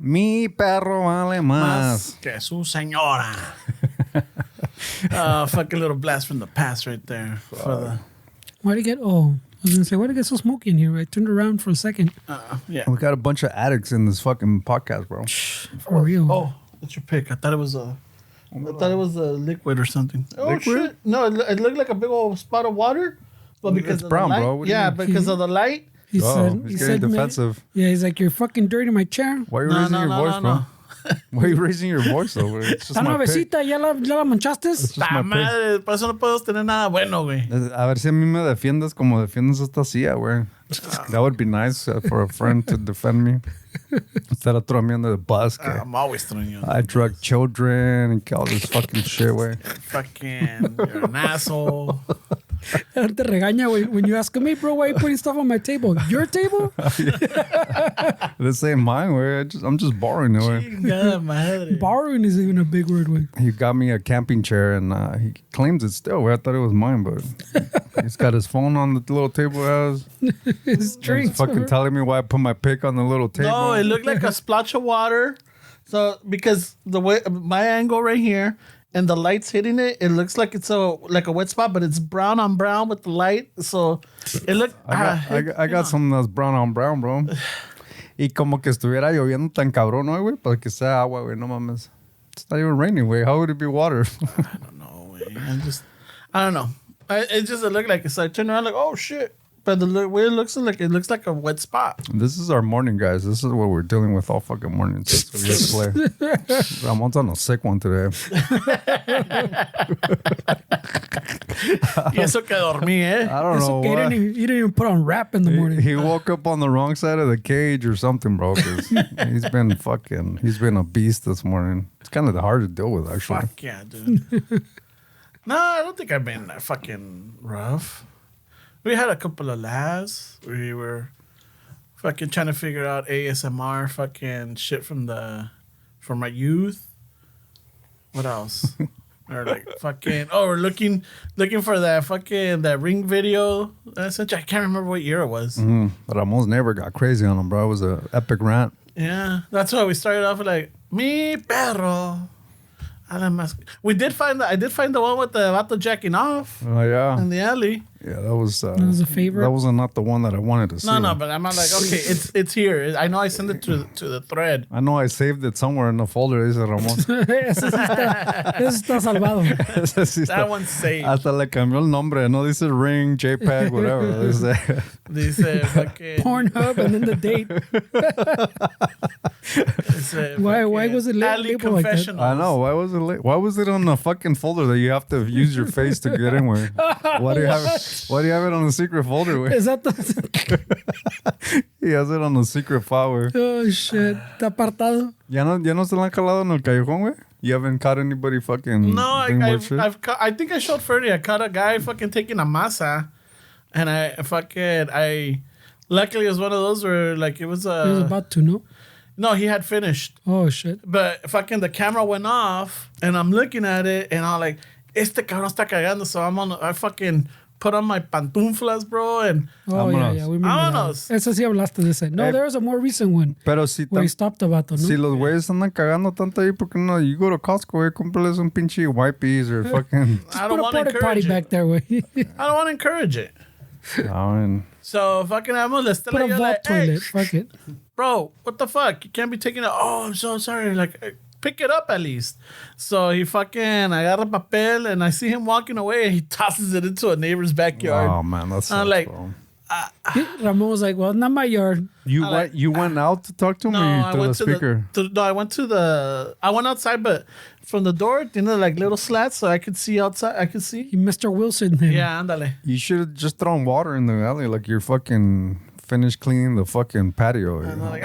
Mi perro vale más. Que su señora. Fucking little blast from the past right there. Why'd it get... Oh, I was going to say, why'd it get so smoky in here? I turned around for a second. Yeah. We got a bunch of addicts in this fucking podcast, bro. For real. Oh, that's your pick. I thought it was a liquid or something. Oh, Liquid? shit. No, it looked like a big old spot of water. But because It's of brown, the light, bro. What do you yeah, mean? because of the light. He He's getting man, defensive. yeah, he's like, you're fucking dirty my chair. Why are you raising your voice, bro? Why are you raising your voice over? It's just ¿Está my pick. nuevecita? ¿Ya la manchaste? It's just ¡Ta my pick. madre! Por eso no podemos tener nada bueno, güey. A ver si a mí me defiendes como defiendes esta silla, güey. That would be nice for a friend to defend me. Instead of throwing me under the bus. I'm always throwing you. I drug children and all this fucking shit, güey. Fucking, you're an asshole. Te regaña, güey. When you ask me, bro, why are you putting stuff on my table? Your table? This ain't mine, güey. I'm just borrowing it, güey. Chingada madre. Borrowing is even a big word, güey. He got me a camping chair and he claims it's still, güey. I thought it was mine, but he's got his phone on the little table he has. His He's drinks. fucking telling me why I put my pick on the little table. No, it looked like a splotch of water. So because the way my angle right here and the light's hitting it, it looks like it's like a wet spot, but it's brown on brown with the light. So it looked. I got something that's brown on brown, bro. Y como que estuviera lloviendo tan cabrón, ¿no, güey? Para que sea agua, güey. No mames. It's not even raining, güey. How would it be water? I don't know, güey. I don't know. It looked like it's like turn around like, oh shit. But the way it looks like a wet spot. This is our morning, guys. This is what we're dealing with all fucking morning. So let's play. Ramon's on a sick one today. Y eso que dormí, eh? I don't know Okay, why. he didn't even put on rap in the morning. He woke up on the wrong side of the cage or something, bro. 'Cause he's been a beast this morning. It's kind of hard to deal with, actually. Fuck yeah, dude. No, I don't think I've been that fucking rough. We had a couple of laughs. We were fucking trying to figure out ASMR fucking shit from my youth. What else? Or like fucking we're looking for that Ring video. Essentially, I can't remember what year it was. But Ramon's neighbor got crazy on him, bro. It was an epic rant. Yeah, that's why we started off with like mi perro. I did find the one with the vato jacking off Oh, yeah. in the alley. Yeah, that was That was a favorite? That was not the one that I wanted to see. No, but I'm not like, okay, it's here. I know I sent it to the thread. I know I saved it somewhere in the folder, dice Ramon. Ese está salvado. That one's saved. Hasta le cambió el nombre. No dice Ring, JPEG, whatever. Dice fucking Pornhub and then the date. Why was it alley labeled like that? confessionals. I know. Why was it late? Why was it on the fucking folder that you have to use your face to get in with? Why do you have it on the secret folder with? Is that the... He has it on the secret file, güey. Oh, shit. Está apartado. ¿Ya no se la han calado en el callejón, güey? You haven't caught anybody fucking No, doing weird shit? I think I showed Ferdy. I caught a guy fucking taking a masa, and luckily it was one of those where like it was He was about to, no? no, he had finished. Oh, shit. But fucking the camera went off, and I'm looking at it, and I'm like, este cabrón está cagando. So I fucking put on my pantuflas, bro, and Oh, yeah, Vámonos. yeah. We remember that. Vámonos. Ese sí hablaste de ese. No, there was a more recent one Pero si, where he stopped the vato, no? si los güeyes andan cagando tanto ahí, ¿por qué no? You go to Costco, güey, cómprales un pinche wipes or fucking... I Put don't a want to porta potty encourage back it. there, güey. I don't want to encourage it. I mean, So fucking I'm gonna Put a vault like, hey, toilet. Fuck it. bro, what the fuck? You can't be taking it. Oh, I'm so sorry. Like, pick it up at least. So he fucking, I got a papel, and I see him walking away, and he tosses it into a neighbor's backyard. oh man, that's I'm like, Ramon was like, well, not my yard. You went out to talk to him, no, or you I through went the speaker? I went outside, but from the door, like little slats, so I could see outside. I could see. Mr. Wilson there. Yeah, ándale. You should have just thrown water in the alley, like you're fucking finished cleaning the fucking patio. And You I'm know? like,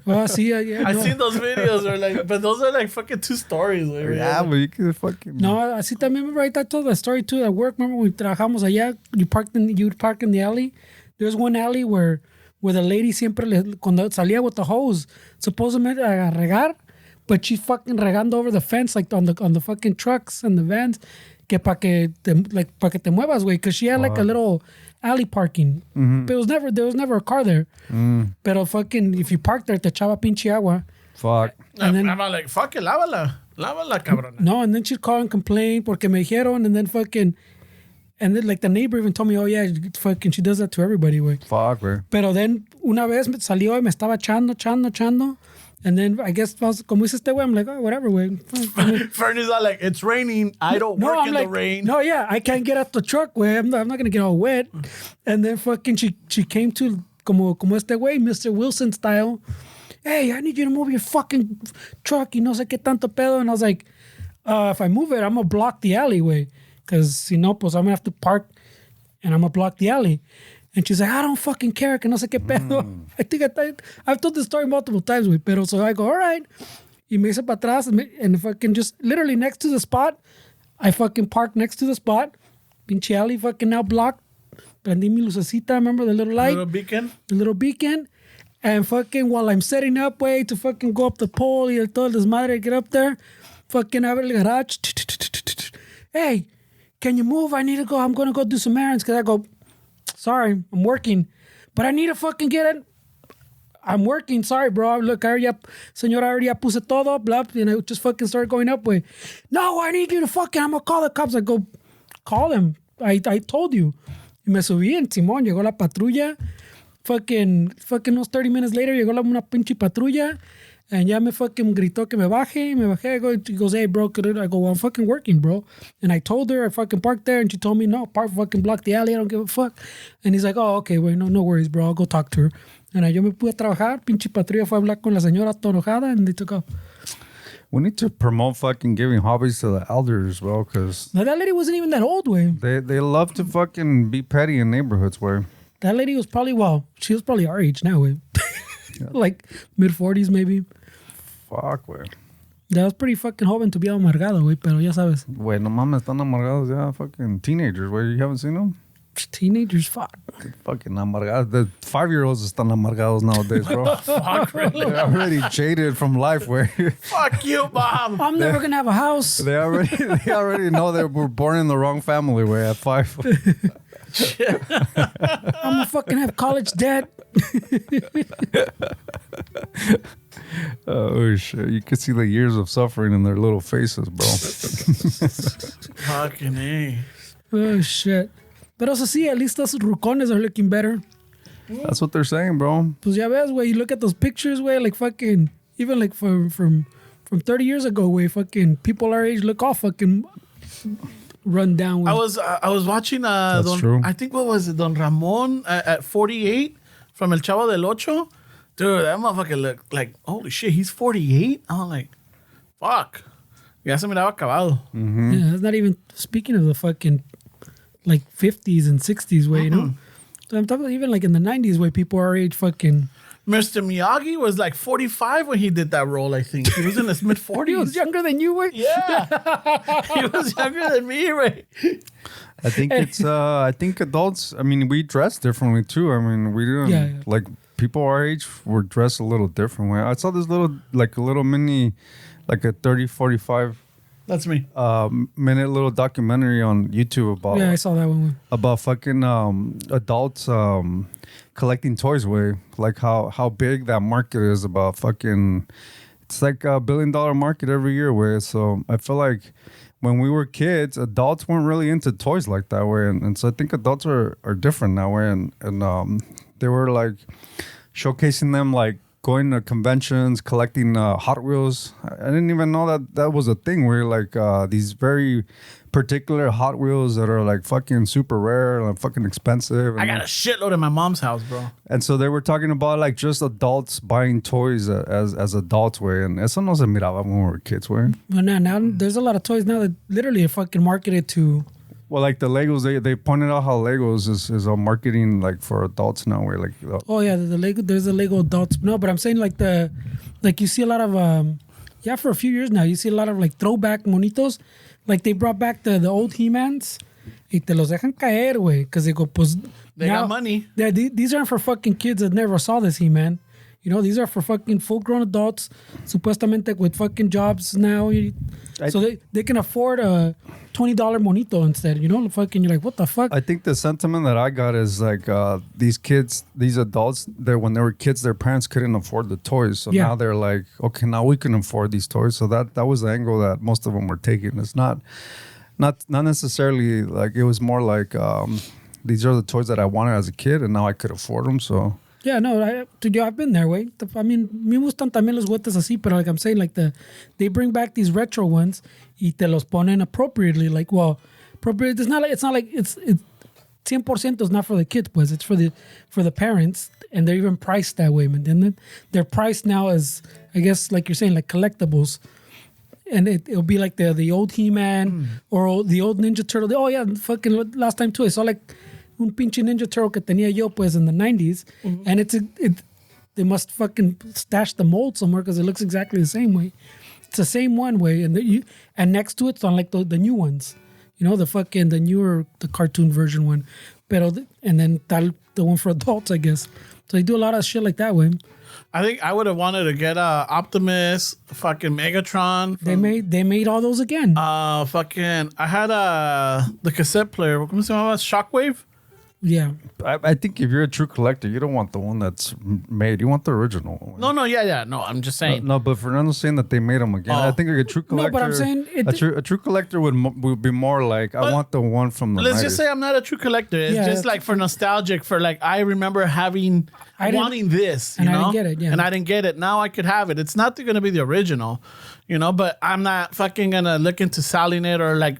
Oh, see, yeah. I No. seen those videos, or like, but those are like fucking 2 stories. Like, Yeah, but you could fucking... No, así también, remember, I told the story too at work. Remember, we trabajamos allá, you park in the alley. There's one alley where the lady siempre, cuando salía with the hose, supposedly a regar, but she's fucking regando over the fence, like on the fucking trucks and the vans, que pa' que te muevas, güey, because she had like a little alley parking. But there was never a car there. Pero fucking, if you park there, te echaba pinche agua. Fuck. And then, I'm like, fuck it, lávala, cabrona. no, and then she'd call and complain porque me dijeron, and then fucking, and then like the neighbor even told me, oh yeah, fucking, she does that to everybody, güey. Fuck, güey. Pero then, una vez me salió y me estaba echando. And then I guess, como dice este güey, I'm like, oh, whatever, güey. Fernie's all like, it's raining. I don't work I'm in like, the rain. no, yeah, I can't get out the truck, güey. I'm not gonna get all wet. And then fucking she came to como este güey, Mr. Wilson style. Hey, I need you to move your fucking truck. You know, sé qué tanto pedo. And I was like, if I move it, I'm gonna block the alleyway. Cause you know, pues I'm gonna have to park and I'm gonna block the alley. And she's like, I don't fucking care, que no sé qué pedo. I think I've told this story multiple times, güey. Pero so I go, all right. Y me hice para atrás and fucking just literally next to the spot. I fucking parked next to the spot. Pinche alley fucking now blocked. Prendí mi lucecita, remember the little light? The little beacon. And fucking while I'm setting up, way to fucking go up the pole y todo el desmadre, get up there. Fucking abre el garage. Hey, can you move? I need to go. I'm going to go do some errands. Because I go, sorry, I'm working. But I need to fucking get it. I'm working. Sorry, bro. Look, señora, already puse todo, blah. And I just fucking started going up with, no, I need you to fucking, I'm going to call the cops. I go, call them. I told you. Y me subí en Simón. Llegó la patrulla. Fucking unos 30 minutes later, llegó una pinche patrulla. And ya me fucking gritó que me baje. I go, she goes, hey, bro. I go, well, I'm fucking working, bro. And I told her I fucking parked there. And she told me, no, fucking block the alley. I don't give a fuck. And he's like, oh, okay, wait, no worries, bro. I'll go talk to her. And yo me pude trabajar. Pinche patrulla fue a hablar con la señora toda enojada. And they took off. We need to promote fucking giving hobbies to the elders, bro. Because Now, that lady wasn't even that old, way. they love to fucking be petty in neighborhoods, way. That lady was probably, she was probably our age now, way. Like mid-40s, maybe. Fuck, güey. That was pretty fucking joven to be amargado, güey, pero ya sabes. Güey, no mames, están amargados ya. Fucking teenagers, güey. You haven't seen them? Teenagers, fuck. Fucking amargados. The 5-year-olds están amargados nowadays, bro. Fuck, really? They're already jaded from life, güey. Fuck you, Mom. I'm never going to have a house. They already know they were born in the wrong family, güey, at 5. I'm going to fucking have college debt. Oh, shit. You can see the years of suffering in their little faces, bro. Fucking A. Oh, shit. But also, see, at least those rucones are looking better. That's what they're saying, bro. Pues ya ves, güey, you look at those pictures, güey, like fucking, even like from 30 years ago, güey, fucking people our age look all fucking run down. Güey. I was watching true. I think, what was it, Don Ramon at 48 from El Chavo del Ocho. Dude, that motherfucker looked like, holy shit, he's 48? I'm like, fuck. Ya se miraba acabado. Yeah, it's not even speaking of the fucking like 50s and 60s way, you know? So I'm talking even like in the 90s where people our age fucking. Mr. Miyagi was like 45 when he did that role, I think. He was in his mid-40s. He was younger than you, way? Yeah. He was younger than me, right? I think adults, I mean, we dress differently too. I mean, we didn't, like, people our age were dressed a little different way. I saw this little mini, like a 30, 45 That's me. minute little documentary on YouTube about I saw that one. about fucking adults collecting toys, way, like how big that market is. About fucking, it's like $1 billion market every year, way. So I feel like when we were kids, adults weren't really into toys like that, way, and so I think adults are different now, way, and they were like showcasing them, like going to conventions, collecting Hot Wheels. I didn't even know that was a thing, where like these very particular Hot Wheels that are like fucking super rare and like fucking expensive. I got a shitload in my mom's house, bro. And so they were talking about like just adults buying toys as adults, way, and eso no se miraba when we were kids, way. Well, now there's a lot of toys now that literally are fucking marketed to. Well, like the Legos, they pointed out how Legos is a marketing like for adults now, where like. Oh yeah, the Lego. There's the Lego adults. No, but I'm saying like you see a lot of for a few years now you see a lot of like throwback monitos, like they brought back the old He-Mans, y te los dejan caer, güey, because they go pues. They got money. Yeah, these aren't for fucking kids that never saw this He-Man. You know, these are for fucking full-grown adults, supuestamente with fucking jobs now. So they can afford a $20 monito instead. You know, fucking, you're like, what the fuck? I think the sentiment that I got is like these kids, these adults, that when they were kids, their parents couldn't afford the toys. So now they're like, okay, now we can afford these toys. So that was the angle that most of them were taking. It's not necessarily like, it was more like these are the toys that I wanted as a kid, and now I could afford them. So yeah, no, I've been there, way. I mean, me gustan también los juguetes así, but like I'm saying, like they bring back these retro ones y te los ponen appropriately. Like, well, appropriate. It's not like it's 100% is not for the kids, pues. It's for the parents, and they're even priced that way, man. Then they're priced now as, I guess, like you're saying, like collectibles. And it'll be like the old He-Man or the old Ninja Turtle. Oh yeah, fucking last time too, I saw like un pinche Ninja Turtle que tenía yo pues in the 90s, and they must fucking stash the mold somewhere because it looks exactly the same way. It's the same one way, and next to it's on like the new ones, you know, the newer, the cartoon version one, and then the one for adults, I guess. So they do a lot of shit like that way. I think I would have wanted to get Optimus, fucking Megatron. They made all those again. I had the cassette player. ¿Cómo se llamaba? Shockwave. Yeah. I think if you're a true collector, you don't want the one that's made. You want the original one. No, I'm just saying. No, but Fernando's saying that they made them again. I think like a true collector. No, but I'm saying a true collector would be more like, I want the one from the. Let's 90s. just say I'm not a true collector. It's just like for nostalgic. For like, I remember wanting this, you know, I didn't get it. Yeah, and I didn't get it. Now I could have it. It's not going to be the original, you know. But I'm not fucking gonna look into selling it or like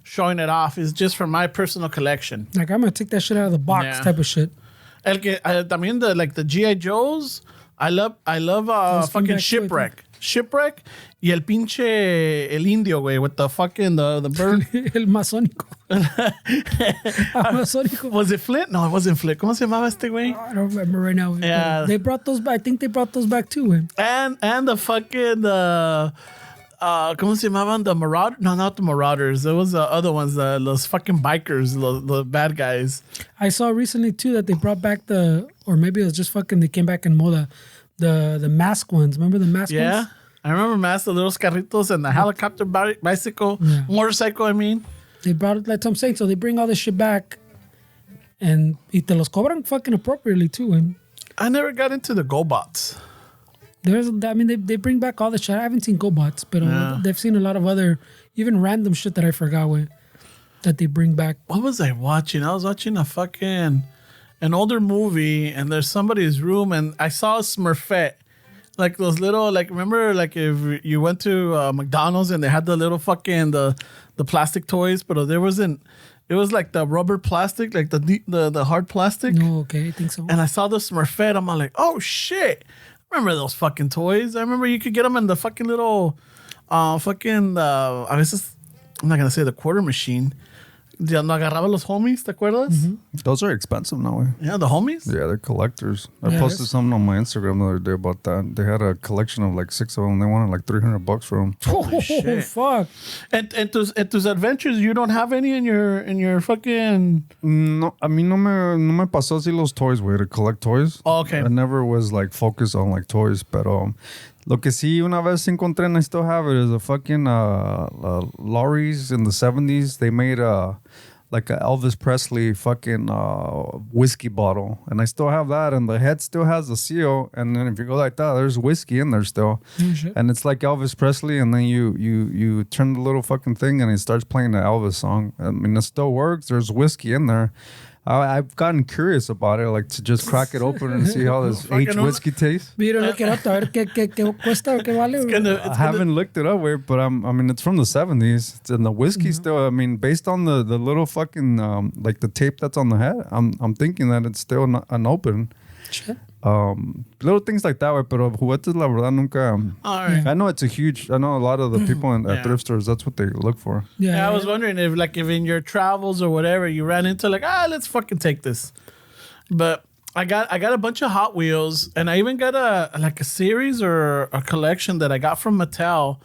showing it off. Is just for my personal collection. Like, I'm gonna take that shit out of the box type of shit. También the G.I. Joes. I love fucking Shipwreck. Shipwreck y el pinche el indio, güey, with the fucking the bird. El masónico. Masónico. Was it Flint? No, it wasn't Flint. ¿Cómo se llamaba este güey? I don't remember right now. Yeah. They brought those back. I think they brought those back too, güey. And the fucking ¿cómo se llamaban? The Marauders? No, not the Marauders. There was the other ones, those fucking bikers, the bad guys. I saw recently too that they brought back or maybe it was just fucking, they came back in moda, the mask ones. Remember the mask ones? Yeah. I remember mask, the little carritos and the helicopter bicycle, motorcycle, I mean. They brought it, like I'm saying, so they bring all this shit back and y te los cobran fucking appropriately too. And I never got into the GoBots. They bring back all the shit. I haven't seen GoBots, but they've seen a lot of other, even random shit that I forgot with, that they bring back. What was I watching? I was watching an older movie, and there's somebody's room, and I saw a Smurfette. Like those little, like, remember, like if you went to McDonald's and they had the little fucking, the plastic toys, but there wasn't, it was like the rubber plastic, like the hard plastic. No, okay, I think so. And I saw the Smurfette, I'm like, oh shit. Remember those fucking toys? I remember you could get them in the fucking little, a veces, I'm not going to say the quarter machine. Ya no agarraba los homies, ¿te acuerdas? Mm-hmm. Those are expensive now. Yeah, the homies? Yeah, they're collectors. I posted something on my Instagram the other day about that. They had a collection of like 6 of them. They wanted like $300 for them. Oh, shit. Fuck. And tus adventures, you don't have any in your fucking... No, a mí no me pasó así los toys, güey, to collect toys. Oh, okay. I never was like focused on like toys, pero... Lo que sí una vez encontré, and I still have it, is a fucking lorries in the 70s. They made like a Elvis Presley fucking whiskey bottle. And I still have that, and the head still has the seal. And then if you go like that, there's whiskey in there still. Mm-hmm. And it's like Elvis Presley, and then you turn the little fucking thing, and it starts playing the Elvis song. I mean, it still works. There's whiskey in there. I've gotten curious about it, like to just crack it open and see how this aged whiskey tastes. You don't look it up, a ver qué cuesta o qué vale. I haven't looked it up, but I mean, it's from the 70s, and the whiskey still. I mean, based on the little fucking like the tape that's on the head, I'm thinking that it's still unopened. Shit. Little things like that, way, pero juguetes la verdad nunca. All right. I know I know a lot of the people at thrift stores, that's what they look for. Yeah, I was wondering if in your travels or whatever you ran into like, let's fucking take this. But I got a bunch of Hot Wheels, and I even got a series or a collection that I got from Mattel.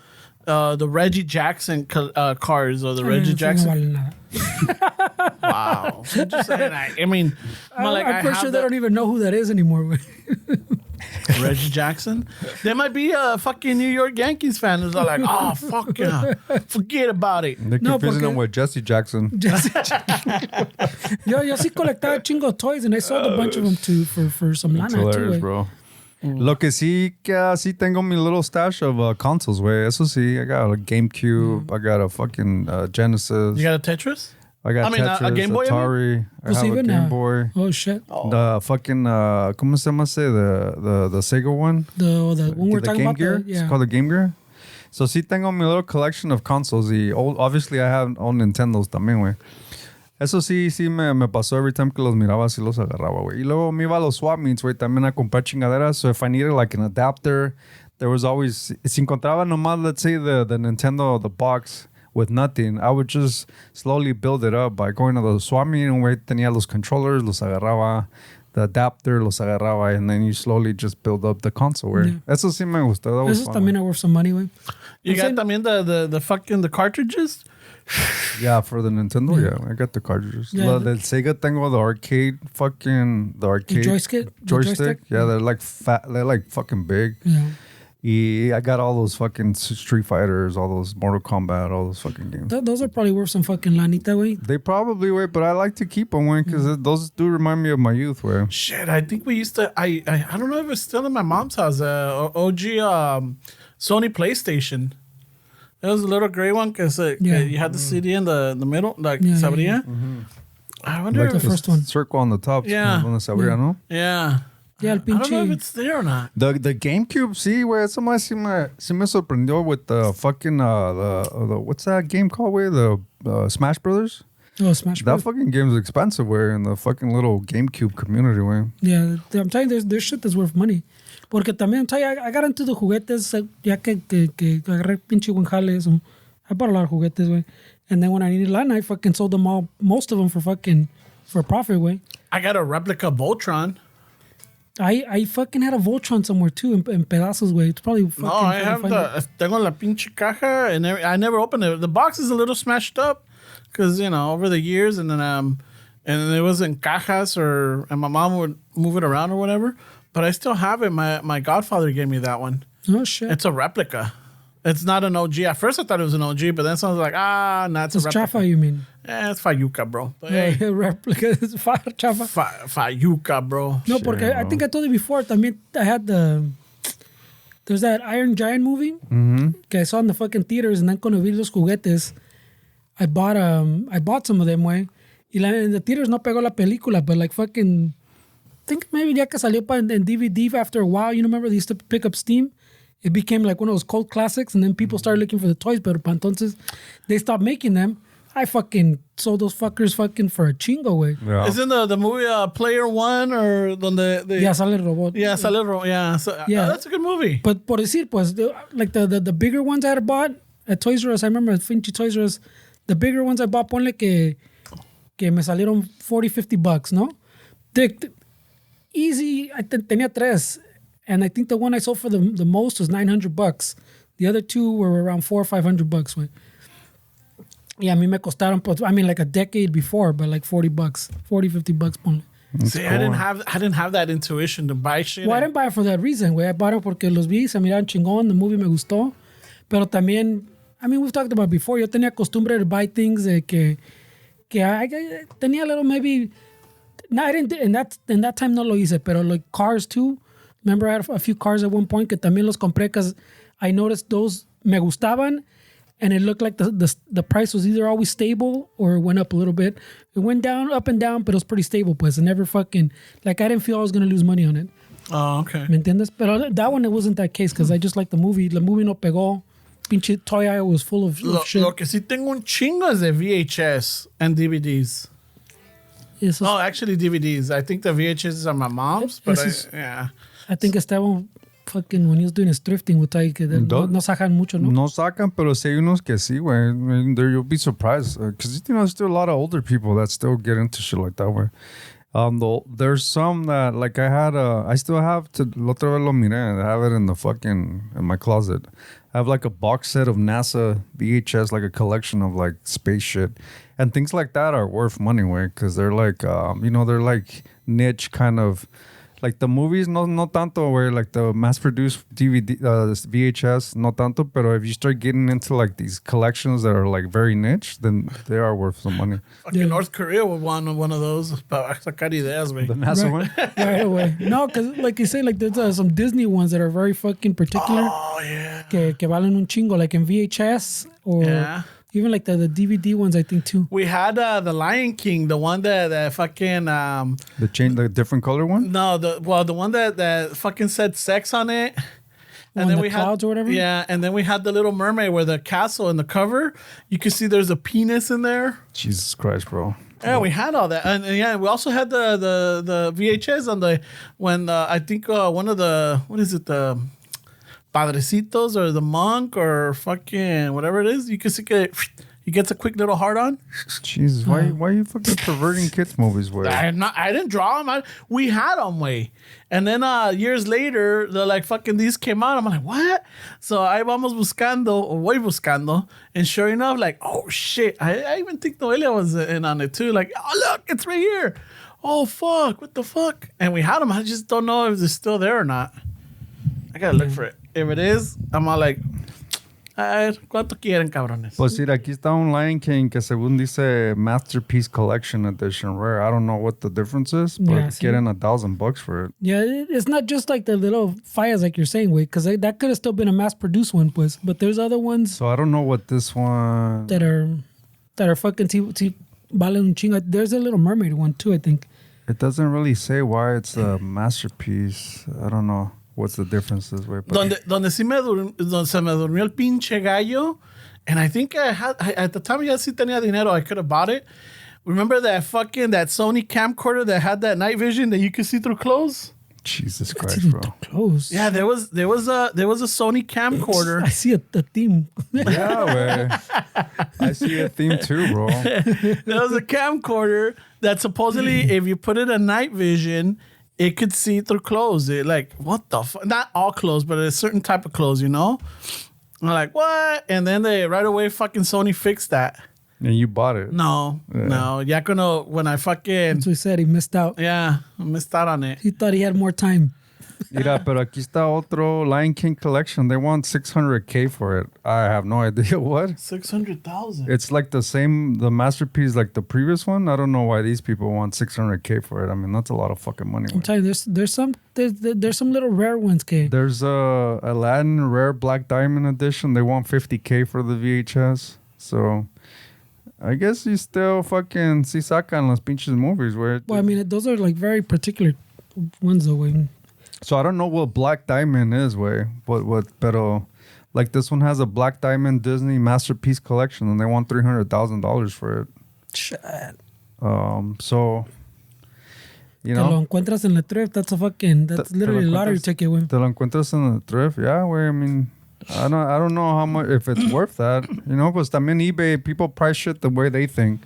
The Reggie Jackson cars, or the Reggie Jackson. Wow. I'm just saying, I'm pretty sure they don't even know who that is anymore. Reggie Jackson. There might be a fucking New York Yankees fan who's all like, oh, fuck yeah. Forget about it. They're confusing him with Jesse Jackson. Yo sí colectaba chingo toys, and I sold a bunch of them too for some lana It's too. hilarious, bro. Lo que sí, sí tengo mi little stash of consoles, güey. Eso sí, I got a GameCube. I got a fucking Genesis. You got a Tetris? I got Tetris, a Game Boy, Atari. I have a Game Boy. Oh shit! The fucking ¿cómo se llama? The Sega one. The one we're the talking Game about. Gear. Yeah. It's called the Game Gear. So sí tengo mi little collection of consoles. Y obviously I have all Nintendos también, güey. Eso sí me pasó every time que los miraba, sí los agarraba, güey. Y luego me iba a los swap meets, güey, también a comprar chingaderas. So if I needed like an adapter, there was always... Si encontraba nomás, let's say, the Nintendo, the box with nothing, I would just slowly build it up by going to the swap meet, güey. Tenía los controllers, los agarraba. The adapter, los agarraba. And then you slowly just build up the console, güey. Yeah. Eso sí me gustó. That was Esos fun, también are worth some money, güey. You got también the fucking the cartridges? Yeah, for the Nintendo, yeah. I got the cartridges. Yeah, the Sega tengo the arcade joystick. Yeah, they're like fat. They're like fucking big. Yeah. I got all those fucking Street Fighters, all those Mortal Kombat, all those fucking games. Those are probably worth some fucking lanita, güey. They probably were, but I like to keep them, güey, because those do remind me of my youth, güey. Shit, I think we used to... I don't know if it's still in my mom's house. OG Sony PlayStation. It was a little gray one because you had the CD in the middle, like sabría. Mm-hmm. I wonder like if the first one. Circle on the top. Yeah. Donde sabría, ¿no? Yeah. Yeah, el I don't know if pinche. it's there or not. The GameCube, sí, güey, eso más sí me sorprendió with the fucking, the what's that game called, güey? The Smash Brothers? Oh, Smash Bros. That fucking game is expensive, güey, in the fucking little GameCube community, güey. Yeah, I'm telling you, there's shit that's worth money. Porque también, I'm telling you, I got into the juguetes, ya que agarré pinche buen jale, so I bought a lot of juguetes, güey. And then when I needed lana, I fucking sold them all, most of them for profit, güey. I got a replica Voltron. I fucking had a Voltron somewhere too, in pedazos, güey. It's probably fucking... No, I have tengo la pinche caja, and I never opened it. The box is a little smashed up, because, you know, over the years, and then and it was in cajas, and my mom would move it around or whatever. But I still have it. My godfather gave me that one. Oh, shit. It's a replica. It's not an OG. At first I thought it was an OG, but then someone's like, nah, it's a replica. Chafa, you mean? Yeah, it's Fayuca, bro. But Yeah, hey, replica. It's chafa. Fayuca, bro. No, porque I think I told you before, también I had there's that Iron Giant movie que I saw in the fucking theaters, and then cuando vi los juguetes, I bought some of them, güey. Y in the theaters no pegó la película, but like fucking, I think maybe ya que salió in DVD after a while, you know, remember they used to pick up Steam? It became like one of those cult classics, and then people started looking for the toys, pero pa entonces they stopped making them. I fucking sold those fuckers fucking for a chingo, güey. Yeah. Isn't the movie Player One or donde Yeah, sale el robot. Yeah, sale el robot. Yeah, so, Yeah. that's a good movie. But por decir, pues, like the bigger ones I had bought at Toys R Us, I remember at Finchy Toys R Us, the bigger ones I bought, ponle que me salieron $40-$50, ¿no? Easy, tenía tres. And I think the one I sold for the most was $900. The other two were around $400 or $500, güey. Yeah, a mí me costaron, I mean, like a decade before, but like $40, $50, ponle. See, cool. I didn't have that intuition to buy shit. Well, I didn't buy it for that reason, güey. I bought it porque los vi, se miraban chingón, the movie me gustó. Pero también, I mean, we've talked about before, yo tenía costumbre to buy things que I tenía a little maybe, no, I didn't, in that time no lo hice, pero like cars too. Remember I had a few cars at one point que también los compré because I noticed those me gustaban, and it looked like the price was either always stable or it went up a little bit. It went down, up and down, but it was pretty stable, pues. It never fucking, like I didn't feel I was going to lose money on it. Oh, okay. ¿Me entiendes? Pero that one, it wasn't that case because I just liked the movie. The movie no pegó. Pinche toy aisle was full of shit. Lo que sí tengo un chingo es de VHS and DVDs. Esos, No, actually DVDs. I think the VHS are my mom's, but yeah. I think estaban fucking when he was doing his thrifting with ahí que no sacan mucho, ¿no? No sacan, pero sí hay unos que sí, güey. I mean, you'll be surprised. Because, you know, there's still a lot of older people that still get into shit like that, güey. There's some that, like I still have la otra vez lo miré. I have it in my closet. I have like a box set of NASA VHS, like a collection of like space shit. And things like that are worth money, güey. Because they're like, you know, they're like niche kind of, Like the movies, no tanto, where like the mass-produced DVD, VHS, no tanto. But if you start getting into like these collections that are like very niche, then they are worth some money. Fucking North Korea would want one of those. Para sacar ideas, güey. The NASA one. Right away. No, because like you say, like there's some Disney ones that are very fucking particular. Oh, yeah. Que valen un chingo, like in VHS or Yeah. even like the DVD ones, I think too. We had the Lion King, the one that fucking The different color one. no, the one that fucking said sex on it. On the clouds or whatever? Yeah, and then we had the Little Mermaid where the castle in the cover, you can see there's a penis in there. Jesus Christ, bro. Yeah, we had all that, and yeah, we also had the VHS on I think one of the the Padrecitos or the monk or fucking whatever it is, you can see he gets a quick little heart on. Jesus, why are you fucking perverting kids movies? Where I didn't draw them. We had them way, and then years later, the like fucking these came out. I'm like, what? So I vamos buscando, or voy buscando, and sure enough, like, oh shit! I even think Noelia was in on it too. Like, oh look, it's right here. Oh fuck, what the fuck? And we had them. I just don't know if they're still there or not. I gotta look for it. If it is, I'm all like, a ver, ¿cuánto quieren, cabrones? Pues mira, aquí está un Lion King que según dice Masterpiece Collection Edition Rare. I don't know what the difference is, but Yeah, see? getting $1,000 for it. Yeah, it's not just like the little fires like you're saying, wait, because that could have still been a mass-produced one, pues. But there's other ones So I don't know what this one... that are fucking valen un chingo. There's a Little Mermaid one too, I think. It doesn't really say why it's a masterpiece. I don't know what's the difference this way. But Donde se me durmió el pinche gallo, and I think at the time ya sí tenía dinero, I could have bought it. Remember that Sony camcorder that had that night vision that you could see through clothes? Jesus Christ, bro. Close. Yeah, there was a Sony camcorder. I see a theme. Yeah, way. I see a theme too, bro. There was a camcorder that supposedly, if you put it in night vision, it could see through clothes. It like, what the fuck? Not all clothes, but a certain type of clothes, you know? I'm like, what? And then they right away fucking Sony fixed that. And you bought it. No. Ya when I fucking... That's what he said. He missed out. Yeah, I missed out on it. He thought he had more time. Mira, pero aquí está otro Lion King collection. They want $600K for it. I have no idea what. 600,000. It's like the masterpiece like the previous one. I don't know why these people want $600K for it. I mean, that's a lot of fucking money. I'm telling you, there's some little rare ones, K. There's a Aladdin Rare Black Diamond Edition. They want $50K for the VHS. So I guess you still fucking si sacan las pinches movies where. Well, I mean, those are like very particular ones, though. Way. So I don't know what Black Diamond is, way. Pero like this one has a Black Diamond Disney Masterpiece Collection, and they want $300,000 for it. Shit. So you Te lo know, encuentras en la thrift. That's literally a lottery ticket, güey. te lo encuentras en the thrift, yeah. Way, I mean, I don't know how much if it's worth that. You know, but también eBay people price shit the way they think.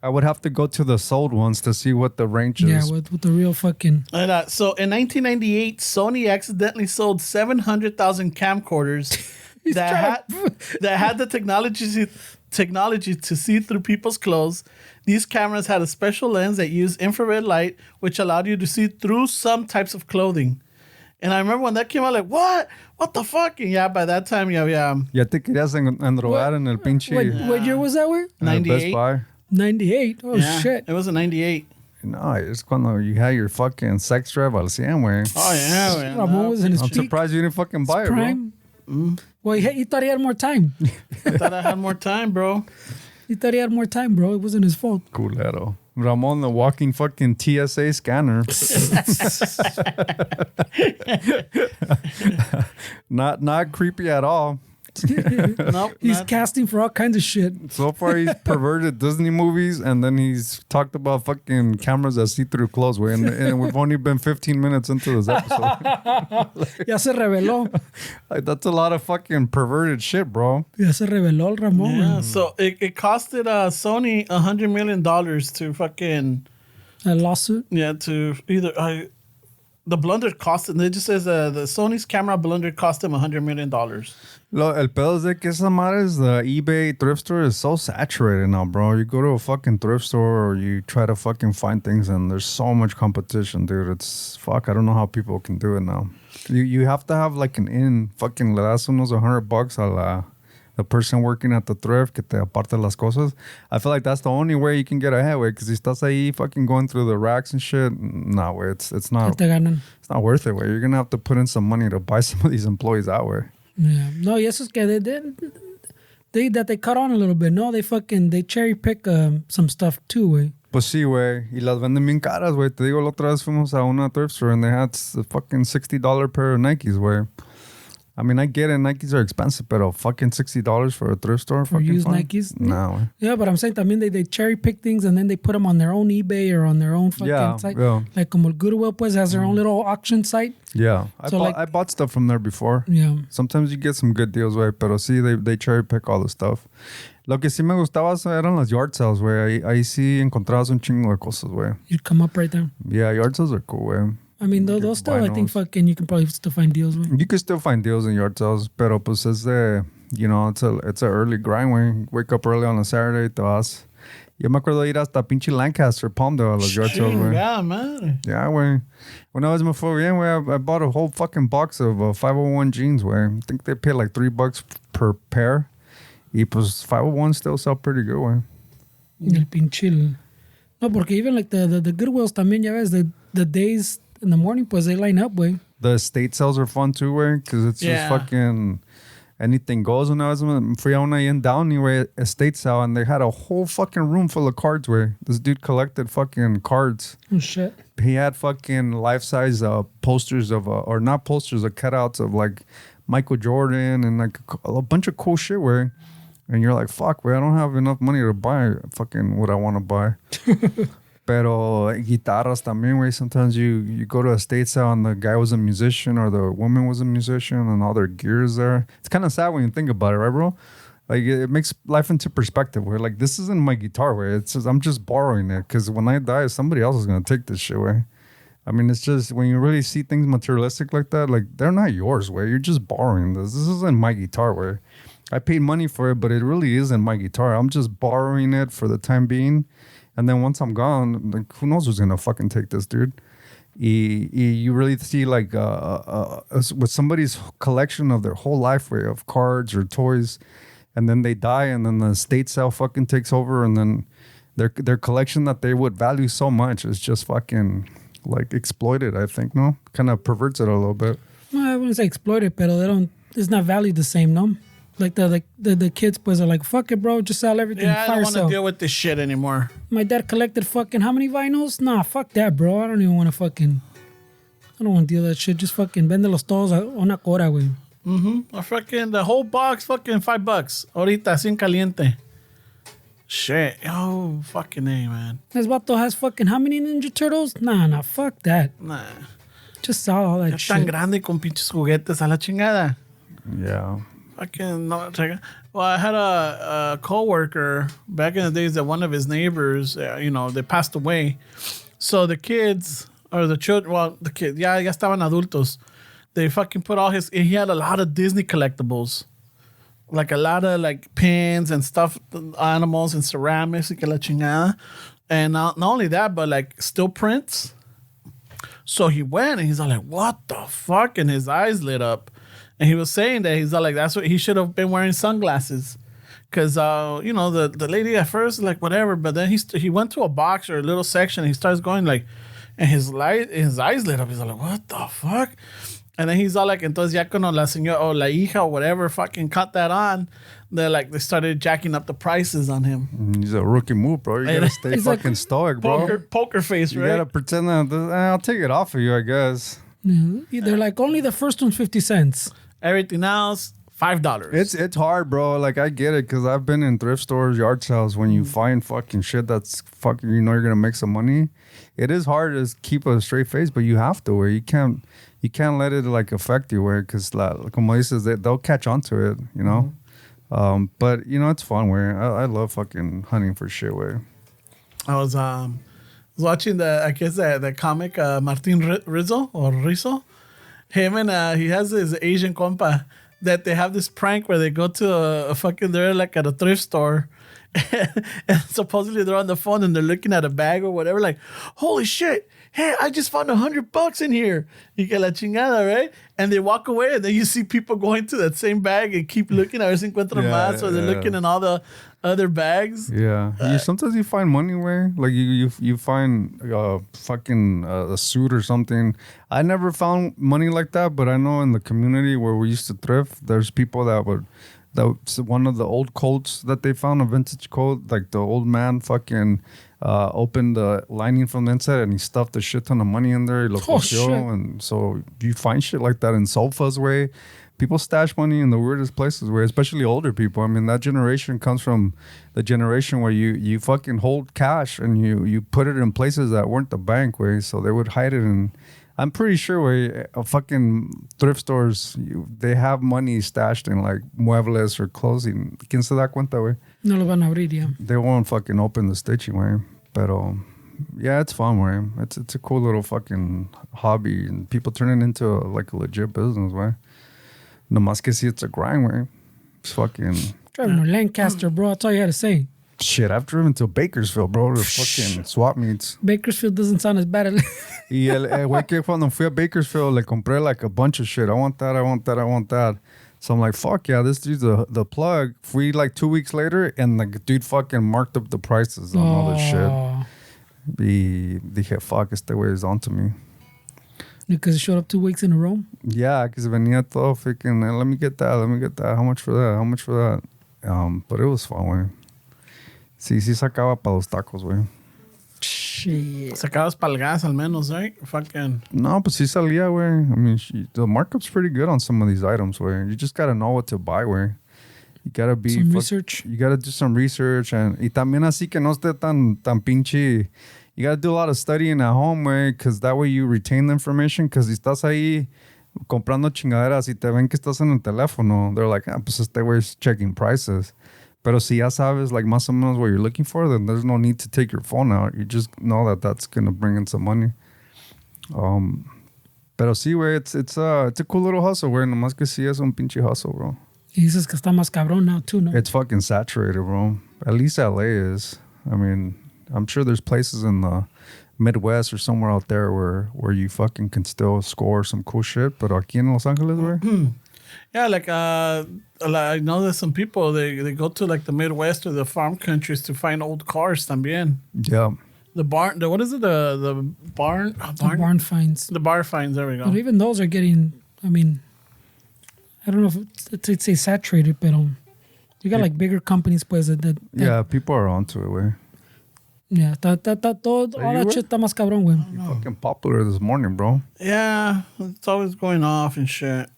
I would have to go to the sold ones to see what the range is. Yeah, with the real fucking. So in 1998, Sony accidentally sold 700,000 camcorders that had the technology to see through people's clothes. These cameras had a special lens that used infrared light, which allowed you to see through some types of clothing. And I remember when that came out, like, what? What the fuck? And yeah, by that time, yeah. Ya te querías endrogar en el pinche What year was that, güey? en el 98. Best Buy. 98. Oh, Yeah, shit. it was a 98. No, it's cuando you had your fucking sex drive al 100, güey. Oh, yeah, man. Ramon was in his I'm peak. surprised you didn't fucking buy it, bro. Prime. Well, he thought he had more time. I thought I had more time, bro. He thought he had more time, bro. It wasn't his fault. Culero. Ramon, the walking fucking TSA scanner. Not creepy at all. Nope. He's casting for all kinds of shit. So far, he's perverted Disney movies, and then he's talked about fucking cameras that see through clothes, way. And we've only been 15 minutes into this episode. Ya se reveló. Like, that's a lot of fucking perverted shit, bro. Ya se reveló el Ramon. Yeah, so it costed Sony $100 million to fucking A lawsuit. to either the blunder cost. It just says the Sony's camera blunder cost him $100 million. El pedo es de que esa madres, the eBay thrift store is so saturated now, bro. You go to a fucking thrift store or you try to fucking find things and there's so much competition, dude. It's fuck. I don't know how people can do it now. You have to have like an in. Fucking le das unos $100 a the person working at the thrift que te aparte las cosas. I feel like that's the only way you can get ahead, way. Because si estás ahí fucking going through the racks and shit, nah, way. It's not. Te ganan. It's not worth it, way. You're gonna have to put in some money to buy some of these employees out, way. Yeah. No, y eso es que they cut on a little bit. No, they cherry pick some stuff too, way. Pues sí, güey. Y las venden bien caras, güey. Te digo, la otra vez fuimos a una thrift store and they had a fucking $60 pair of Nikes, güey. I mean, I get it. Nikes are expensive, pero fucking $60 for a thrift store? For used Nikes? Nah, güey. Yeah, but I'm saying también they cherry pick things and then they put them on their own eBay or on their own fucking site. Yeah. Like como el Goodwill, pues, has their own little auction site. Yeah. So I bought stuff from there before. Yeah. Sometimes you get some good deals, güey. Pero sí, they cherry pick all the stuff. Lo que sí me gustaba eran las yard sales, güey. Ahí sí encontrabas un chingo de cosas, güey. You'd come up right there. Yeah, yard sales are cool, güey. I mean, those still, I think, fucking, you can probably still find deals, güey. You can still find deals in yard sales, pero pues es de, you know, it's a early grind, güey. Wake up early on a Saturday, te vas. Yo me acuerdo de ir hasta pinche Lancaster, Palmdale, a los yard sales, güey. Yeah, man. Yeah, güey. Una vez me fue bien, güey. I bought a whole fucking box of 501 jeans, güey. I think they pay like $3 per pair. Y pues 501 still sell pretty good, güey. El pinche. No, porque even like the Goodwills también, ya ves, the days in the morning, pues they line up, güey. The estate sales are fun too, güey, because it's just fucking anything goes. Una vez fui a una ahí in Downey, güey, estate sale, and they had a whole fucking room full of cards, güey. This dude collected fucking cards. Oh, shit. He had fucking life-size posters of, or not posters, cutouts of like Michael Jordan and like a bunch of cool shit, güey. And you're like, fuck, güey, I don't have enough money to buy fucking what I want to buy. Pero guitarras también, güey. Sometimes you go to a estate sale and the guy was a musician or the woman was a musician and all their gear is there. It's kind of sad when you think about it, right, bro? Like, it makes life into perspective. Where like, this isn't my guitar, way. It's just, I'm just borrowing it because when I die, somebody else is going to take this shit, way. I mean, it's just when you really see things materialistic like that, like, they're not yours, way. You're just borrowing this. This isn't my guitar, way. I paid money for it, but it really isn't my guitar. I'm just borrowing it for the time being. And then once I'm gone, like, who knows who's going to fucking take this, dude? You really see, like, with somebody's collection of their whole life, way, of cards or toys, and then they die, and then the estate sale fucking takes over, and then their collection that they would value so much is just fucking, like, exploited, I think, no? Kind of perverts it a little bit. No, I wouldn't say exploited, but it's not valued the same, no? Like the kids, pues, are like, fuck it, bro, just sell everything. Yeah, I don't want to deal with this shit anymore. My dad collected fucking how many vinyls? Nah, fuck that, bro. I don't even want to fucking. I don't want to deal with that shit. Just fucking véndelos todos a una cora, güey. Or fucking the whole box, fucking $5. Ahorita, sin caliente. Shit. Oh, fucking A, man. This vato has fucking how many Ninja Turtles? Nah, fuck that. Nah. Just sell all that Ya shit. tan grande con pinches juguetes a la chingada. Yeah. Fucking no. Well, I had a coworker back in the days that one of his neighbors, they passed away. So the kids, or the children, well, the kids, ya estaban adultos. They fucking put he had a lot of Disney collectibles. Like a lot of like pins and stuff, animals and ceramics y que la chingada. And not only that, but like still prints. So he went and he's all like, what the fuck? And his eyes lit up. And he was saying that he's all like, that's what he should have been wearing sunglasses. Because, the lady at first, like, whatever. But then he went to a box or a little section. And he starts going like, and his eyes lit up. He's all like, what the fuck? And then he's all like, entonces ya cuando la señora or la hija or whatever fucking caught that on, they started jacking up the prices on him. He's a rookie move, bro. You gotta stay fucking like stoic, bro. Poker face, right? You gotta pretend that I'll take it off of you, I guess. Yeah. They're like, only the first one's 50 cents. Everything else, $5. It's hard, bro. Like, I get it, because I've been in thrift stores, yard sales, when you find fucking shit that's fucking, you're gonna make some money. It is hard to keep a straight face, but you have to, where you can't let it like affect you, where, because like, como dices, they'll catch on to it, you know. But it's fun, where I love fucking hunting for shit, where I was watching the comic Martin Rizzo or Rizzo. Him and he has his Asian compa that they have this prank where they go to a fucking, they're like at a thrift store. And supposedly they're on the phone and they're looking at a bag or whatever, like, holy shit, hey, I just found $100 in here. You get la chingada, right? And they walk away, and then you see people going to that same bag and keep looking. A ver si encuentran más, or they're looking in all the other bags. Yeah, sometimes you find money where, like, you find fucking a suit or something. I never found money like that, but I know in the community where we used to thrift, there's people that would. That's one of the old coats that they found, a vintage coat. Like the old man fucking opened the lining from the inside and he stuffed a shit ton of money in there. Shit. And so you find shit like that in sofas way. People stash money in the weirdest places way, especially older people. I mean, that generation comes from the generation where you fucking hold cash and you put it in places that weren't the bank way. So they would hide it in. I'm pretty sure fucking thrift stores, they have money stashed in like muebles or clothing. ¿Quién se da cuenta, güey? No lo van a abrir, yeah. They won't fucking open the stitchy, way. But yeah, it's fun, way. It's a cool little fucking hobby, and people turn it into like a legit business, way. No más que si it's a grind, way. It's fucking Driving to Lancaster, bro. That's all you had to say. shit. I've driven to Bakersfield, bro, to fucking swap meets. Bakersfield doesn't sound as bad as... Y el güey que cuando fui a Bakersfield le compré like a bunch of shit. I want that. So I'm like, fuck yeah, this dude's the plug. Fui like 2 weeks later and like dude fucking marked up the prices on all this shit. Y dije, fuck, este güey is onto me. Because it showed up 2 weeks in a row? Yeah, because venía todo freaking, let me get that. How much for that? But it was fun, güey. Sí sacaba para los tacos, güey. Shit. Sacabas para el gas al menos, right? Fucking. No, pues sí salía, güey. I mean, the markup's pretty good on some of these items, güey. You just gotta know what to buy, güey. You gotta be... Some research. You gotta do some research. Y también así que no esté tan pinche... You gotta do a lot of studying at home, güey, because that way you retain the information. Because si estás ahí comprando chingaderas y te ven que estás en el teléfono, they're like, pues este güey's checking prices. Pero si ya sabes, like, más o menos what you're looking for, then there's no need to take your phone out. You just know that that's going to bring in some money. Pero sí, güey, it's a cool little hustle, güey. Nomás que sí es un pinche hustle, bro. Y dices que está más cabrón now, too, no? It's fucking saturated, bro. At least LA is. I mean, I'm sure there's places in the Midwest or somewhere out there where you fucking can still score some cool shit. But aquí en Los Angeles, güey... Yeah, like I know that some people they go to like the Midwest or the farm countries to find old cars también. Yeah. What is it? The barn? The barn finds. The bar finds, there we go. But even those are getting, I mean, I don't know if it's say saturated, but you got like bigger companies pues that yeah, people are onto it, güey. Yeah, all that shit está más cabrón, güey. You're fucking popular this morning, bro. Yeah, it's always going off and shit.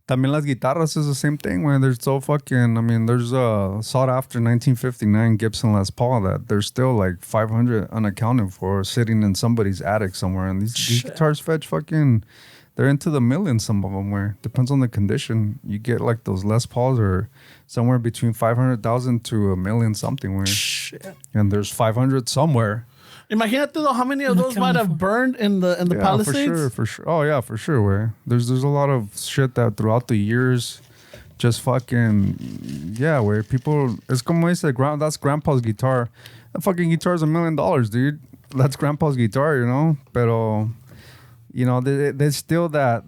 También las guitarras is the same thing, man. There's so fucking, I mean, there's a sought after 1959 Gibson Les Paul that there's still like 500 unaccounted for sitting in somebody's attic somewhere. And these guitars fetch fucking, they're into the millions, some of them, where depends on the condition. You get like those Les Pauls are somewhere between 500,000 to $1 million something, where, and there's 500 somewhere. Imagínate though, how many of those might have burned in the Palisades? For sure. Oh yeah, for sure. Way there's a lot of shit that throughout the years, just fucking where people. It's como dice, that's Grandpa's guitar. That fucking guitar is $1 million, dude. That's Grandpa's guitar, you know. Pero, you know, there's still that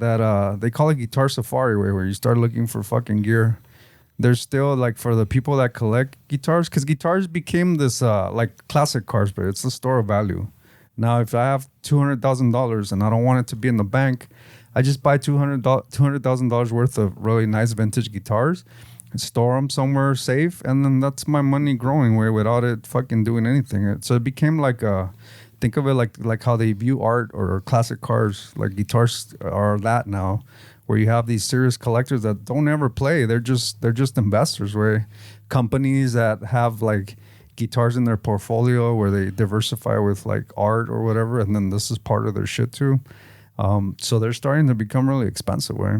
they call it guitar safari way, where you start looking for fucking gear. There's still like for the people that collect guitars, because guitars became this like classic cars, but it's the store of value. Now, if I have $200,000 and I don't want it to be in the bank, I just buy $200,000 worth of really nice vintage guitars and store them somewhere safe, and then that's my money growing way without it fucking doing anything. So it became like think of it like how they view art or classic cars, like guitars are that now. Where you have these serious collectors that don't ever play. They're just investors, where companies that have like guitars in their portfolio where they diversify with like art or whatever, and then this is part of their shit too. So they're starting to become really expensive, way.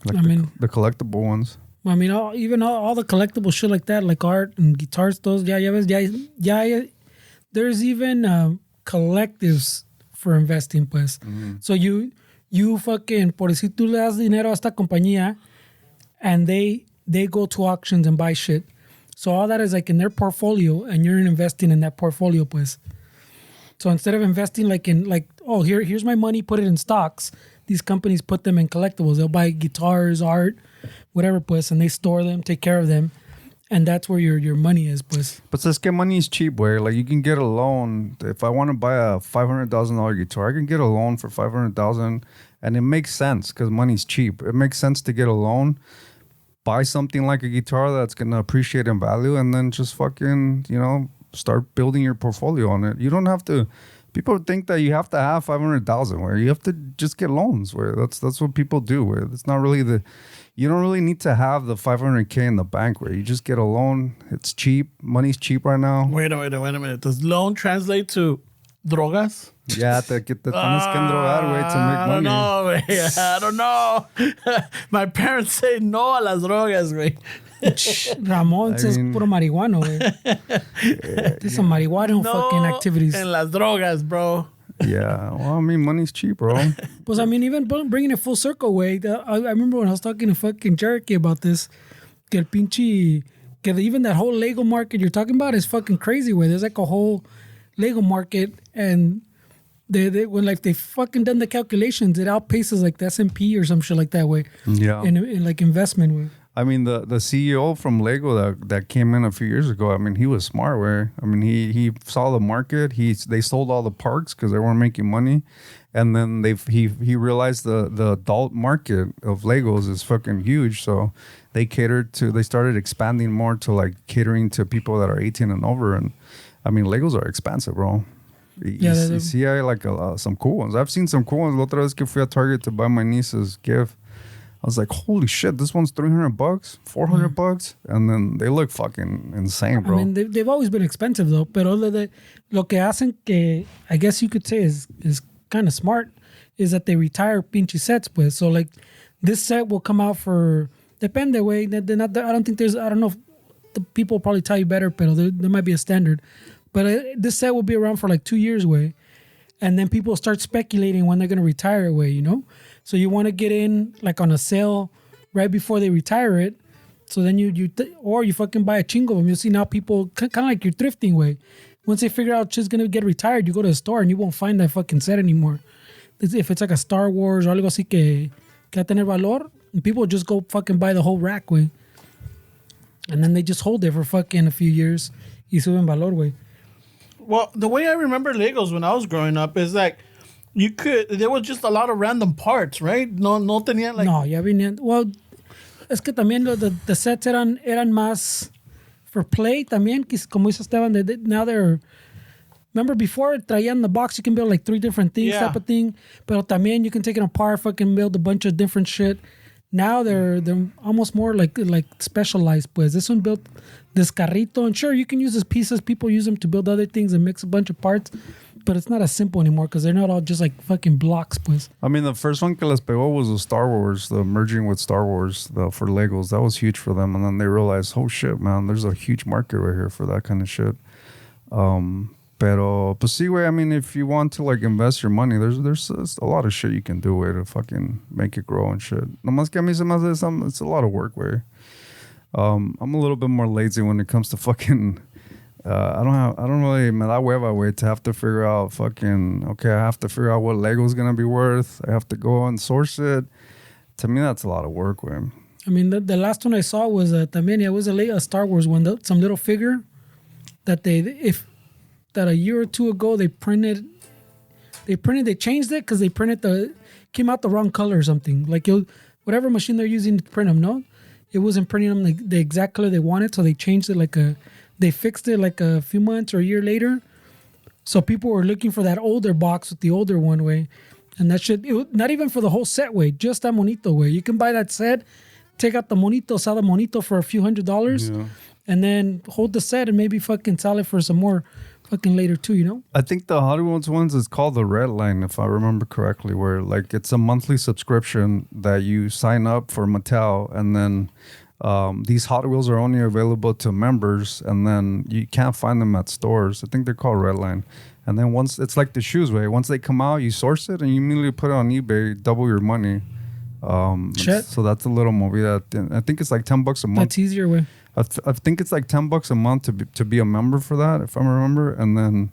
Like the collectible ones. I mean, even all the collectible shit like that, like art and guitars, those, there's even collectives for investing, pues. Mm-hmm. So you fucking, por decir tú le das dinero a esta compañía and they go to auctions and buy shit. So all that is like in their portfolio, and you're investing in that portfolio, pues. So instead of investing here's my money, put it in stocks. These companies put them in collectibles. They'll buy guitars, art, whatever, pues, and they store them, take care of them, and that's where your money is, pues. But es que money is cheap, way. Like you can get a loan. If I want to buy a $500,000 guitar, I can get a loan for $500,000, and it makes sense because money's cheap. It makes sense to get a loan, buy something like a guitar that's gonna appreciate in value, and then just fucking start building your portfolio on it. You don't have to. People think that you have to have 500,000. Where you have to just get loans. Where that's what people do. Where it's not really you don't really need to have the 500K in the bank. Where you just get a loan. It's cheap. Money's cheap right now. Wait a minute. Does loan translate to drogas? Yeah, te tienes que endrogar, güey, to make money. I don't know. My parents say no a las drogas, güey. Ramon says puro marihuano, güey. There's some marihuana fucking activities. En las drogas, bro. Yeah, well, I mean, money's cheap, bro. Pues, I mean, even bringing it full circle, way. I remember when I was talking to fucking Cherokee about this, que el pinche, que even that whole Lego market you're talking about is fucking crazy, way. There's like a whole Lego market, and they when like they fucking done the calculations, it outpaces like the S&P or some shit like that, way. Yeah. In like investment, way. I mean, the CEO from Lego that came in a few years ago, I mean, he was smart, where, I mean, he saw the market. They sold all the parks because they weren't making money. And then he realized the adult market of Legos is fucking huge. So they started expanding more to like catering to people that are 18 and over. And I mean, Legos are expensive, bro. You see, I like some cool ones. I've seen some cool ones. La otra vez que fui a Target to buy my niece's gift, I was like, holy shit, this one's $300, $400, and then they look fucking insane, bro. I mean, they've always been expensive though, pero lo que hacen que I guess you could say is kind of smart is that they retire pinche sets, pues. So like this set will come out for depende, way. I don't know if the people will probably tell you better, but there might be a standard. But this set will be around for like 2 years, way. And then people start speculating when they're going to retire it, way, So you want to get in like on a sale right before they retire it. So then you fucking buy a chingo of them. You'll see now people kind of like you're thrifting, way. Once they figure out shit's going to get retired, you go to the store and you won't find that fucking set anymore. If it's like a Star Wars or algo así que va a tener valor, people just go fucking buy the whole rack, way. And then they just hold it for fucking a few years y suben valor, way. Well, the way I remember Legos when I was growing up is like there was just a lot of random parts, right? No tenían like... No, ya venían... Well, es que también the sets eran más for play también, como dice Esteban, now they're... Remember before, traían the box, you can build like 3 different things type of thing, pero también you can take it apart, fucking build a bunch of different shit. Now they're almost more like specialized, pues. This one built this carrito, and sure, you can use these pieces. People use them to build other things and mix a bunch of parts, but it's not as simple anymore because they're not all just like fucking blocks, pues. I mean, the first one que les pegó was the Star Wars, the merging with Star Wars for Legos. That was huge for them, and then they realized, oh shit, man, there's a huge market right here for that kind of shit. Pero, pues sí, güey, I mean, if you want to, like, invest your money, there's a lot of shit you can do, güey, to fucking make it grow and shit. Nomás que a mí se me hace it's a lot of work, güey. I'm a little bit more lazy when it comes to fucking... I don't really... Me da hueva, güey, to have to figure out fucking... Okay, I have to figure out what Lego's gonna be worth. I have to go and source it. To me, that's a lot of work, güey. I mean, the last one I saw was también, it was a Star Wars one, some little figure that that a year or two ago they changed it because they came out the wrong color or something. Like whatever machine they're using to print them, no? It wasn't printing them like the exact color they wanted, so they changed it they fixed it like a few months or a year later. So people were looking for that older box with the older one, way. And that shit, not even for the whole set, way, just that monito, way. You can buy that set, take out the monito, sell the monito for a few $100s, and then hold the set and maybe fucking sell it for some more fucking later too, I think the Hollywood ones is called the Red Line, if I remember correctly, where like it's a monthly subscription that you sign up for Mattel, and then these Hot Wheels are only available to members, and then you can't find them at stores. I think they're called Red Line. And then once it's like the shoes, way. Once they come out, you source it and you immediately put it on eBay, double your money. Shit. So that's a little movie that I think it's like $10 a month. That's easier way. I think it's like $10 a month to be a member for that, if I remember. And then,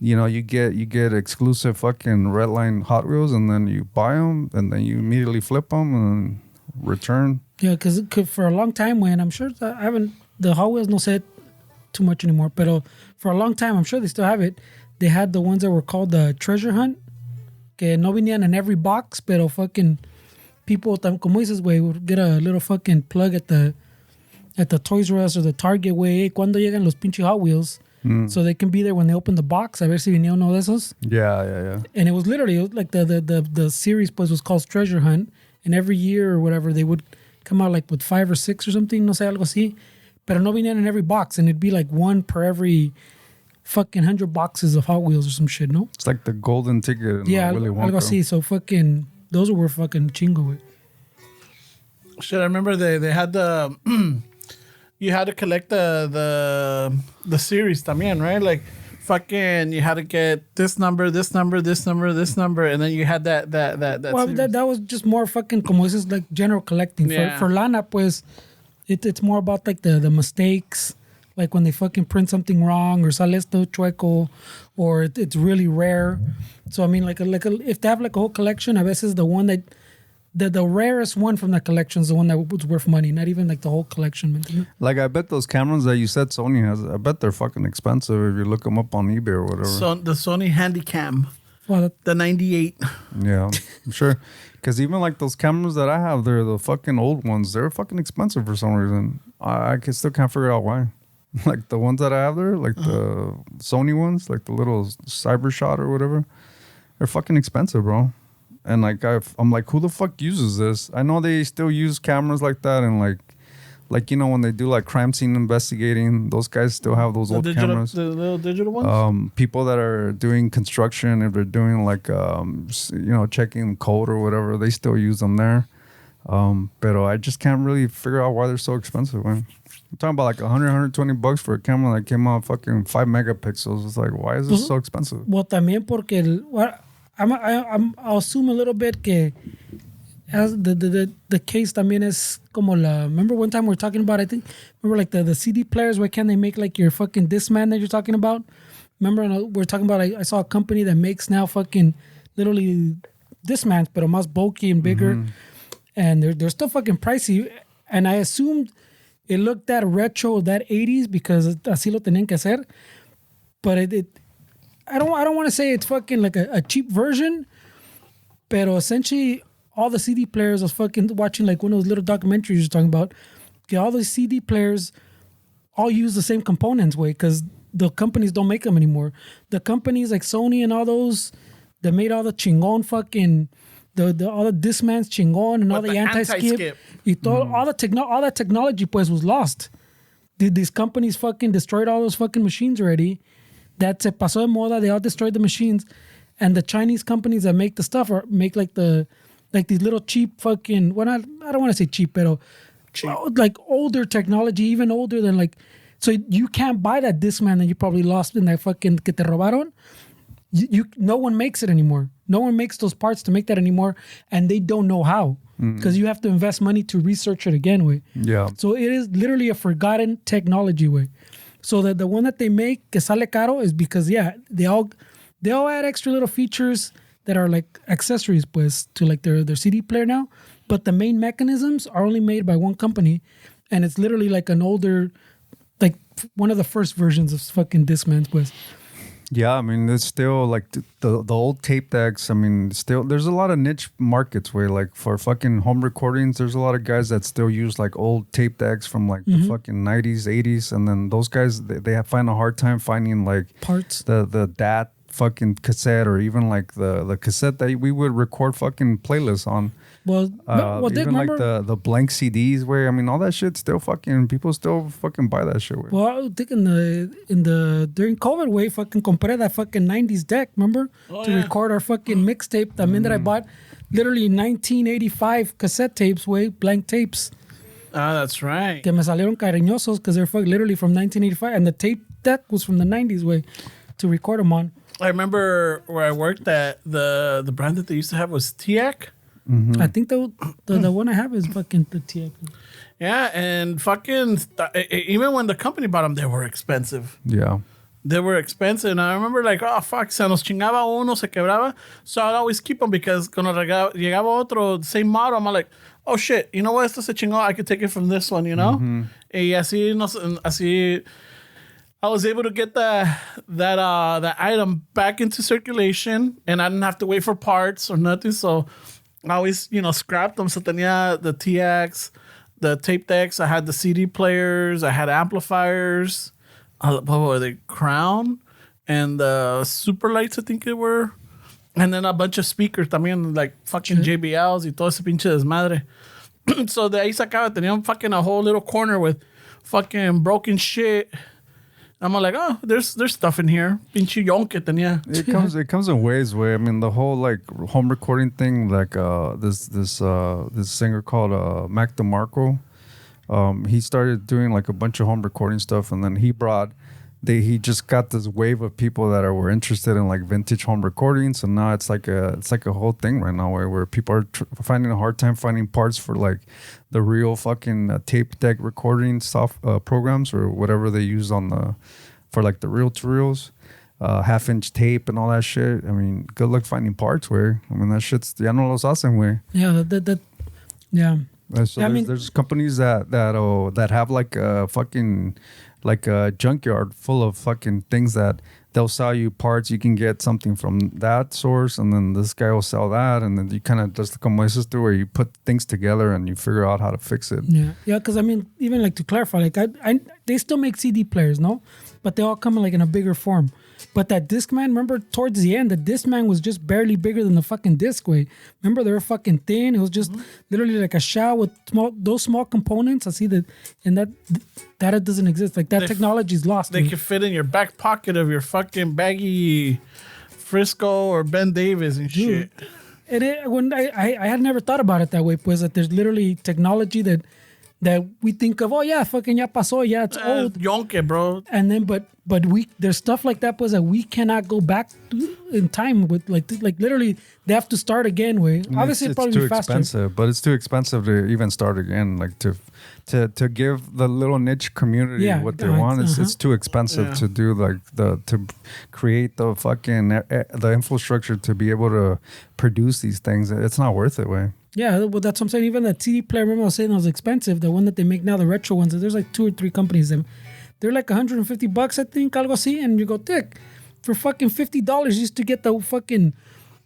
you know, you get exclusive fucking Redline Hot Wheels, and then you buy them, and then you immediately flip them and return. Yeah, because for a long time, when I'm sure that the Hot Wheels no say it too much anymore, but for a long time, I'm sure they still have it. They had the ones that were called the treasure hunt, que no venían in every box, pero fucking people, como dices, güey, would get a little fucking plug at the Toys R Us or the Target, güey, cuando llegan los pinche Hot Wheels, so they can be there when they open the box, a ver si venía uno de esos. Yeah. And it was literally like the series was called Treasure Hunt, and every year or whatever they would come out like with 5 or 6 or something, no sé, algo así, pero no venían in every box, and it'd be like one per every fucking 100 boxes of Hot Wheels or some shit, no? It's like the golden ticket. Yeah, Willy algo Wonka. así. So fucking those were fucking chingo, güey. Shit, I remember they had the you had to collect the series también, right? Like fucking you had to get this number, and then you had that Well, series. that was just more fucking como dices, like general collecting. Yeah. For lana, pues, it's more about like the mistakes, like when they fucking print something wrong or sale esto chueco, or it's really rare. So I mean, like if they have like a whole collection, a veces the one that the rarest one from that collection is the one that was worth money, not even like the whole collection. Like, I bet those cameras that you said Sony has, I bet they're fucking expensive if you look them up on eBay or whatever. So the Sony Handycam, Well, the 98. Yeah, I'm sure. Because even like those cameras that I have, they're the fucking old ones. They're fucking expensive for some reason. I still can't figure out why. Like the ones that I have there, like the Sony ones, like the little Cyber Shot or whatever, they're fucking expensive, bro. And like I'm like, who the fuck uses this? I know they still use cameras like that, and like you know when they do like crime scene investigating, those guys still have those old cameras. The little digital ones. People that are doing construction, if they're doing like you know, checking code or whatever, they still use them there. But I just can't really figure out why they're so expensive, man. I'm talking about like $120 for a camera that came out fucking 5 megapixels. It's like, why is this so expensive? Well, también porque I'll assume a little bit que as the case también es como remember one time we were talking about, I think, remember like the CD players, why can't they make like your fucking Discman that you're talking about? Remember we're talking about, I saw a company that makes now fucking literally Discmans, but más bulky and bigger. Mm-hmm. And they're still fucking pricey. And I assumed it looked that retro, that 80s, because así lo tenían que hacer. But I don't want to say it's fucking like a cheap version, pero essentially all the CD players, I was fucking watching like one of those little documentaries you're talking about. Okay, all those CD players all use the same components, way, because the companies don't make them anymore. The companies like Sony and all those that made all the chingon fucking all the Discmans chingon and all the anti-skip. All that technology pues was lost. These companies fucking destroyed all those fucking machines already. That se pasó de moda. They all destroyed the machines, and the Chinese companies that make the stuff make like these little cheap fucking. Well, I don't want to say cheap, pero like older technology, even older than like. So you can't buy that Discman that you probably lost in that fucking que te robaron. No one makes it anymore. No one makes those parts to make that anymore, and they don't know how because you have to invest money to research it again, way. Yeah. So it is literally a forgotten technology, way. So that the one that they make que sale caro is because they all add extra little features that are like accessories pues to like their CD player now, but the main mechanisms are only made by one company, and it's literally like an older, like one of the first versions of fucking Discmans pues. Yeah, I mean, it's still like the old tape decks. I mean, still there's a lot of niche markets where like for fucking home recordings, there's a lot of guys that still use like old tape decks from like the fucking 90s, 80s. And then those guys, they find a hard time finding like parts, the DAT fucking cassette, or even like the cassette that we would record fucking playlists on. Well, even like the blank CDs, where I mean all that shit still fucking people still fucking buy that shit. Where. Well, I think in the during COVID wave, fucking compré that fucking 90s deck, remember, record our fucking mixtape. También that I bought, literally 1985 cassette tapes, blank tapes. Ah, that's right. Que me salieron cariñosos because they're literally from 1985, and the tape deck was from the 90s to record them on. I remember where I worked at the brand that they used to have was TIAC. I think the one I have is fucking the TX. Yeah, and fucking even when the company bought them, they were expensive. Yeah. They were expensive. And I remember like, oh, fuck, se nos chingaba uno, se quebraba. So I'd always keep them because cuando llegaba otro, same model, I'm like, oh, shit, you know what? Esto se chingó. I could take it from this one, you know? Y así, así, I was able to get that item back into circulation, and I didn't have to wait for parts or nothing. So I always, scrapped them. So tenía the TX, the tape decks. I had the CD players. I had amplifiers. What were they? Crown and the super lights, I think they were. And then a bunch of speakers también, like fucking JBLs y todo ese pinche desmadre. So de ahí sacaba, tenía fucking a whole little corner with fucking broken shit. I'm like, oh, there's stuff in here. Pinche yonke tenía. It comes in waves where, I mean, the whole like home recording thing, like this singer called Mac DeMarco. He started doing like a bunch of home recording stuff, and then he just got this wave of people that were interested in like vintage home recordings, and now it's like a whole thing right now where people are finding a hard time finding parts for like the real fucking tape deck recording programs or whatever they use for like the reel-to-reels, half-inch tape and all that shit. I mean, good luck finding parts where, I mean, that shit's ya no los hacen, güey. Yeah, yeah. So there's companies that have like a fucking like a junkyard full of fucking things that they'll sell you parts. You can get something from that source, and then this guy will sell that, and then you kind of just como dices tú, where you put things together and you figure out how to fix it. Yeah. Because I mean, even like to clarify, like they still make CD players, no, but they all come in like in a bigger form. But that Discman, remember towards the end, the Discman was just barely bigger than the fucking disc way. Remember, they were fucking thin. It was just literally like a shell with those small components. I see that, and that doesn't exist. Like that technology is lost. They could fit in your back pocket of your fucking baggy Frisco or Ben Davis and shit. And when I had never thought about it that way, pues that there's literally technology that we think of, oh yeah, fucking ya pasó, yeah, it's old. Yonke, bro. And then, but there's stuff like that, pues that we cannot go back in time with, like literally, they have to start again. Way obviously, it's probably too be faster. expensive, but it's too expensive to even start again. Like to give the little niche community what they want. It's too expensive to do like to create the fucking the infrastructure to be able to produce these things. It's not worth it. Way. Yeah, well, that's what I'm saying. Even that CD player, remember I was saying it was expensive. The one that they make now, the retro ones, there's like 2 or 3 companies. They're like $150, I think, algo así. And you go, Dick, for fucking $50, you used to get the fucking,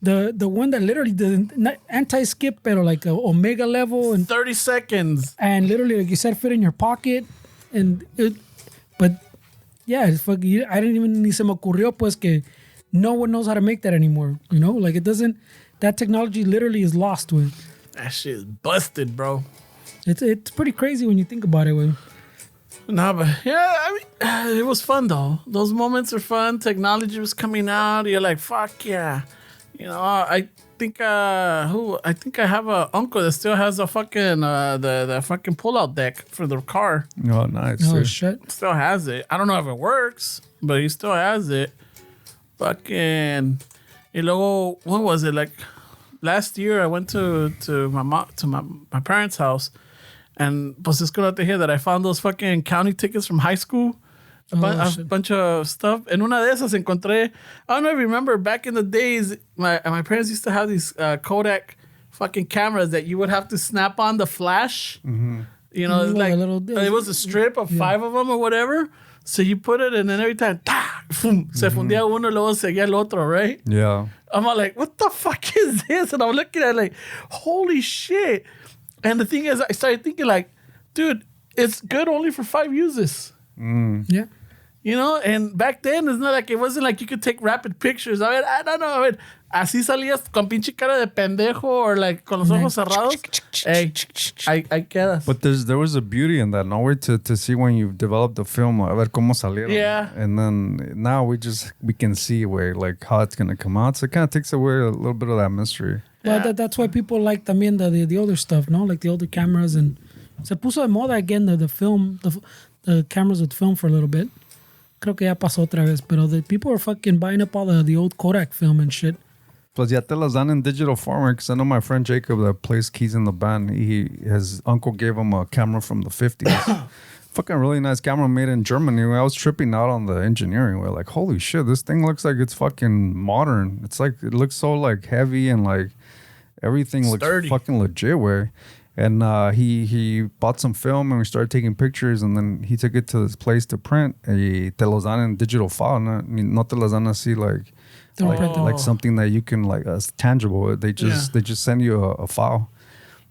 the one that literally, the anti-skip, pero like a Omega level. And 30 seconds. And literally, like you said, fit in your pocket. But yeah, it's fucking, I didn't even, ni se me ocurrió, pues, que no one knows how to make that anymore. You know, like it doesn't, that technology literally is lost with. That shit is busted, bro. It's pretty crazy when you think about it. Way. Nah, but yeah, I mean, it was fun though. Those moments are fun. Technology was coming out. You're like, fuck yeah. You know, I think I have a uncle that still has a fucking the fucking pull-out deck for the car. Oh, nice. Oh shit. Still has it. I don't know if it works, but he still has it. Fucking. Y luego, what was it like? Last year, I went to my parents' house, and pues es que te hear that I found those fucking county tickets from high school, a bunch of stuff. And una de esas encontré. I don't know if you remember back in the days, my parents used to have these Kodak fucking cameras that you would have to snap on the flash. Mm-hmm. You know, like it was a strip of 5 of them or whatever. So you put it, and then every time, se fundía uno, luego seguía el otro, right? Yeah. I'm all like, what the fuck is this? And I'm looking at it like, holy shit. And the thing is, I started thinking like, dude, it's good only for 5 uses. Yeah. You know, and back then, it's not like, it wasn't like you could take rapid pictures. I mean, I don't know. Así salías con pinche cara de pendejo or like con los ojos cerrados. Hey, ahí quedas. But there was a beauty in that, no way to see when you develop the film, a ver cómo salieron. Yeah. And then now we can see where like how it's gonna come out. So it kind of takes away a little bit of that mystery. Well, that's why people like también the older stuff, no? Like the older cameras, and se puso de moda again the film, the cameras with film for a little bit. Creo que ya pasó otra vez, pero the people are fucking buying up all the old Kodak film and shit. Plus, ya te las dan in digital format. Because I know my friend Jacob that plays keys in the band. His uncle gave him a camera from the 50s. Fucking really nice camera made in Germany. I was tripping out on the engineering. We're like, holy shit, this thing looks like it's fucking modern. It's like, it looks so like heavy and like everything Sturdy. looks fucking legit way. And he bought some film and we started taking pictures, and then he took it to this place to print. Y te los dan in digital file. No te los dan así like something that you can like as tangible. They just send you a file.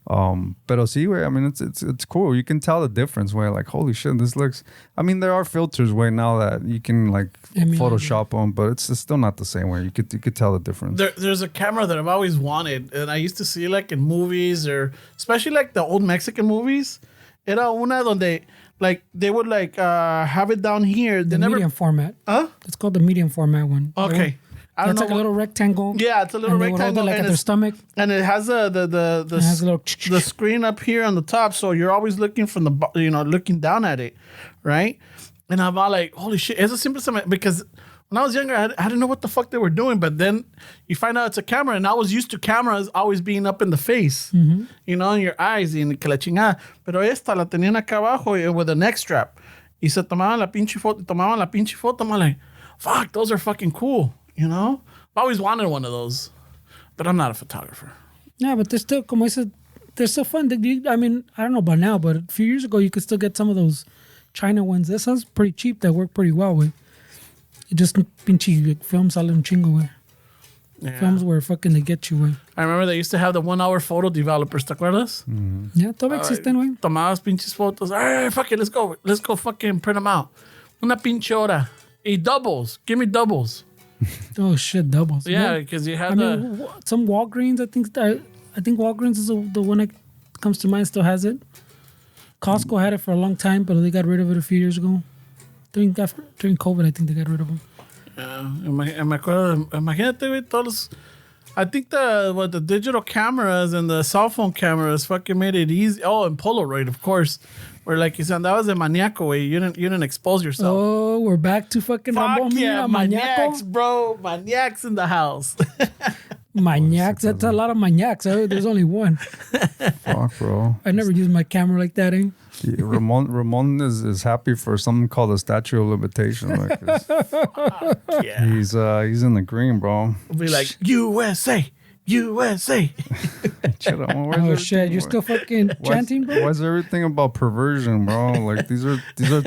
Pero sí, way. I mean, it's cool. You can tell the difference. Way like, holy shit, this looks. I mean, there are filters way now that you can like Photoshop them, but it's still not the same way. You could tell the difference. There's a camera that I've always wanted, and I used to see like in movies, or especially like the old Mexican movies. Era una donde like they would like have it down here. The medium format. Huh? It's called the medium format one. Okay. It's like a little rectangle. Yeah, it's a little rectangle. Like at their stomach. And it has the screen up here on the top, so you're always looking from looking down at it, right? And I'm all like, holy shit, it's a simple because when I was younger, I didn't know what the fuck they were doing, but then you find out it's a camera, and I was used to cameras always being up in the face, in your eyes, y que la chingada. Pero esta la tenían acá abajo with a neck strap. Y se tomaban la pinche foto, I'm like, fuck, those are fucking cool. You know, I always wanted one of those, but I'm not a photographer. Yeah, but they're still, como I said, they're still fun. I mean, I don't know about now, but a few years ago, you could still get some of those China ones. That sounds pretty cheap. That work pretty well with. It just pinche like, films sale un chingo, güey. Yeah. Films where fucking they get you, güey. I remember they used to have the 1 hour photo developers. ¿Te acuerdas? Mm-hmm. Yeah, todavía existen, güey. Tomabas pinches fotos. All right, fuck it, let's go fucking print them out. Una pinche hora. Y doubles. Give me doubles. Oh shit, doubles. Yeah, because you have some Walgreens. I think Walgreens is the one that comes to mind. Still has it. Costco had it for a long time, but they got rid of it a few years ago. During COVID, I think they got rid of them. Yeah, me acuerdo. Imagínate, güey, todos. I think the digital cameras and the cell phone cameras fucking made it easy. Oh, and Polaroid, of course. Where like you said, that was a maniaco way. You didn't expose yourself. Oh, we're back to fucking Fuck yeah, maniacs, bro. Maniacs in the house. Maniacs. That's a lot of maniacs. There's only one. Fuck, bro. I never used my camera like that, eh? Yeah, Ramon is happy for something called a statute of limitation. Like yeah. He's in the green, bro. We'll be like, USA. Oh shit! You're still fucking chanting, bro. Why is everything about perversion, bro? Like these are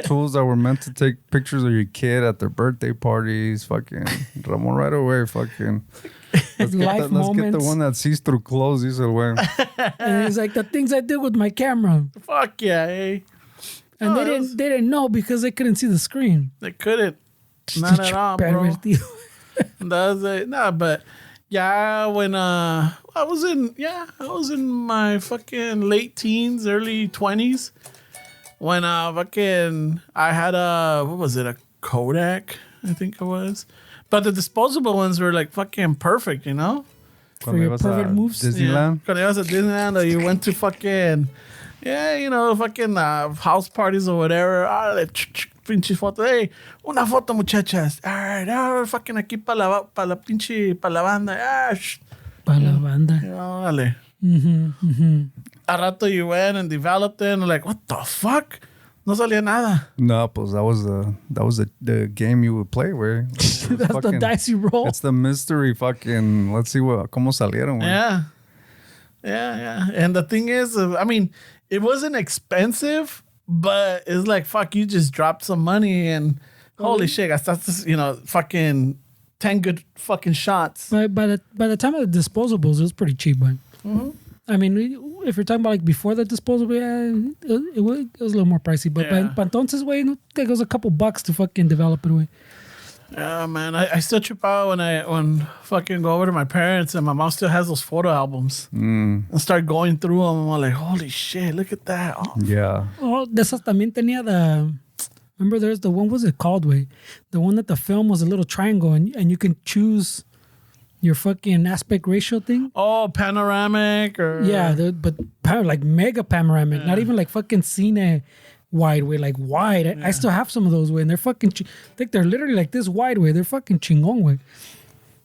tools that were meant to take pictures of your kid at their birthday parties. Fucking Ramon right away. Fucking let's get the one that sees through clothes. He said, "Way." And it's like the things I did with my camera. Fuck yeah, eh? And they didn't know because they couldn't see the screen. They couldn't. Not at all, bro. That was it. Nah, but. Yeah, when I was in my fucking late teens, early 20s, when I had a Kodak, I think it was. But the disposable ones were like fucking perfect, you know? For your pervert moves. Disneyland? When I was at Disneyland, or you went to fucking, house parties or whatever. Pinche foto. Hey, una foto, muchachas. All right, fucking aquí para la banda. Para la banda. Dale. A rato you went and developed it and like, what the fuck? No salía nada. No, pues that was the game you would play where that's the dice you roll. It's the mystery fucking. Let's see cómo salieron. Yeah. And the thing is, I mean, it wasn't expensive. But it's like, fuck, you just dropped some money and holy shit, that's fucking 10 good fucking shots. By the time of the disposables, it was pretty cheap, man. Mm-hmm. I mean, if you're talking about like before the disposable, it was a little more pricey. But para entonces, güey, no, it was a couple bucks to fucking develop it, güey. Yeah, man. I still trip out when fucking go over to my parents and my mom still has those photo albums and start going through them. I'm like, holy shit, look at that. Oh. Yeah. Oh, de esas también tenía remember there's the one, what was it called, way? The one that the film was a little triangle and you can choose your fucking aspect ratio thing. Oh, panoramic or... Yeah, but like mega panoramic, not even like fucking cine wide way, like wide. Yeah. I still have some of those way, and they're fucking. I think they're literally like this wide way. They're fucking chingón way.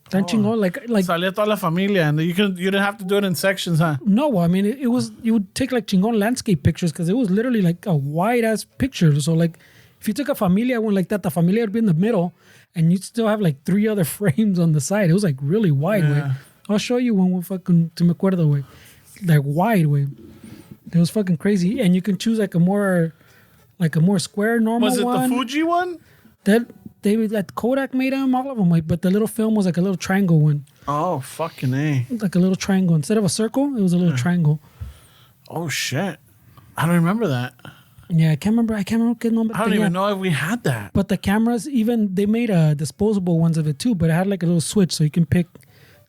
Tan chingón, like Salía toda la familia, and you didn't have to do it in sections, huh? no, I mean it was you would take like chingon landscape pictures because it was literally like a wide ass picture. So like if you took a familia one like that, the familia would be in the middle, and you'd still have like 3 other frames on the side. It was like really wide, way. I'll show you one with fucking to me acuerdo, way. Like wide, way. It was fucking crazy, and you can choose like a more square normal one. Was it the Fuji one? That Kodak made them, all of them, like, but the little film was like a little triangle one. Oh, fucking A. Like a little triangle. Instead of a circle, it was a little triangle. Oh, shit. I don't remember that. Yeah, I can't remember. I don't even know if we had that. But the cameras, even, they made disposable ones of it too, but it had like a little switch so you can pick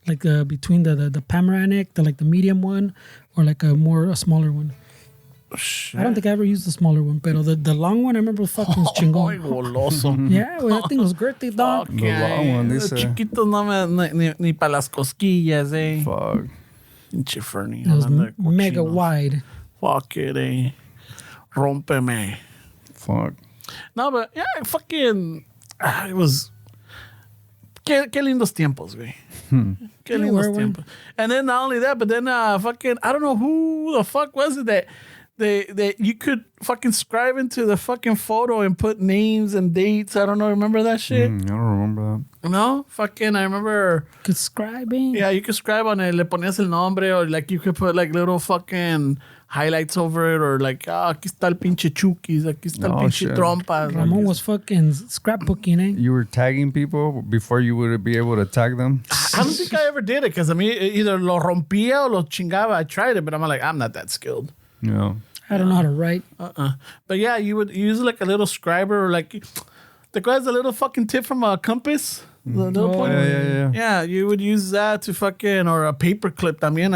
like between the panoramic, the medium one, or like a smaller one. Shit. I don't think I ever used the smaller one, but the long one I remember fucking was chingón. Goloso. Yeah, well, that thing was great, dog. The long one, they say. Chiquito ni para las cosquillas, eh. Fuck. Pinche Fernie. It was mega wide. Fuck it, eh. Rómpeme. Fuck. No, but yeah, fucking. It was. Qué lindos tiempos, güey. Qué lindos tiempos. And then not only that, but then fucking. I don't know who the fuck was it that you could fucking scribe into the fucking photo and put names and dates. I don't know. Remember that shit? I don't remember that. No? Fucking, I remember. Could scribing? Yeah, you could scribe on it. Le ponías el nombre, or like you could put like little fucking highlights over it, or like, aquí está el pinche Chukis, aquí está el pinche Trompas. Ramon was fucking scrapbooking, eh? You were tagging people before you would be able to tag them? I don't think I ever did it, because I mean, either lo rompía or lo chingaba. I tried it, but I'm like, I'm not that skilled. Yeah. I don't know how to write. But yeah, you would use like a little scriber, or like, the guy's a little fucking tip from a compass. The little pointer. Yeah, you would use that to fucking, or a paper clip también.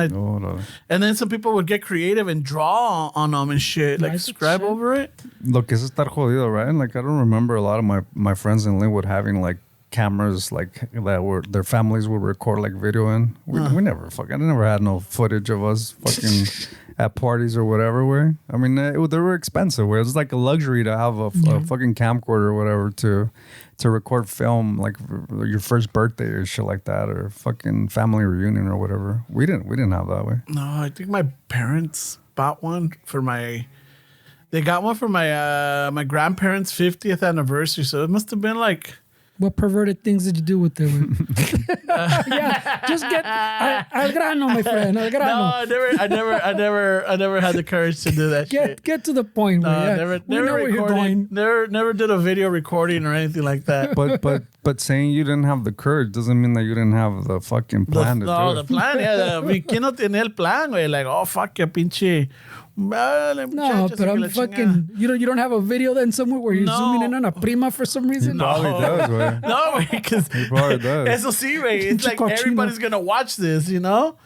And then some people would get creative and draw on them and shit, like scribe over it. Lo que es estar jodido, right? Like, I don't remember a lot of my friends in Linwood having like cameras like that were their families would record like video in. We I never had no footage of us fucking at parties or whatever. Where I mean, they were expensive. Where it's like a luxury to have a fucking camcorder or whatever to record film, like your first birthday or shit like that, or fucking family reunion or whatever. We didn't have that way. No, I think my parents bought one for my. They got one for my grandparents' 50th anniversary, so it must have been like. What perverted things did you do with them? Yeah, just get al grano, my friend. Al grano. No, I never had the courage to do that. Get to the point. No, yeah. never where you're going. Never did a video recording or anything like that. But saying you didn't have the courage doesn't mean that you didn't have the fucking plan to do it. The plan, yeah. ¿Quién no tiene el plan, güey? Like, oh, fuck, ya pinche. No, but I'm fucking. You don't have a video then somewhere where you're zooming in on a prima for some reason. He probably does, güey. No, because he probably does. Eso sí, güey. It's like everybody's gonna watch this, you know.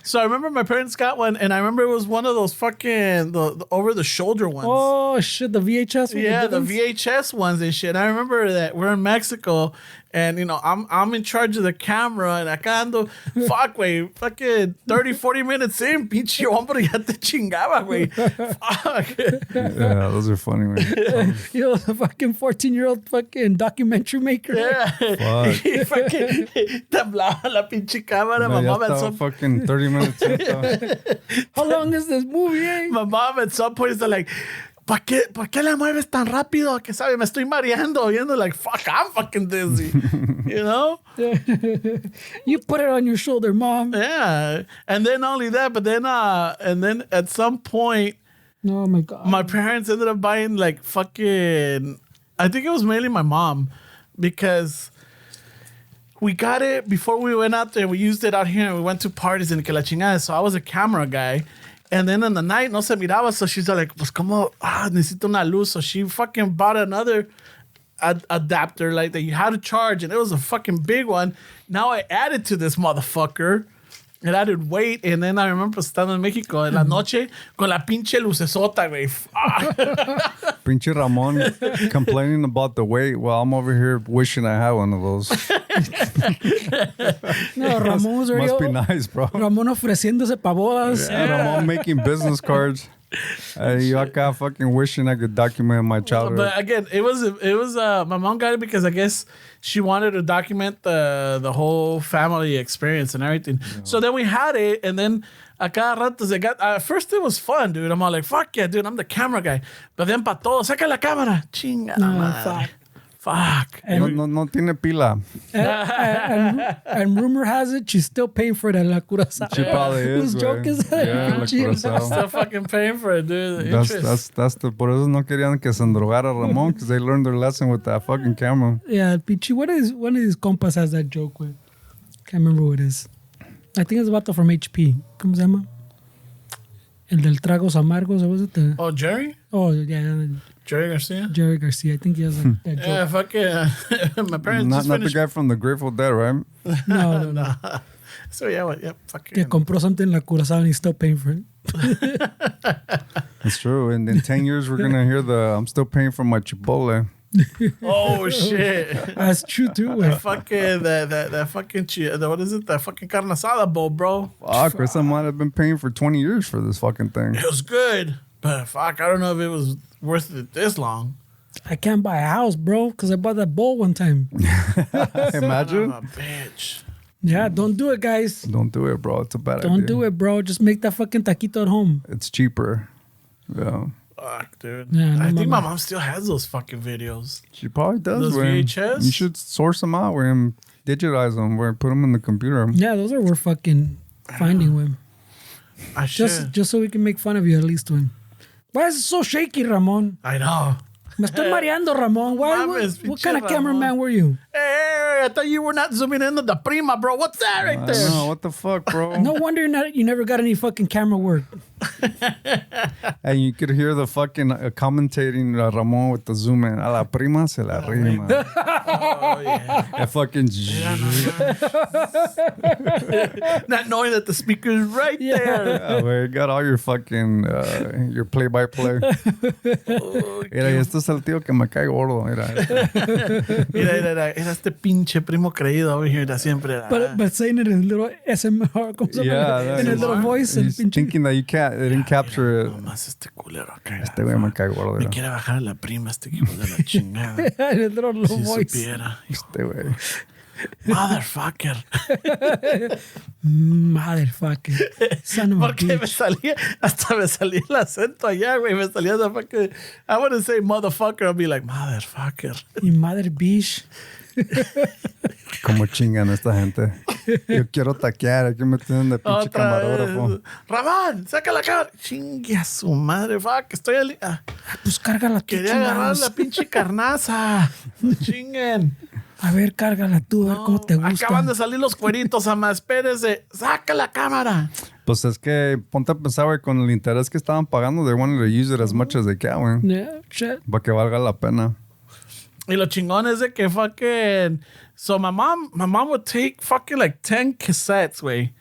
So I remember my parents got one, and I remember it was one of those fucking the over the shoulder ones. Oh shit, the VHS. Yeah, the VHS ones and shit. I remember that we're in Mexico. And, you know, I'm in charge of the camera, and acá ando, fuck, güey, fucking 30, 40 minutes in, pinche hombre, ya te chingaba, güey. Fuck. Yeah, those are funny, man. You're the fucking 14-year-old fucking documentary maker. Yeah. Fuck. Fucking temblaba la pinche cámara. No, My mom at some fucking 30 minutes in. How long is this movie, eh? My mom at some point is like, ¿Por qué la mueves tan rápido? Que sabe, me estoy mareando. Viendo like, fuck, I'm fucking dizzy. You know? You put it on your shoulder, mom. Yeah. And then not only that, but then, and then at some point, oh my God. My parents ended up buying like fucking, I think it was mainly my mom, because we got it before we went out there. We used it out here and we went to parties in que la chingada. So I was a camera guy. And then in the night, no se miraba. So she's like, pues como, necesito una luz. So she fucking bought another adapter like that you had to charge. And it was a fucking big one. Now I added to this motherfucker. And I did wait. And then I remember estando en México en la noche con la pinche lucesota, güey. Pinche Ramon complaining about the weight while I'm over here wishing I had one of those. No, Ramon was already. Must be nice, bro. Ramon ofreciéndose pa' bodas. Yeah, Ramon making business cards. You acá fucking wishing I could document my childhood. But again, it was my mom got it because I guess she wanted to document the whole family experience and everything. Yeah. So then we had it, and then a cada rato se got. At first it was fun, dude. I'm all like, fuck yeah, dude, I'm the camera guy. But then pa todo, saca la cámara. Chinga, man. Fuck. No tiene pila. And rumor has it she's still paying for it at La Curacao. She probably is. Whose joke is that? Yeah, La Curacao. Still fucking paying for it, dude. That's the por eso no querían que se endrogara Ramon because they learned their lesson with that fucking camera. Yeah, Pichi, one of these compas has that joke with. Can't remember what it is. I think it's about the from HP. ¿Cómo se llama? El del tragos amargos, or was it the? Oh, Jerry? Oh, yeah. Jerry Garcia? Jerry Garcia. I think he has like that joke. Yeah, fuck yeah. My parents not just the finished. guy from the Grateful Dead, right? No. So yeah, fuck Que yeah. compró something in La Curacao and he's still paying for it. That's true. And in 10 years, we're going to hear I'm still paying for my Chipotle. Oh shit! That's true too. That fucking that fucking what is it? That fucking carne asada bowl, bro. Fuck, Chris, I might have been paying for 20 years for this fucking thing. It was good, but fuck, I don't know if it was worth it this long. I can't buy a house, bro, because I bought that bowl one time. Imagine. I'm a bitch. Yeah, don't do it, guys. Don't do it, bro. It's a bad idea. Don't do it, bro. Just make that fucking taquito at home. It's cheaper. Yeah. Fuck, dude. Yeah, I no, think my my mom still has those fucking videos. She probably does. Those Wayne. VHS? You should source them out and digitize them or put them in the computer. Yeah, those are worth fucking finding, Wim. I should. Just so we can make fun of you at least, Wim. Why is it so shaky, Ramon? I know. Me estoy mareando, Ramon. Mames, What pinche kind of Ramon. cameraman were you? Hey, I thought you were not zooming into the prima, bro. What's that right there? No, what the fuck, bro? No wonder you never got any fucking camera work. And you could hear the fucking commentating Ramon with the zoom in. A la prima se la rima. Oh, yeah. That fucking. Not knowing that the speaker's right there. Yeah, güey, got all your fucking your play-by-play. Mira, y este es el tío que me cae gordo. Mira. Mira, era este pinche primo creído over here that siempre era. But saying it in a little SMR, ¿cómo se llama? In a little voice. He's thinking that they didn't capture it. Nomás este culero acá. Este güey me cae gordo. Me Mira. quiere bajar a la prima este equipo de la chingada. In a little low Si voice. supiera. Este güey. Motherfucker. Motherfucker. Son of a Porque bitch. hasta me salía el acento allá, güey. Me salía esa fucking, I wouldn't say motherfucker, I'll be like, motherfucker. Y mother bitch. Como chingan esta gente. Yo quiero taquear. Aquí me tienen de pinche Otra camarógrafo. vez. Ramón, saca la cámara. Chingue a su madre, fuck. Estoy ali. Pues cárgala tú, Quería agarrar chingados. la pinche carnaza. Chinguen. A ver, cárgala tú, a ver cómo te gusta. Acaban de salir los cueritos, ama. Espérese. Saca la cámara. Pues es que ponte a pensar, güey, con el interés que estaban pagando, they wanted to use it as much as they can, güey. Yeah, shit. Para que valga la pena. Y lo chingón es de que fucking. So my mom would take fucking like 10 cassettes, güey.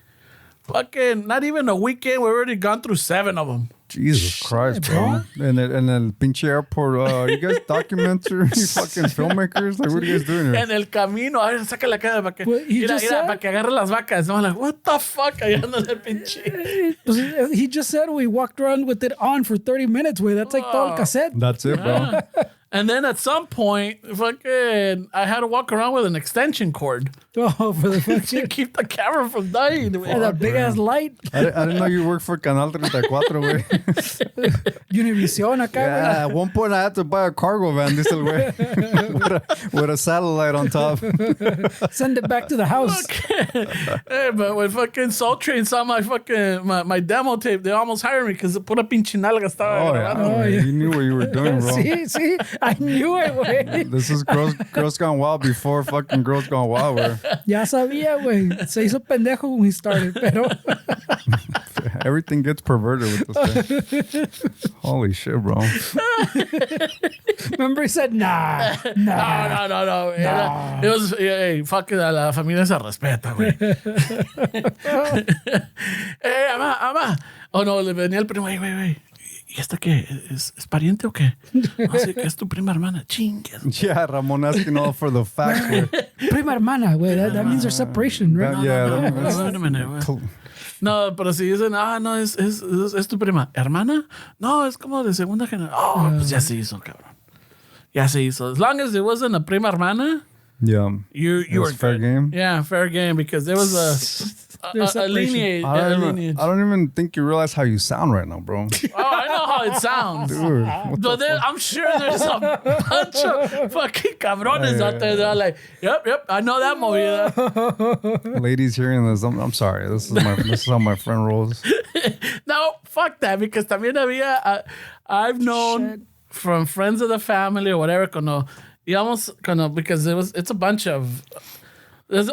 Fucking, not even a weekend. We've already gone through 7 of them. Jesus Christ, bro. En el pinche airport, you guys documentary fucking filmmakers? Like, what are you guys doing here? En el camino, a ver, saca la cara para que, Well, he mira, just mira, said- para que agarre las vacas. I'm like, what the fuck? Allá anda el pinche. Pues, he just said we walked around with it on for 30 minutes, güey. That's like todo el cassette. That's it, bro. And then at some point, fucking, I had to walk around with an extension cord Oh, for the to fucking... keep the camera from dying. güey. And that big-ass light. I didn't know you worked for Canal 34, güey. Univision acá, Yeah, at one point I had to buy a cargo van, dice el güey. with a satellite on top. güey. Send it back to the house. Hey, but when fucking Soul Train saw my fucking, my demo tape, they almost hired me because pura pinche nalga estaba Oh, grabando. yeah. yeah. You knew what you were doing, bro. See, I knew it, güey. This is Girls Gone Wild before fucking Girls Gone Wild, güey. Ya sabía, güey. Se hizo pendejo when he started, pero... Everything gets perverted with this guy. Holy shit, bro. Remember he said, nah. No. It was, hey, fucking a la familia se respeta, güey. Ama. Oh, no, le venía el primo, güey. ¿y esta qué? ¿Es pariente o qué? No, sí, que es tu prima hermana. Chingues. Yeah, Ramon asking all for the facts. güey. Prima hermana, güey. That means there's separation, right? Yeah, Wait a minute, güey. No, pero si dicen, no, es tu prima. ¿Hermana? No, es como de segunda generación. Oh, pues ya se hizo, cabrón. Ya se hizo. As long as it wasn't a prima hermana, yeah. you It was were fair good. game. Yeah, fair game, because there was a lineage. I A don't, lineage. I don't even think you realize how you sound right now, bro. Oh, I know how it sounds. Dude, what But the I'm sure there's a bunch of fucking cabrones out there that are like, yep, I know that movie. ladies hearing this, I'm sorry. This is how my friend rolls. No, fuck that, because también había, I've known from friends of the family or whatever, because it's a bunch of,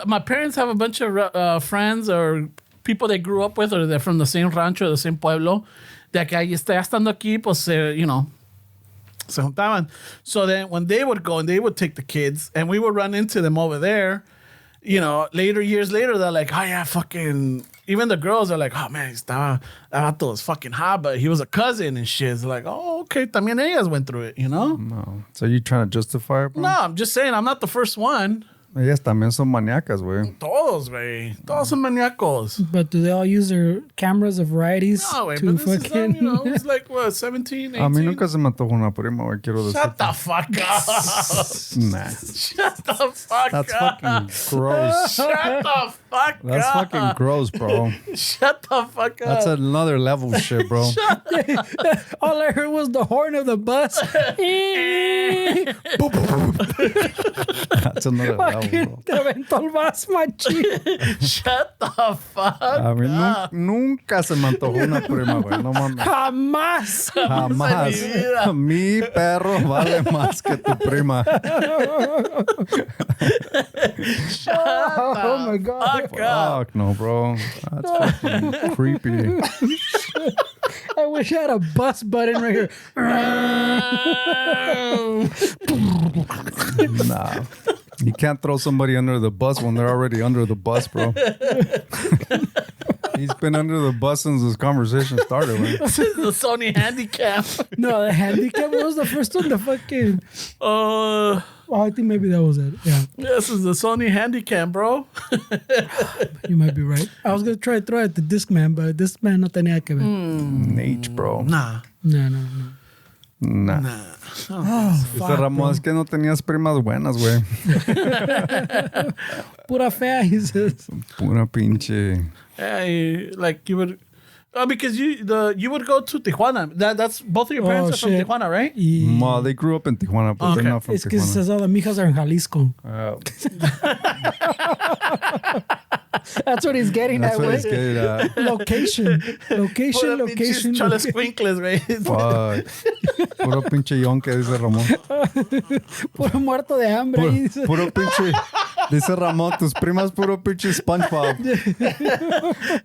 my parents have a bunch of friends or people they grew up with, or they're from the same rancho, the same pueblo, de que ahí está estando aquí, pues, se juntaban. So then when they would go and they would take the kids and we would run into them over there, years later, they're like, oh yeah, fucking, even the girls are like, oh man, that vato was fucking hot, but he was a cousin and shit. It's like, oh, okay, también ellas went through it, No. So you trying to justify it, bro? No, I'm just saying, I'm not the first one. Ellas también son maníacas, güey. Todos, güey. Todos son maniacos. But do they all use their cameras of varieties No, güey, to but this fucking... is, it's like, what, 17, 18? A mí nunca se me antojó una prima, güey. Quiero decir. Shut the fuck up. Nah. Shut the fuck That's up. fucking gross. Shut the fuck up. That's fucking gross, bro. Shut the fuck up. That's another level shit, bro. All I heard was the horn of the bus. That's another level, Fucking bro. te aventó el vaso, machín. Shut the fuck A mí up. nunca se me antojó una prima, güey. No mames. Jamás. Jamás. en mi vida. Mi perro vale más que tu prima. Oh my God. Fuck up. Fuck no, bro. That's fucking creepy. I wish I had a bus button right here. Nah. You can't throw somebody under the bus when they're already under the bus, bro. He's been under the bus since this conversation started, man. This is the Sony Handicap. No, the handicap was the first one. The fucking... Oh, I think maybe that was it. Yeah, this is the Sony Handicap, bro. you might be right. I was going to try to throw it at the Discman, but Discman no tenía que ver. Nate, bro. Nah. No. Nah. Oh, Dice fuck, Ramón, bro. es que no tenías primas buenas, güey. Pura fea, he says. Pura pinche. Hey, like you would, because you would go to Tijuana. That's both of your parents are from shit. Tijuana, right? Ma, they grew up in Tijuana, but Okay. they're not from Es que Tijuana. says all the mijas are in Jalisco. That's what he's getting That's at, what he's güey. getting at. Location. Pura pinches cholas squinkles, güey. Fuck. Puro pinche yonke, dice Ramón. Puro muerto de hambre. ahí dice. Puro pinche. Dice Ramón, tus primas puro pinche SpongeBob.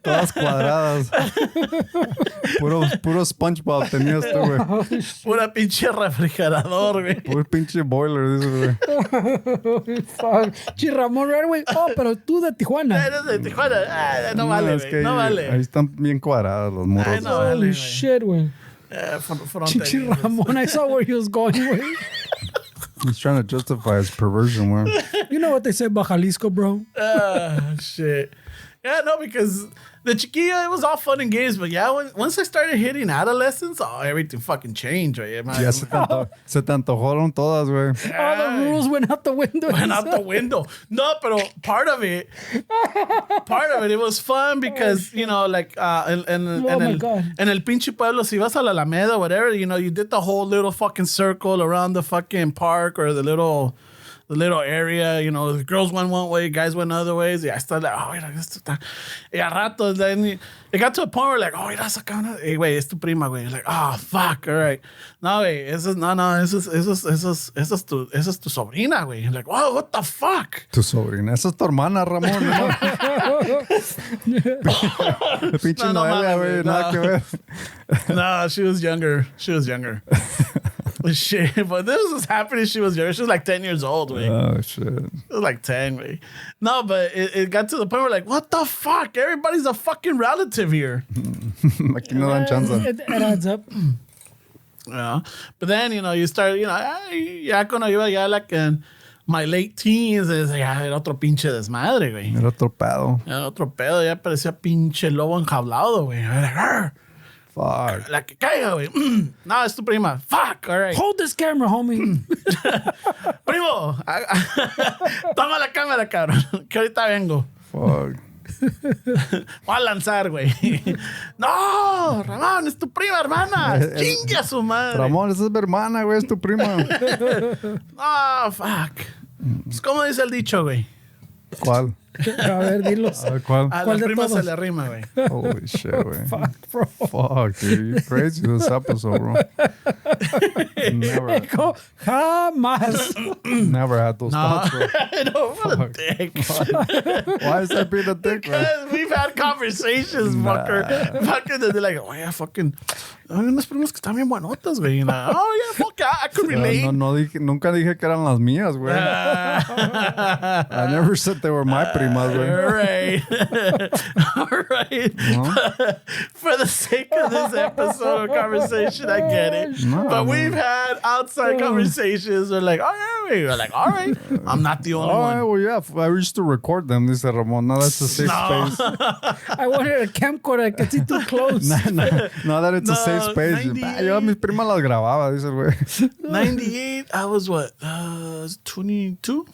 Todas cuadradas. Puro SpongeBob tenías tú, güey. Pura pinche refrigerador, güey. Puro pinche boiler, dice, güey. Fuck. Chirramón, right, güey. Oh, pero tú de Tijuana. Eres de Tijuana. No vale, es güey. que No ahí vale. están bien cuadradas los muros. Ay, no. vale, Holy güey. shit, güey. Chirramón, I saw where he was going, güey. He's trying to justify his perversion, güey. You know what they say about Jalisco, bro? Shit. Yeah, no, because the chiquilla, it was all fun and games, but yeah, once I started hitting adolescence, everything fucking changed, right? Ya se te antojaron todas, güey. All the rules went out the window. Went out the window. No, pero part of it, it was fun because, like, my God. en el pinche pueblo, si vas a la Alameda or whatever, you did the whole little fucking circle around the fucking park or the little area, the girls went one way, guys went other ways. Yeah, I started like, mira, esto está. Y a rato, then it got to a point where like, mira, esa cabrona. Hey, güey, es tu prima, güey. Like, fuck, all right. No, güey, esa es tu sobrina, güey. Like, wow, what the fuck? Tu sobrina. Esa es tu hermana, Ramón, ¿no? Pinche No Noelia, mames, güey. no. Nada que ver. No, she was younger. Shit, but this was happening. She was younger. She was like 10 years old, güey. Oh, shit. It was like 10, güey. No, but it got to the point where like, what the fuck? Everybody's a fucking relative here. Aquí no dan chance. It adds up. You know? But then, you start, ya cuando iba ya like in my late teens, era otro pinche desmadre, güey. Era otro pedo. Era otro pedo, ya parecía pinche lobo enjaulado, güey. Fuck. La que caiga, güey. No, es tu prima. Fuck, all right. Hold this camera, homie. Primo, toma la cámara, cabrón, que ahorita vengo. Fuck. Voy a lanzar, güey. No, Ramón, es tu prima, hermana. Chingue a su madre. Ramón, esa es mi hermana, güey, es tu prima. No, fuck. Pues, ¿cómo dice el dicho, güey? ¿Cuál? A ver, dilos. ¿Cuál? A ¿Cuál la de prima todos? se le rima, güey. Holy shit, güey. Fuck, bro. Fuck, dude. You're crazy this episode, bro. Jamás. Never had those No, thoughts, bro. no, what a dick. Why is that being a dick, man? Because we've had conversations, fucker. Fucking, they're like, oh, yeah, fucking. Hay unas primas que están bien buenotas, güey. Oh, yeah, fuck, I could relate. Nunca dije que eran las mías, güey. I never said they were my primas, güey. All right. All right. No? For the sake of this episode of conversation, I get it. No, but I mean- we've had outside conversations. We're like, oh, yeah. We're like, all right. I'm not the only Oh, one. well, yeah. I used to record them, dice Ramon. No, that's a safe No. space. I wanted a camcorder. I could see too close. No, that it's a No, safe space. 90. Yo a mis primas las grababa, dice el güey. 98, I was what? 22?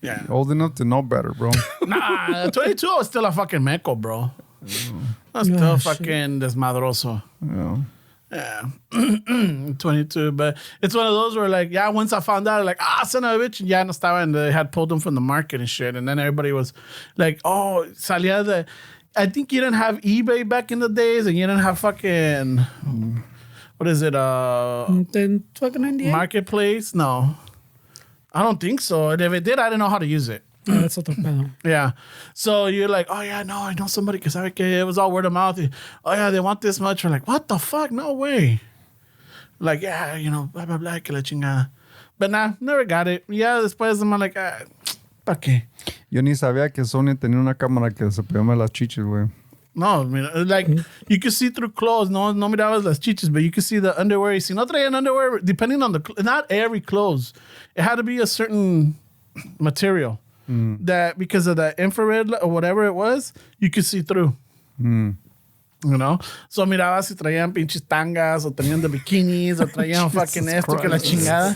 Yeah. Old enough to know better, bro. Nah, 22, I was still a fucking meco, bro. I was still Oh, shit. fucking desmadroso. Yeah. Yeah. 22, but it's one of those where, like, yeah, once I found out, like, son of a bitch, ya no estaba, and they had pulled them from the market and shit, and then everybody was like, oh, salía de... I think you didn't have eBay back in the days, and you didn't have fucking... What is it? Then fucking 98. Marketplace? No. I don't think so. And if it did, I didn't know how to use it. Yeah, that's otro pedo. Yeah. So you're like, oh, yeah, no, I know somebody que sabe que it was all word of mouth. Oh, yeah, they want this much. We're like, what the fuck? No way. Like, yeah, blah, blah, blah, que la chingada. But nah, never got it. Yeah, después I'm like, ¿para qué? Yo ni sabía que Sony tenía una cámara que se podía ver las chichis, güey. No, I mean, like, you could see through clothes. No mirabas las chichis, but you could see the underwear. Y si no traían underwear, depending on not every clothes. It had to be a certain material that because of the infrared or whatever it was, you could see through. You know? So mirabas si traían pinches tangas o tenían de bikinis o traían fucking esto que la chingada.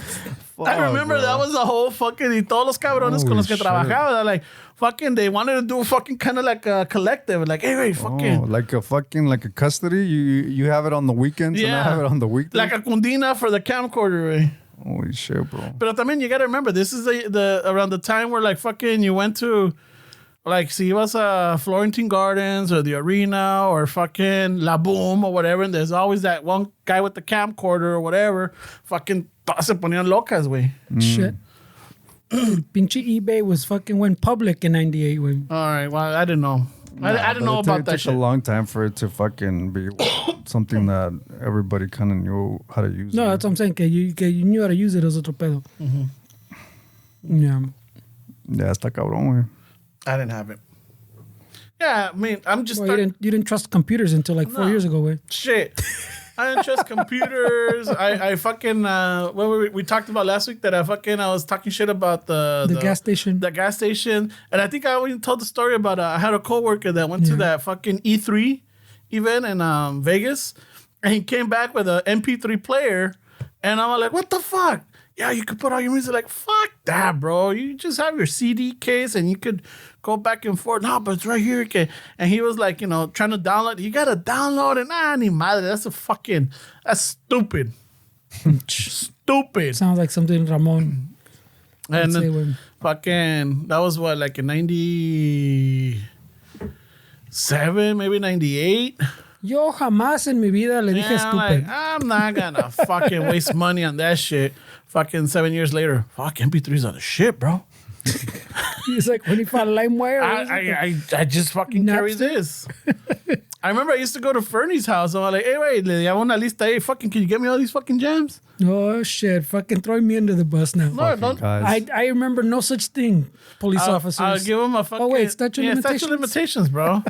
I remember bro. that was the whole fucking, y todos los cabrones con los que Holy shit. trabajaba, they're like, fucking, they wanted to do fucking kind of like a collective. Like, hey, wait, fucking. Oh, like a custody. You have it on the weekends and I have it on the weekdays. Like a cundina for the camcorder, güey. Holy shit, bro. But también you gotta remember, this is the around the time where like fucking you went to like si ibas a Florentine Gardens or the Arena or fucking La Boom or whatever, and there's always that one guy with the camcorder or whatever. Fucking todas se ponían locas, güey. Shit. Pinche eBay went public in 98, güey. All right, well I didn't know. I didn't know about that It took shit. a long time for it to fucking be something that everybody kind of knew how to use. No, that's what I'm saying. Que you knew how to use it as otro pedo. Yeah. Ya está cabrón, güey. I didn't have it. Yeah, I mean, I'm just Well, you didn't trust computers until like 4 years ago, güey. shit. I didn't trust computers. I fucking what we talked about last week that I was talking shit about the gas station. The gas station, and I think I already told the story about I had a coworker that went to that fucking E3 event in Vegas, and he came back with an MP3 player, and I'm like, what the fuck? Yeah, you could put all your music. Like, fuck that, bro. You just have your CD case and you could go back and forth. No, but it's right here. Okay. And he was like, trying to download. You got to download it. Nah, ni madre. That's stupid. Stupid. Sounds like something Ramon And would say, then güey. fucking, that was what, like in 97, maybe 98? Yo jamás en mi vida le dije Yeah, I'm like, estúpido. I'm not gonna fucking waste money on that shit. Fucking 7 years later, fuck, MP3's on the shit, bro. He's like, when he found LimeWire. I just fucking carry Napster? this. I remember I used to go to Fernie's house. I'm like, hey, wait, le llevo una lista. Hey, fucking, can you get me all these fucking jams? Oh, shit. Fucking throwing me under the bus now. No, don't. Guys. I remember no such thing, police officers. I'll give him a fucking. Oh, wait, statute of statute of limitations, bro.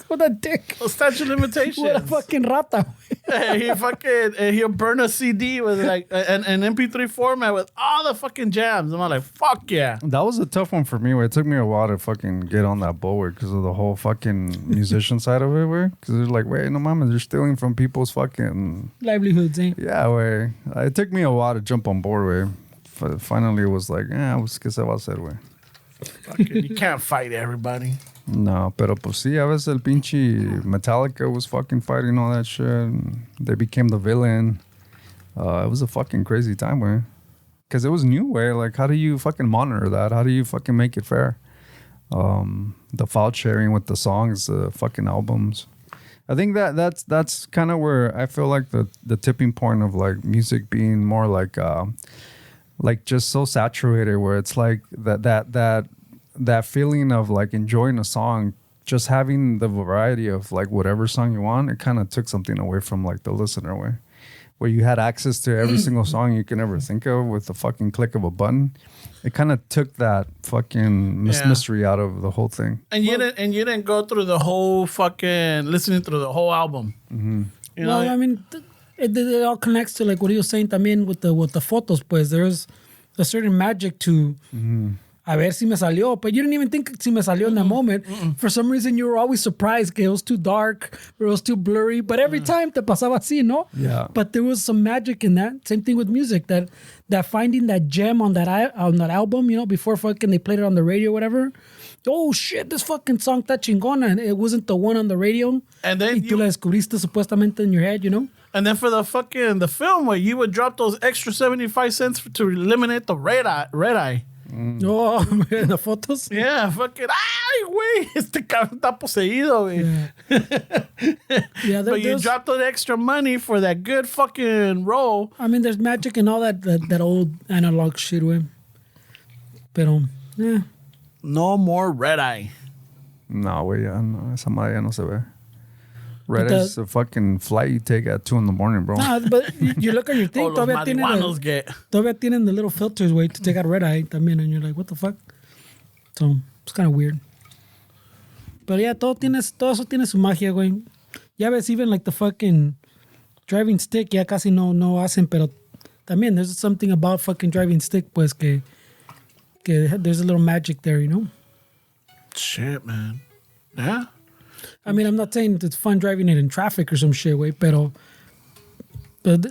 What a dick. Statute of limitations. What a fucking rata. he'll burn a CD with like an MP3 format with all the fucking jams. I'm like, fuck yeah. That was a tough one for me. Where it took me a while to fucking get on that boat because of the whole fucking musician side of it. Where because they're like, wait, no mames, they're stealing from people's fucking livelihoods. Yeah, way. It took me a while to jump on board. Way. Finally, it was like, pues que se va a hacer, way. You can't fight everybody. No, pero pues sí, a veces el pinche Metallica was fucking fighting all that shit. And they became the villain. It was a fucking crazy time, way. Because it was new, way. Like, how do you fucking monitor that? How do you fucking make it fair? The file sharing with the songs, the fucking albums. I think that's kind of where I feel like the tipping point of like music being more like just so saturated, where it's like that feeling of like enjoying a song, just having the variety of like whatever song you want, it kind of took something away from like the listener, where you had access to every single song you can ever think of with the fucking click of a button. It kind of took that fucking mystery out of the whole thing. And you didn't go through the whole fucking listening through the whole album. Mm-hmm. You know? Well, I mean, it all connects to like what he was saying también with the photos. Pues there's a certain magic to. Mm-hmm. A ver si me salió, but you didn't even think si me salió in that moment. For some reason, you were always surprised que it was too dark or it was too blurry. But every time te pasaba así, no? Yeah. But there was some magic in that. Same thing with music. That finding that gem on that album, you know, before fucking they played it on the radio or whatever. Oh shit, this fucking song está chingona, and it wasn't the one on the radio. And then tú la descubriste supuestamente in your head, you know. And then for the film where you would drop those extra 75 cents to eliminate the red eye. Oh, en las fotos. Yeah, fucking, ay, güey, este cabrón está poseído, güey. Yeah, but you dropped the extra money for that good fucking roll. I mean, there's magic in all that old analog shit, güey. Pero, yeah. No more red eye. No, güey, ya no, esa madre ya no se ve. Red is a fucking flight you take at 2 a.m, bro. Nah, but you look at your thing, todavía tienen the little filters, way to take out red eye también, and you're like, what the fuck? So, it's kind of weird. But yeah, todo eso tiene su magia, güey. Ya ves, even like the fucking driving stick, ya casi no hacen, pero también there's something about fucking driving stick, pues, que there's a little magic there, you know? Shit, man. Yeah. I mean, I'm not saying it's fun driving it in traffic or some shit, way, pero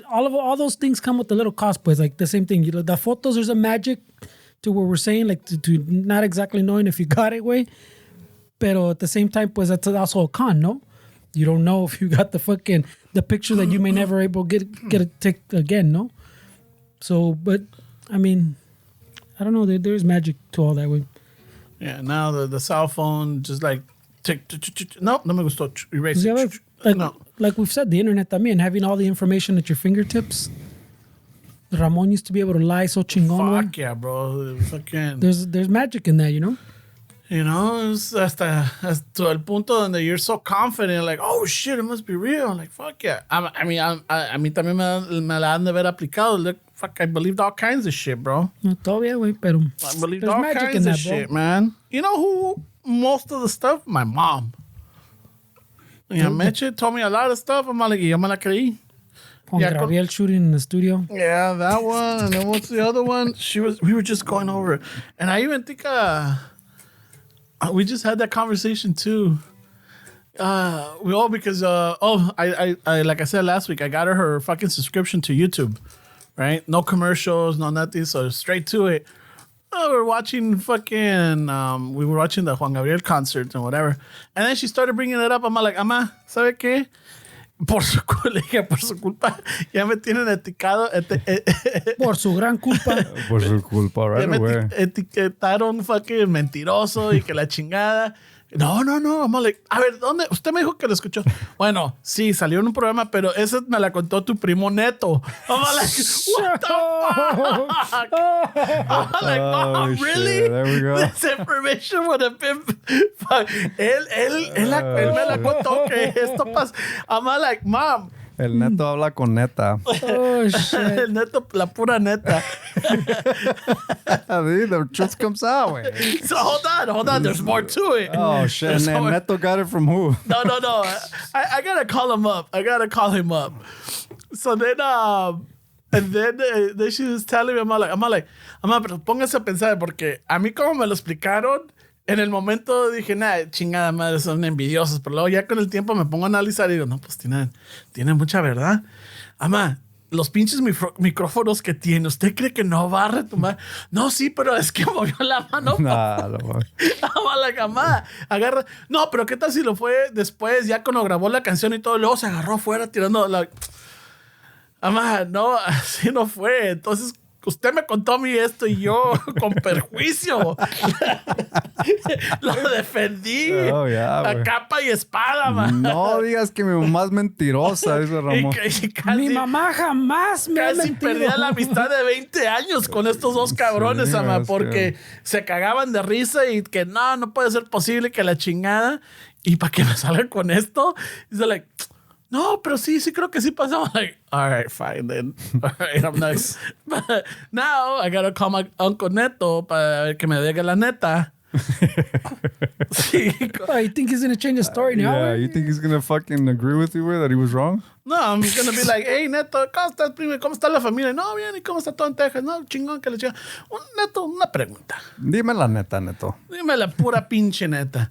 all those things come with a little cost, pues, like the same thing. You know, the photos, there's a magic to what we're saying, like to not exactly knowing if you got it, way. Pero at the same time, pues, that's also a con, no? You don't know if you got the picture that you may never able get to take again, no? So, but I mean, I don't know. There's magic to all that, way. Yeah. Now the cell phone just like. No me gustó. Erase it. Like we've said, the internet también, having all the information at your fingertips. Ramon used to be able to lie so chingón. Fuck yeah, bro. Fucking. There's magic in that, you know? You know, it's hasta el punto donde you're so confident, like, oh shit, it must be real. Like, fuck yeah. I mean, también me la han de haber aplicado. Look, fuck, I believed all kinds of shit, bro. No, todavía, güey, pero I believed all kinds of shit, man. You know who? Most of the stuff, my mom. Yeah, Meche told me a lot of stuff. I'm like, yo me la creí. Juan Gabriel shooting in the studio. Yeah, that one. And then what's the other one? We were just going over it. And I even think we just had that conversation too. Because I like I said last week, I got her fucking subscription to YouTube, right? No commercials, no nothing, so straight to it. We were watching the Juan Gabriel concert and whatever. And then she started bringing it up. I'm like, Ama, ¿sabe qué? Por su culpa, ya me tienen etiquetado. Por su gran culpa. Por su culpa, right away. Etiquetaron fucking mentiroso y que la chingada. No. I'm like, a ver, ¿dónde? Usted me dijo que lo escuchó. Bueno, sí, salió en un programa, pero esa me la contó tu primo Neto. I'm like, what the fuck? I'm like, oh, really? Shit. There we go. This information would have been... Fuck. Él me la contó que esto pasa. I'm like, Mom. El neto habla con neta. Oh, shit. El neto, la pura neta. The truth comes out, güey. So hold on. There's more to it. Oh, shit. There's And more. Neto got it from who? No. I gotta call him up. So then, and then she was telling me, I'm like, pero póngase a pensar, porque a mí como me lo explicaron, en el momento dije, nah, chingada madre, son envidiosos, pero luego ya con el tiempo me pongo a analizar y digo, no, pues tiene mucha verdad. Ama, los pinches micrófonos que tiene, ¿usted cree que no va a retomar? No, sí, pero es que movió la mano. Nah, no. Ama, la cama, agarra. No, pero ¿qué tal si lo fue después, ya cuando grabó la canción y todo, luego se agarró afuera tirando la... Ama, no, así no fue. Entonces, usted me contó a mí esto y yo con perjuicio lo defendí Oh, yeah, a güey. capa y espada, man. No digas que mi mamá es mentirosa, dice Ramón. Y casi, Mi mamá jamás me ha casi mentido. perdía la amistad de 20 años con estos dos cabrones, Sí, ama, es porque se cagaban de risa y que no puede ser posible que la chingada. Y para que me salgan con esto, dice, like, no, pero sí creo que sí pasamos. Like, all right, fine then. All right, I'm nice. But now I gotta call my Uncle Neto para que me diga la neta. Sí. Oh, you think he's gonna change the story now? Yeah, güey? you think he's gonna fucking agree with you, güey, that he was wrong? No, I'm gonna be like, hey, Neto, ¿cómo estás, primo? ¿Cómo está la familia? No, bien, ¿y cómo está todo en Texas? No, chingón, que le chinga. Neto, una pregunta. Dime la neta, Neto. Dime la pura pinche neta.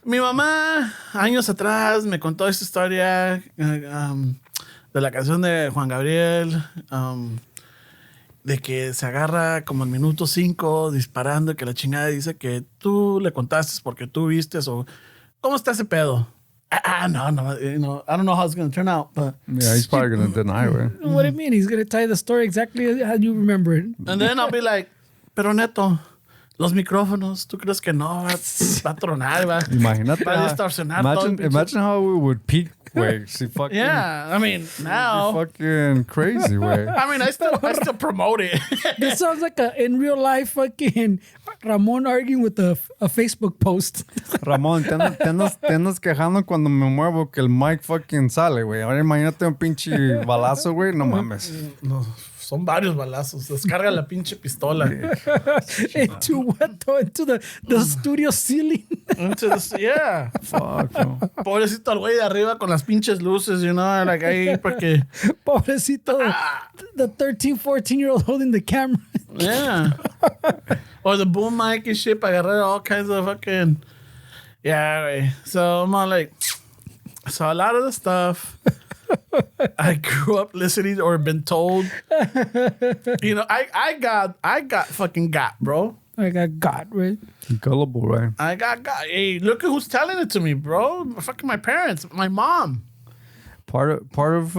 Mi mamá, años atrás, me contó esta historia de la canción de Juan Gabriel, de que se agarra como en minuto 5 disparando, que la chingada dice que tú le contaste porque tú viste o... ¿Cómo está ese pedo? No, you know, I don't know how it's going to turn out, but... Yeah, he's probably gonna deny, güey. What do you mean? He's gonna tell you the story exactly how you remember it. And then I'll be like, pero Neto, los micrófonos, ¿tú crees que no va a tronar, va? Imagínate. Va a distorsionar todo el pinche- Imagine how we would peak, güey. Si fucking... Yeah, I mean, now... Fucking crazy, güey. I mean, I still promote it. This sounds like a in real life fucking Ramon arguing with a Facebook post. Ramón, te andas quejando cuando me muevo que el mic fucking sale, güey. Ahora imagínate un pinche balazo, güey. No mames. No, son varios balazos. Descarga la pinche pistola. Into what though? Into the studio ceiling. Yeah. Fuck, no. Pobrecito el güey de arriba con las pinches luces, you know, like ahí porque... Pobrecito, the 13, 14-year-old holding the camera. Yeah. Or the boom mic and shit para agarrar all kinds of fucking... Yeah, güey. So I'm all like... So a lot of the stuff... I grew up listening or been told. You know, I got fucking got, bro. I got God, right? Gullible, right? I got. Hey, look at who's telling it to me, bro. Fucking my parents, my mom. Part of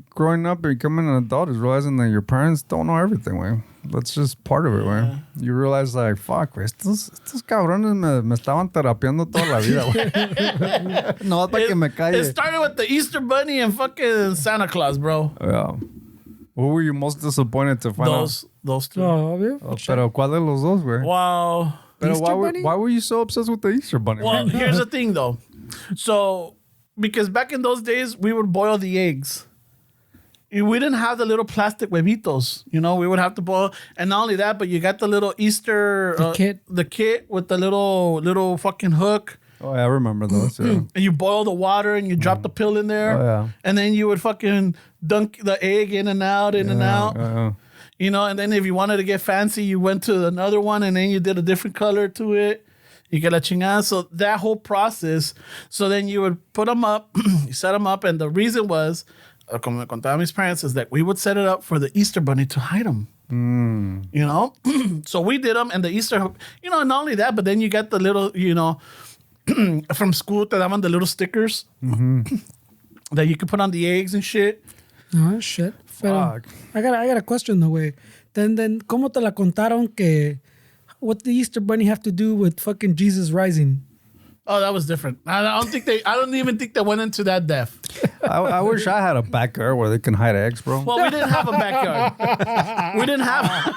growing up and becoming an adult is realizing that your parents don't know everything, güey. That's just part of it, güey. You realize, like, fuck, güey, estos cabrones me estaban terapiando toda la vida, güey. No, para que me It calle. started with the Easter Bunny and fucking Santa Claus, bro. Yeah. What were you most disappointed to find Those two. Oh, obvio. out? Pero ¿cuál de los dos, güey? Wow. Pero Easter Bunny? why were you so obsessed with the Easter Bunny? Well, güey? here's the thing, though. So, because back in those days, we would boil the eggs. We didn't have the little plastic huevitos. You know, we would have to boil. And not only that, but you got the little Easter... The kit with the little fucking hook. Oh, yeah, I remember those, yeah. And you boil the water and you drop the pill in there. Oh, yeah. And then you would fucking dunk the egg in and out, and out. Yeah. You know, and then if you wanted to get fancy, you went to another one and then you did a different color to it. You get la chingada. So that whole process. So then you would put them up, you set them up. And the reason was, como me contaban mis parents, is that we would set it up for the Easter Bunny to hide them. You know? So we did them and the Easter, you know, not only that, but then you get the little, you know, from school, te daban the little stickers that you could put on the eggs and shit. Oh, shit. Pero, Fuck. I got a question though, way. Then, ¿cómo te la contaron que what the Easter Bunny have to do with fucking Jesus rising? Oh, that was different. I don't even think they went into that depth. I wish I had a backyard where they can hide eggs, bro. Well, we didn't have a backyard. We didn't have.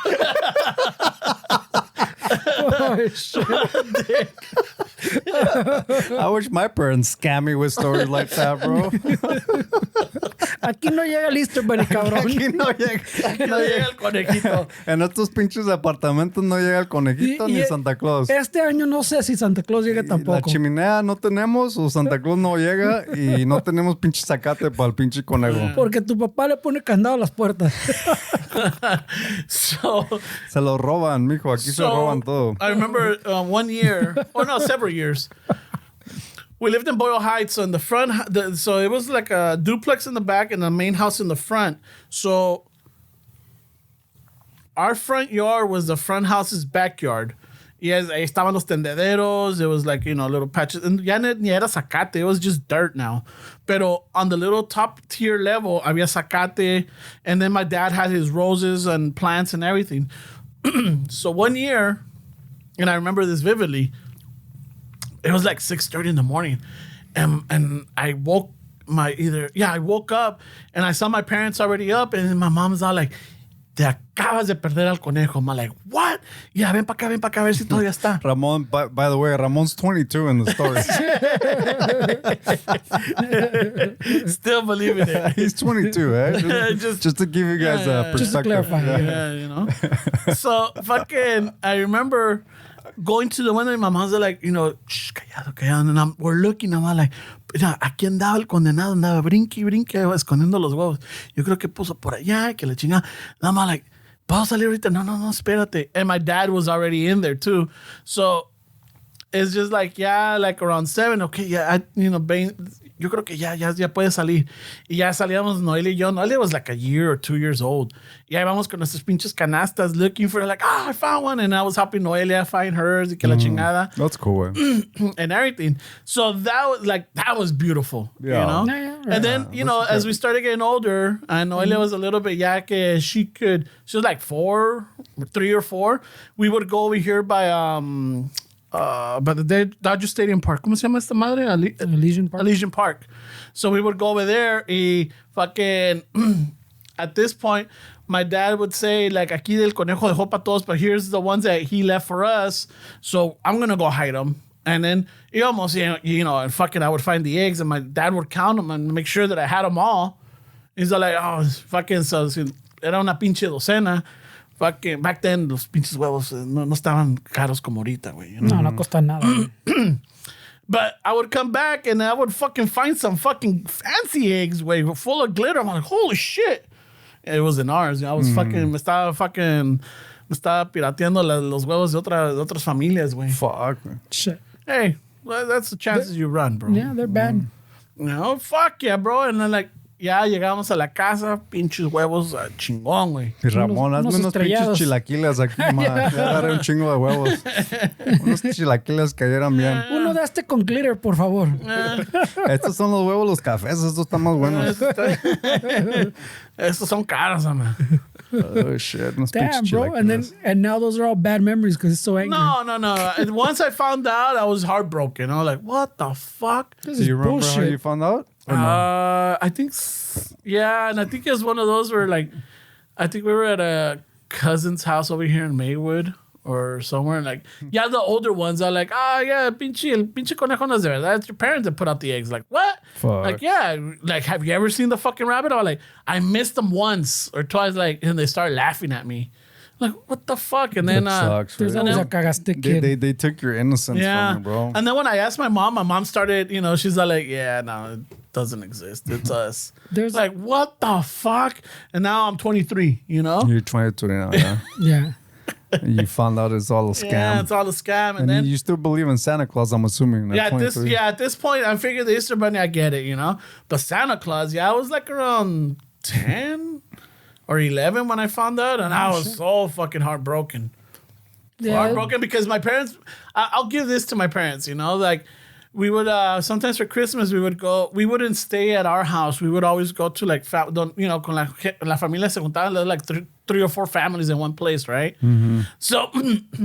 Oh, shit. I wish my parents scam me with stories like that, bro. Aquí no llega el Easter Bunny, cabrón. Aquí no llega. Aquí no llega el conejito. En estos pinches departamentos no llega el conejito ni Santa Claus. Este año no sé si Santa Claus llega tampoco. La chimenea no tenemos o Santa Claus no llega y no tenemos pinche zacate para el pinche conejo. Porque tu papá le pone candado a las puertas. So, Se lo roban, mijo. Aquí se roban todo. I remember 1 year, or no, several years. We lived in Boyle Heights, so in the front, so it was like a duplex in the back and a main house in the front. So our front yard was the front house's backyard. Yes, ahí estaban los tendederos. It was like, little patches. And ya ni era zacate. It was just dirt now. Pero on the little top tier level, había zacate. And then my dad had his roses and plants and everything. So 1 year, and I remember this vividly, it was like 6:30 in the morning. And I woke I woke up and I saw my parents already up. And my mom's all like, te acabas de perder al conejo. I'm like, what? Yeah, ven pa' acá, a ver si todavía está. Ramon, by the way, Ramon's 22 in the story. Still believing it. He's 22, eh? Just to give you guys a perspective. Just to clarify. Yeah. So, fucking, I remember going to the window and my mom's like, shh, callado. And we're looking, and I'm like, mira, aquí andaba el condenado, andaba brinque, escondiendo los huevos. Yo creo que puso por allá, que la chingada. And I'm like, ¿puedo salir ahorita? No, espérate. And my dad was already in there too. So it's just like, like around 7, okay, yo creo que ya puede salir. Y ya salíamos Noelia y yo. Noelia was like a year or 2 years old. Y ahí vamos con nuestras pinches canastas looking for, like, I found one. And I was helping Noelia find hers y que la chingada. That's cool, And everything. So that was beautiful, Yeah. Yeah, right. And then, as we started getting older, and Noelia was a little bit, que she was like 3 or 4. We would go over here by the Dodger Stadium Park. ¿Cómo se llama esta madre? Elysian Park. Elysian Park. So we would go over there y fucking at this point, my dad would say, like, aquí del conejo dejó pa' todos, but here's the ones that he left for us. So I'm going to go hide them. And then almost, and fucking I would find the eggs and my dad would count them and make sure that I had them all. He's like, fucking, so era una pinche docena. Fucking, back then, los pinches huevos no estaban caros como ahorita, güey. No costan nada. But I would come back and I would fucking find some fucking fancy eggs, güey, full of glitter. I'm like, holy shit. It wasn't ours. I was fucking, me estaba pirateando los huevos de otras familias, güey. Fuck, man. Shit. Hey, well, that's the chances you run, bro. Yeah, they're bad. Fuck yeah, bro. And then, like, ya llegamos a la casa, pinches huevos chingón, güey. Y Ramón, hazme unos pinches chilaquiles aquí, ma. Ya agarré un chingo de huevos. Unos chilaquiles que cayeran bien. Uno de este con glitter, por favor. Estos son los huevos, los cafés. Estos están más buenos. Estos son caros, man. Oh, shit. Unos Damn, pinches bro. And now those are all bad memories because it's so angry. No. And once I found out, I was heartbroken. I was like, what the fuck? This Do is you remember bullshit. how you found out? I think, and I think it was one of those where, like, I think we were at a cousin's house over here in Maywood or somewhere, and, like, the older ones are like, el pinche conejo no es de verdad. It's your parents that put out the eggs. Like, what? Fuck. Like, yeah, like, have you ever seen the fucking rabbit? I was like, I missed them once or twice, like, and they started laughing at me. Like, what the fuck? And then, That sucks, There's right? always a cagaste kid. They took your innocence from you, bro. And then when I asked my mom started, she's like, yeah, no, it doesn't exist. It's us. There's like, what the fuck? And now I'm 23, You're 22 now, yeah. Yeah. And you found out it's all a scam. Yeah, it's all a scam. And then, you still believe in Santa Claus, I'm assuming. At 23. at this point, I figured the Easter Bunny, I get it, But Santa Claus, I was like around 10 or 11 when I found out. And I was so fucking heartbroken. Yeah. Heartbroken because my parents, I'll give this to my parents, like, we would, sometimes for Christmas, we wouldn't stay at our house. We would always go to, like, con la familia se juntaban, like, three or four families in one place, right? Mm-hmm. So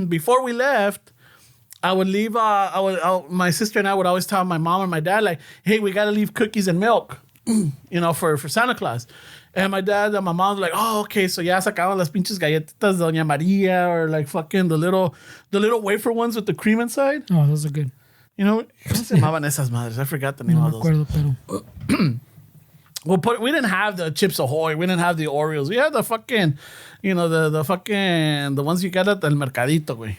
before we left, I would leave, my sister and I would always tell my mom and my dad, like, hey, we got to leave cookies and milk, for Santa Claus. And my dad and my mom were like, oh, okay, so ya sacaban las pinches galletitas de Doña María, or, like, fucking the little wafer ones with the cream inside. Oh, those are good. ¿Cómo se llamaban esas madres? I forgot the name No of me those. acuerdo, pero... We didn't have the Chips Ahoy. We didn't have the Oreos. We had the fucking, the ones you get at el mercadito, güey.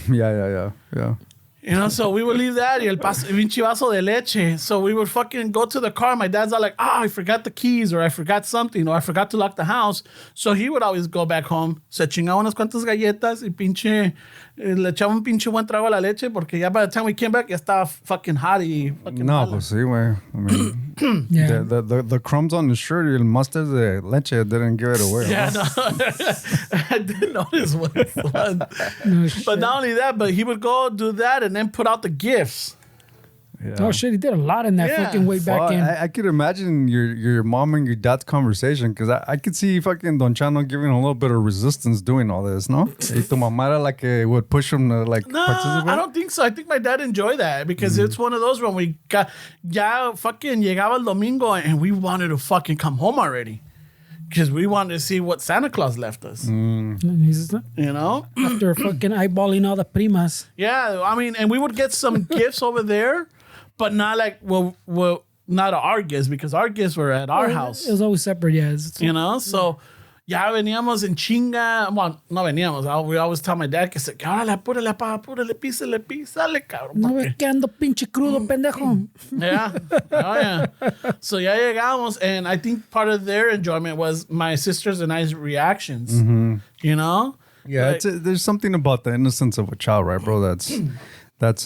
Yeah. So we would leave that y el pinche vaso de leche. So we would fucking go to the car. My dad's all like, I forgot the keys or I forgot something or I forgot to lock the house. So he would always go back home. Se chingaba unas cuantas galletas y le echaba un pinche buen trago a la leche porque ya by the time we came back ya estaba fucking hot y fucking No, mala. pues sí, güey. I mean, Yeah. the crumbs on the shirt y el mustard de leche didn't give it away. Yeah, no? no. I did notice one. No But shit. not only that, but he would go do that and then put out the gifts. Yeah. Oh shit, he did a lot in that Yeah. fucking way back Fuck, in. I could imagine your mom and your dad's conversation because I could see fucking Don Chano giving a little bit of resistance doing all this, no? Y tu mamá era like would push him to like No, participate. I don't think so. I think my dad enjoyed that because it's one of those when we got, ya fucking llegaba el domingo and we wanted to fucking come home already because we wanted to see what Santa Claus left us, He's after fucking eyeballing all the primas. Yeah, I mean, and we would get some gifts over there, but not like, not our gifts because our gifts were at our house. It was always separate, yeah. So ya veníamos en chinga. Well, no veníamos. We always tell my dad que órale, apúrale, písale, cabrón. No porque- ves que ando pinche crudo, pendejo. Yeah. Oh, yeah. So ya llegamos, and I think part of their enjoyment was my sisters and I's reactions. You know? Yeah, Like- there's something about the innocence of a child, right, bro? That's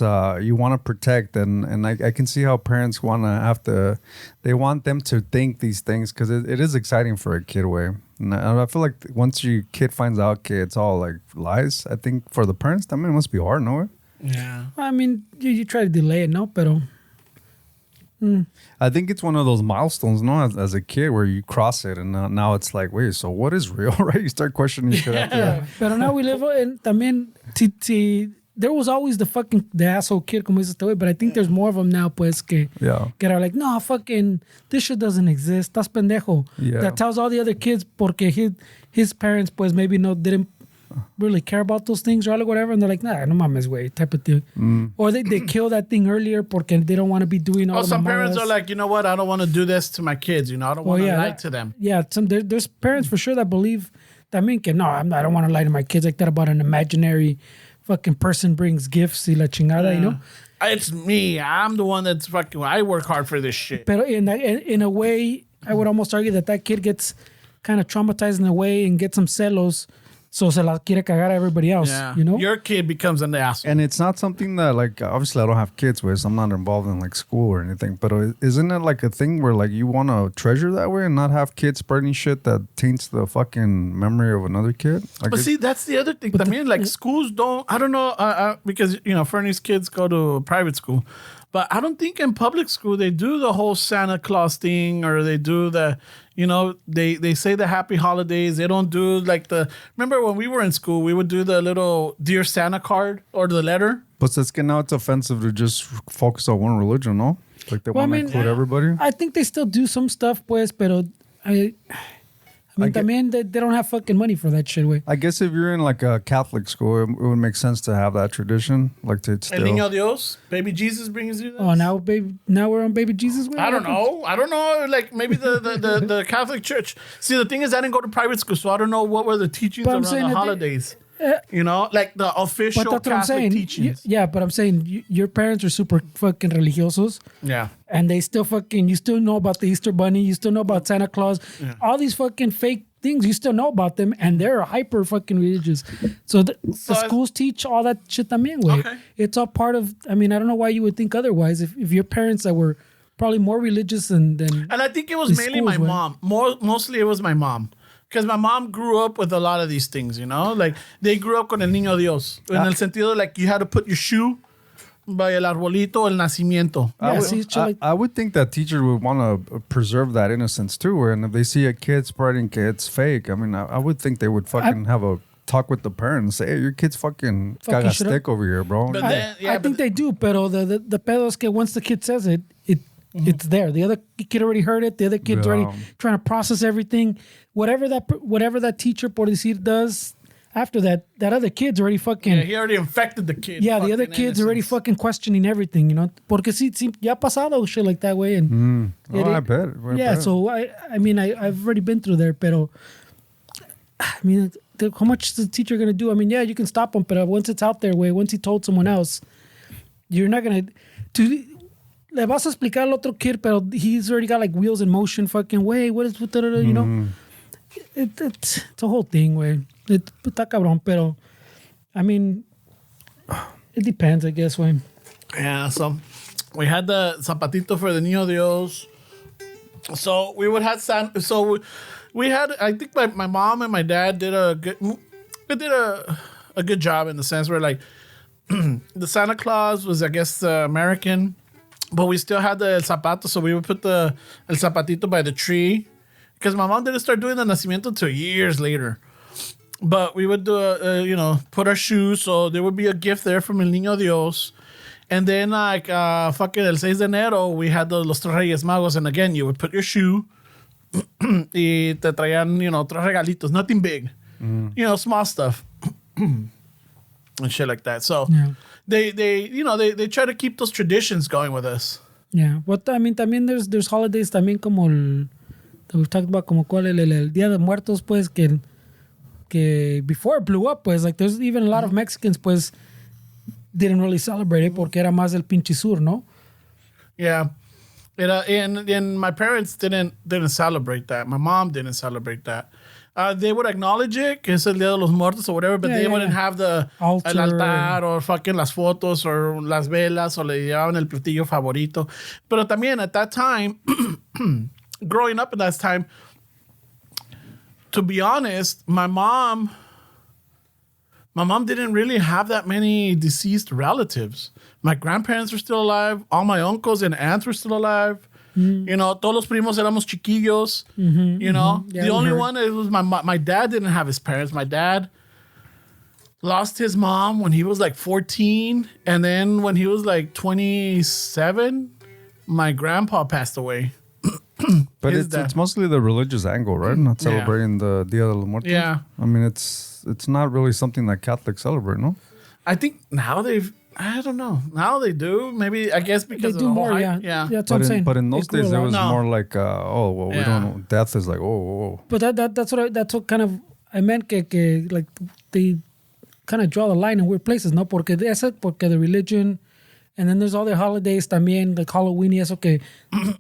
you want to protect, and I can see how parents want to have to. They want them to think these things because it is exciting for a kid way. And I feel like once your kid finds out, okay, it's all like lies. I think for the parents, that it must be hard, no? Yeah. I mean, you try to delay it, no? Pero I think it's one of those milestones, no, as a kid where you cross it, and now it's like, wait, so what is real, right? You start questioning shit after that. Pero now we live in también there was always the asshole kid, como dices tú, but I think there's more of them now, pues, que are like, no, fucking, this shit doesn't exist. Estás pendejo. Yeah. That tells all the other kids porque his parents, pues, maybe didn't really care about those things or whatever, and they're like, nah, no mames, güey, type of thing. Or they kill that thing earlier porque they don't want to be doing all the Some parents mamadas. are like, you know what? I don't want to do this to my kids. I don't want to lie to them. Yeah, there's parents for sure that believe that mean que no, I don't want to lie to my kids like that about an imaginary fucking person brings gifts y la chingada, you know? It's me. I'm the one that's fucking. I work hard for this shit. Pero in a way, I would almost argue that kid gets kind of traumatized in a way and gets some celos, so se la quiere cagar a everybody else, Yeah. you know? Your kid becomes an asshole. And it's not something that, like, obviously I don't have kids with, so I'm not involved in like school or anything. But isn't it like a thing where like you want to treasure that way and not have kids spreading shit that taints the fucking memory of another kid? Like, But see, that's the other thing. I mean, like schools don't. I don't know because Fernie's kids go to private school, but I don't think in public school they do the whole Santa Claus thing or they do the. They say the happy holidays. They don't do like remember when we were in school, we would do the little Dear Santa card or the letter. But it's now it's offensive to just focus on one religion, no? Like they want to include everybody. I think they still do some stuff, pues, pero I mean, también they don't have fucking money for that shit, way. I guess if you're in like a Catholic school, it would make sense to have that tradition, like to El still. Niño Dios, baby Jesus brings you this. Oh, now we're on baby Jesus, way? I don't know. Like maybe the Catholic Church. See, the thing is, I didn't go to private school, so I don't know what were the teachings But I'm around saying the that holidays. Like the official But that's what I'm Catholic saying. teachings. Yeah, but I'm saying your parents are super fucking religiosos. Yeah. And they still you still know about the Easter Bunny, you still know about Santa Claus, all these fucking fake things, you still know about them, and they're hyper fucking religious. So the schools teach all that shit también, güey. Okay. It's all part of, I mean, I don't know why you would think otherwise if your parents that were probably more religious than And I think it was the mainly my schools, mom. Mostly it was my mom. Because my mom grew up with a lot of these things, Like, they grew up con el Niño Dios. En el sentido, like, you had to put your shoe by el arbolito, el nacimiento. I would think that teachers would want to preserve that innocence too. And if they see a kid spreading it's fake, I mean, I would think they would fucking have a talk with the parents. Say, hey, your kid's fucking got a stick over here, bro. But I think they do, pero the pedo es que once the kid says it, it's there. The other kid already heard it. The other kid's already trying to process everything. Whatever that teacher, por decir, does, after that other kid's already fucking. Yeah, he already infected the kid. Yeah, the other kid's already fucking questioning everything, you know. Porque sí, ya ha pasado shit like that way. And I bet. Yeah, so I mean, I've already been through there, pero I mean, how much is the teacher going to do? I mean, yeah, you can stop him, but once it's out there, way, once he told someone else, you're not going to... Le vas a explicar al otro kid, pero he's already got like wheels in motion, fucking, way, what is... You know? It's a whole thing, way. Está cabrón, pero... I mean, it depends, I guess, way. Yeah, so we had the zapatito for the Niño Dios. So we would have we had, I think my mom and my dad did a good job in the sense where like the Santa Claus was, I guess, American, but we still had the El Zapato, so we would put the El Zapatito by the tree because my mom didn't start doing the Nacimiento until years later. But we would do, put our shoes, so there would be a gift there from El Niño Dios. And then like fucking El 6 de Enero, we had los Tres Reyes Magos, and again, you would put your shoe y te traían, tres regalitos, nothing big, small stuff and shit like that. So they try to keep those traditions going with us. Yeah, but I mean, también there's holidays también como that we've talked about, como cuál el Día de Muertos, pues que before it blew up, pues like there's even a lot of Mexicans, pues didn't really celebrate it porque era más del pinche sur, ¿no? Yeah. And my parents didn't celebrate that. My mom didn't celebrate that. They would acknowledge it, que es el Día de los Muertos or whatever, but they wouldn't have the el altar or fucking las fotos or las velas or le llevaban el platillo favorito. Pero también at that time, growing up at that time, to be honest, my mom didn't really have that many deceased relatives. My grandparents were still alive. All my uncles and aunts were still alive. Todos los primos éramos chiquillos. Yeah, the only one was my dad didn't have his parents. My dad lost his mom when he was like 14. And then when he was like 27, my grandpa passed away. But it's mostly the religious angle, right? Not celebrating the Dia de los Muertos. Yeah. I mean, it's not really something that Catholics celebrate, no? I think now I don't know. Now they do. Maybe, I guess because they of do the more, whole yeah. That's what I'm saying. But in those days, it was more like, we don't know. Death is like, whoa. But that's what kind of I meant que like they kind of draw the line in weird places, no? Porque the religion, and then there's all their holidays también, like Halloween y eso que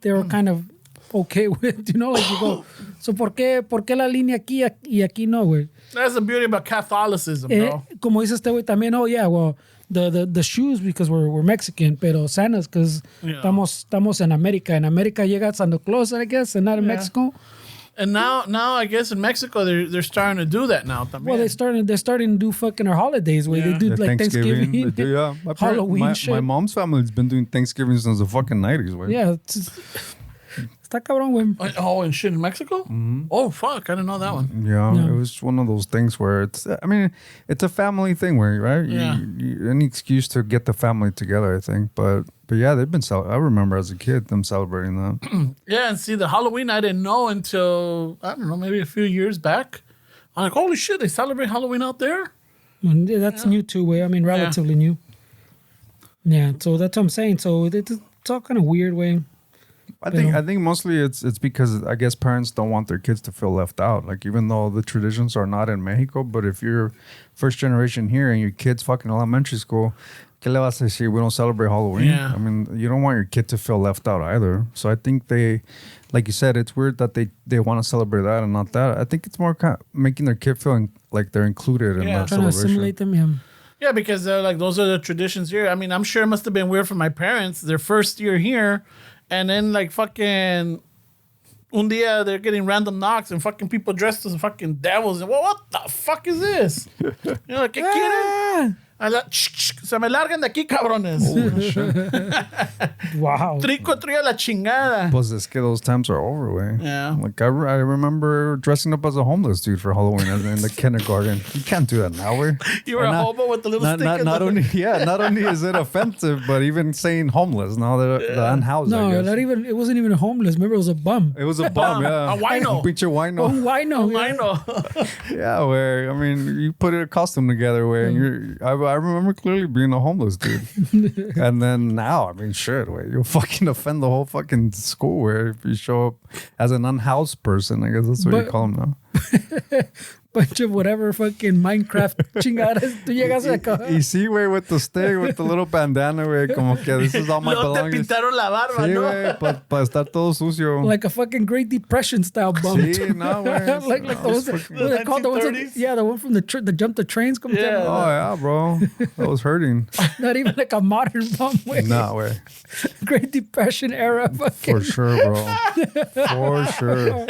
they were kind of okay with, like you go, so ¿por qué la línea aquí y aquí no, güey? That's the beauty about Catholicism, bro. Como dice este güey también, well, the shoes because we're Mexican, pero Santa's because estamos en América. En América llega Santa Claus, I guess, and not in Mexico. And now I guess in Mexico they're starting to do that now. También. Well, they're starting to do fucking our holidays where they do like Thanksgiving. They do, yeah. Halloween shit. My mom's family's been doing Thanksgiving since the fucking 90s, güey. Yeah. Está cabrón, güey. Oh, and shit in Mexico? Mm-hmm. Oh, fuck. I didn't know that one. Yeah, it was one of those things where it's a family thing where, right? Any excuse to get the family together, I think. But yeah, they've been I remember as a kid them celebrating that. Yeah, and see, the Halloween I didn't know until, I don't know, maybe a few years back. I'm like, holy shit, they celebrate Halloween out there? That's new too, way. I mean, relatively new. Yeah, so that's what I'm saying. So it's all kind of weird, way. I think mostly it's because I guess parents don't want their kids to feel left out. Like even though the traditions are not in Mexico, but if you're first generation here and your kid's fucking elementary school, ¿qué le vas a decir? We don't celebrate Halloween. Yeah. I mean, you don't want your kid to feel left out either. So I think they, like you said, it's weird that they want to celebrate that and not that. I think it's more kind of making their kid feel like they're included in that trying celebration. to assimilate them, yeah. Yeah, because like those are the traditions here. I mean, I'm sure it must have been weird for my parents their first year here. And then, like, fucking, un día, they're getting random knocks and fucking people dressed as fucking devils. And, what the fuck is this? You're like, ¿qué quieren? And like, Se me largan de aquí, cabrones. Wow. Trico, trío la chingada. Pues es que those times are over, way. Yeah. Like I remember dressing up as a homeless dude for Halloween in the kindergarten. You can't do that now, way. You were a hobo with the little stick. Not only is it offensive, but even saying homeless now they're unhoused. No, I guess. not even. It wasn't even a homeless. Remember, it was a bum. It was a bum, yeah. A wino. Pinche wino. Oh, why no? I know. Yeah, where I mean, you put a costume together where I remember clearly being a homeless dude, and then now I mean, shit, where you'll fucking offend the whole fucking school where if you show up as an unhoused person, I guess that's what you call them now. Bunch of whatever fucking Minecraft chingadas. Tú llegas acá. Y sí, güey, with the stick, with the little bandana, güey, como que this is all my Luego te belongings. pintaron la barba, Sí, ¿no? güey, para estar todo sucio. Like a fucking Great Depression style bum. Sí, no, güey. like the ones that, what are they called? The ones that, 1930s? yeah, the one from the jump the trains. Como se Yeah. llama? Oh, yeah, bro. That was hurting. Not even like a modern bum way. Nah, güey. Great Depression era fucking. For sure, bro. For sure.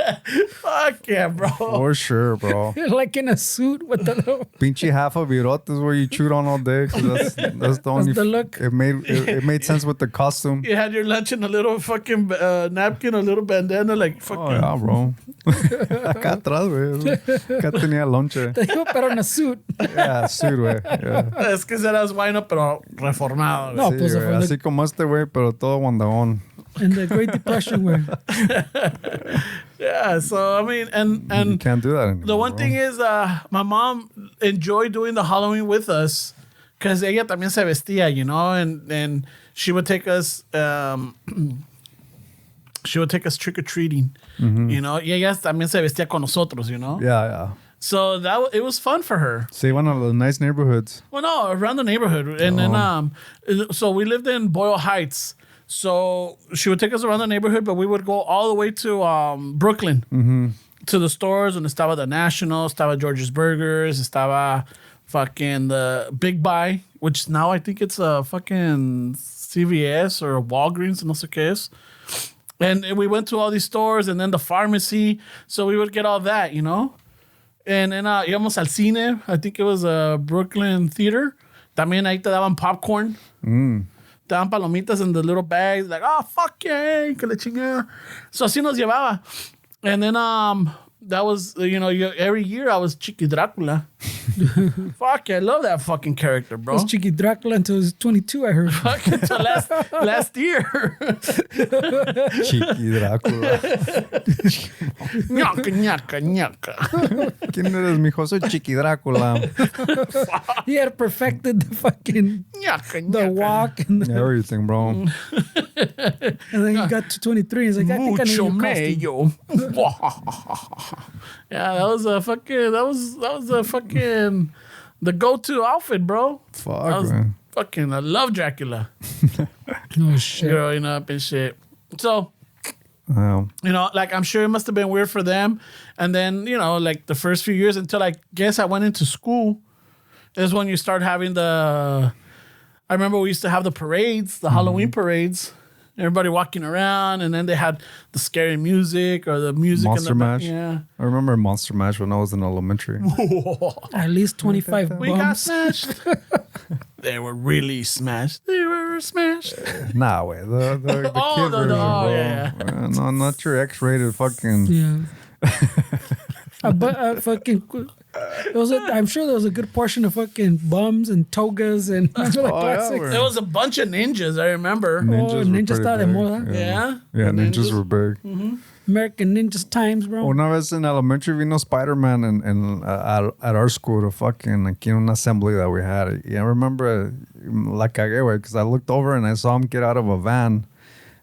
Fuck yeah, bro. For sure, bro. Like in a suit with the little. Pinche half of virote is where you chewed on all day. 'Cause that's the only. the look. It made sense with the costume. You had your lunch in a little fucking napkin, a little bandana, like fucking. Oh, yeah, bro. Acá atrás, güey. Acá tenía lonche. Te digo, pero in a suit. Yeah, suit, güey. Yeah. Es que serás bueno, pero reformado. No, Sí, pues güey. fue Así como este, güey, pero todo guandagón. in the Great Depression way. Yeah, so I mean, You and can't do that anymore. the one bro. thing is, my mom enjoyed doing the Halloween with us because ella también se vestía, you know, and she would take us, trick or treating, you know, y ella también se vestía con nosotros, you know. Yeah, yeah. So it was fun for her. See, one of the nice neighborhoods. Well, no, around the neighborhood, and then so we lived in Boyle Heights. So she would take us around the neighborhood, but we would go all the way to Brooklyn, to the stores, and estaba the National, estaba George's Burgers, estaba fucking the Big Buy, which now I think it's a fucking CVS or a Walgreens, no sé qué es. And we went to all these stores, and then the pharmacy. So we would get all that, you know. And then íbamos al cine. I think it was a Brooklyn Theater. También ahí te daban popcorn. Te daban palomitas in the little bags. Like, oh, fuck yeah, que le chingada. So así nos llevaba. And then that was, you know, every year I was Chiqui Dracula. Fuck yeah, I love that fucking character, bro. Was Chiqui Dracula until he was 22, I heard. Fuck, until last year. Chiqui Drácula. Ñaca, ñaca, ñaca. ¿Quién eres, mijo? Soy Chiqui Drácula. He had perfected the fucking Ñaca, the ñaca. walk and, Everything, bro. and then he got to 23. He's like, I think I need a Mucho new costume. mayo. Yeah, that was a fucking the go-to outfit, bro. Fuck, man. I love Dracula. Oh shit. Growing up and shit. So, Wow. you know, like I'm sure it must have been weird for them. And then, you know, like the first few years until I guess I went into school is when you start having I remember we used to have the parades, the Halloween parades. Everybody walking around, and then they had the scary music or the music Monster in the Mash. Yeah. I remember Monster Mash when I was in elementary. At least 25 We got bumps. smashed. They were really smashed. They were smashed. Nah, wait. The Oh, kid version, bro. yeah. No, not your X-rated fucking. Yeah. But fucking, I'm sure there was a good portion of fucking bums and togas and remember the Oh, yeah, classics. we're- There was a bunch of ninjas, I remember. Ninjas were ninjas pretty estaba de big. moda. Yeah. Yeah, The ninjas were big. American Ninjas times, bro. Una vez in elementary vino Spider-Man at our school to fucking aquí en una assembly that we had. I remember la cagué, güey, because I looked over and I saw him get out of a van.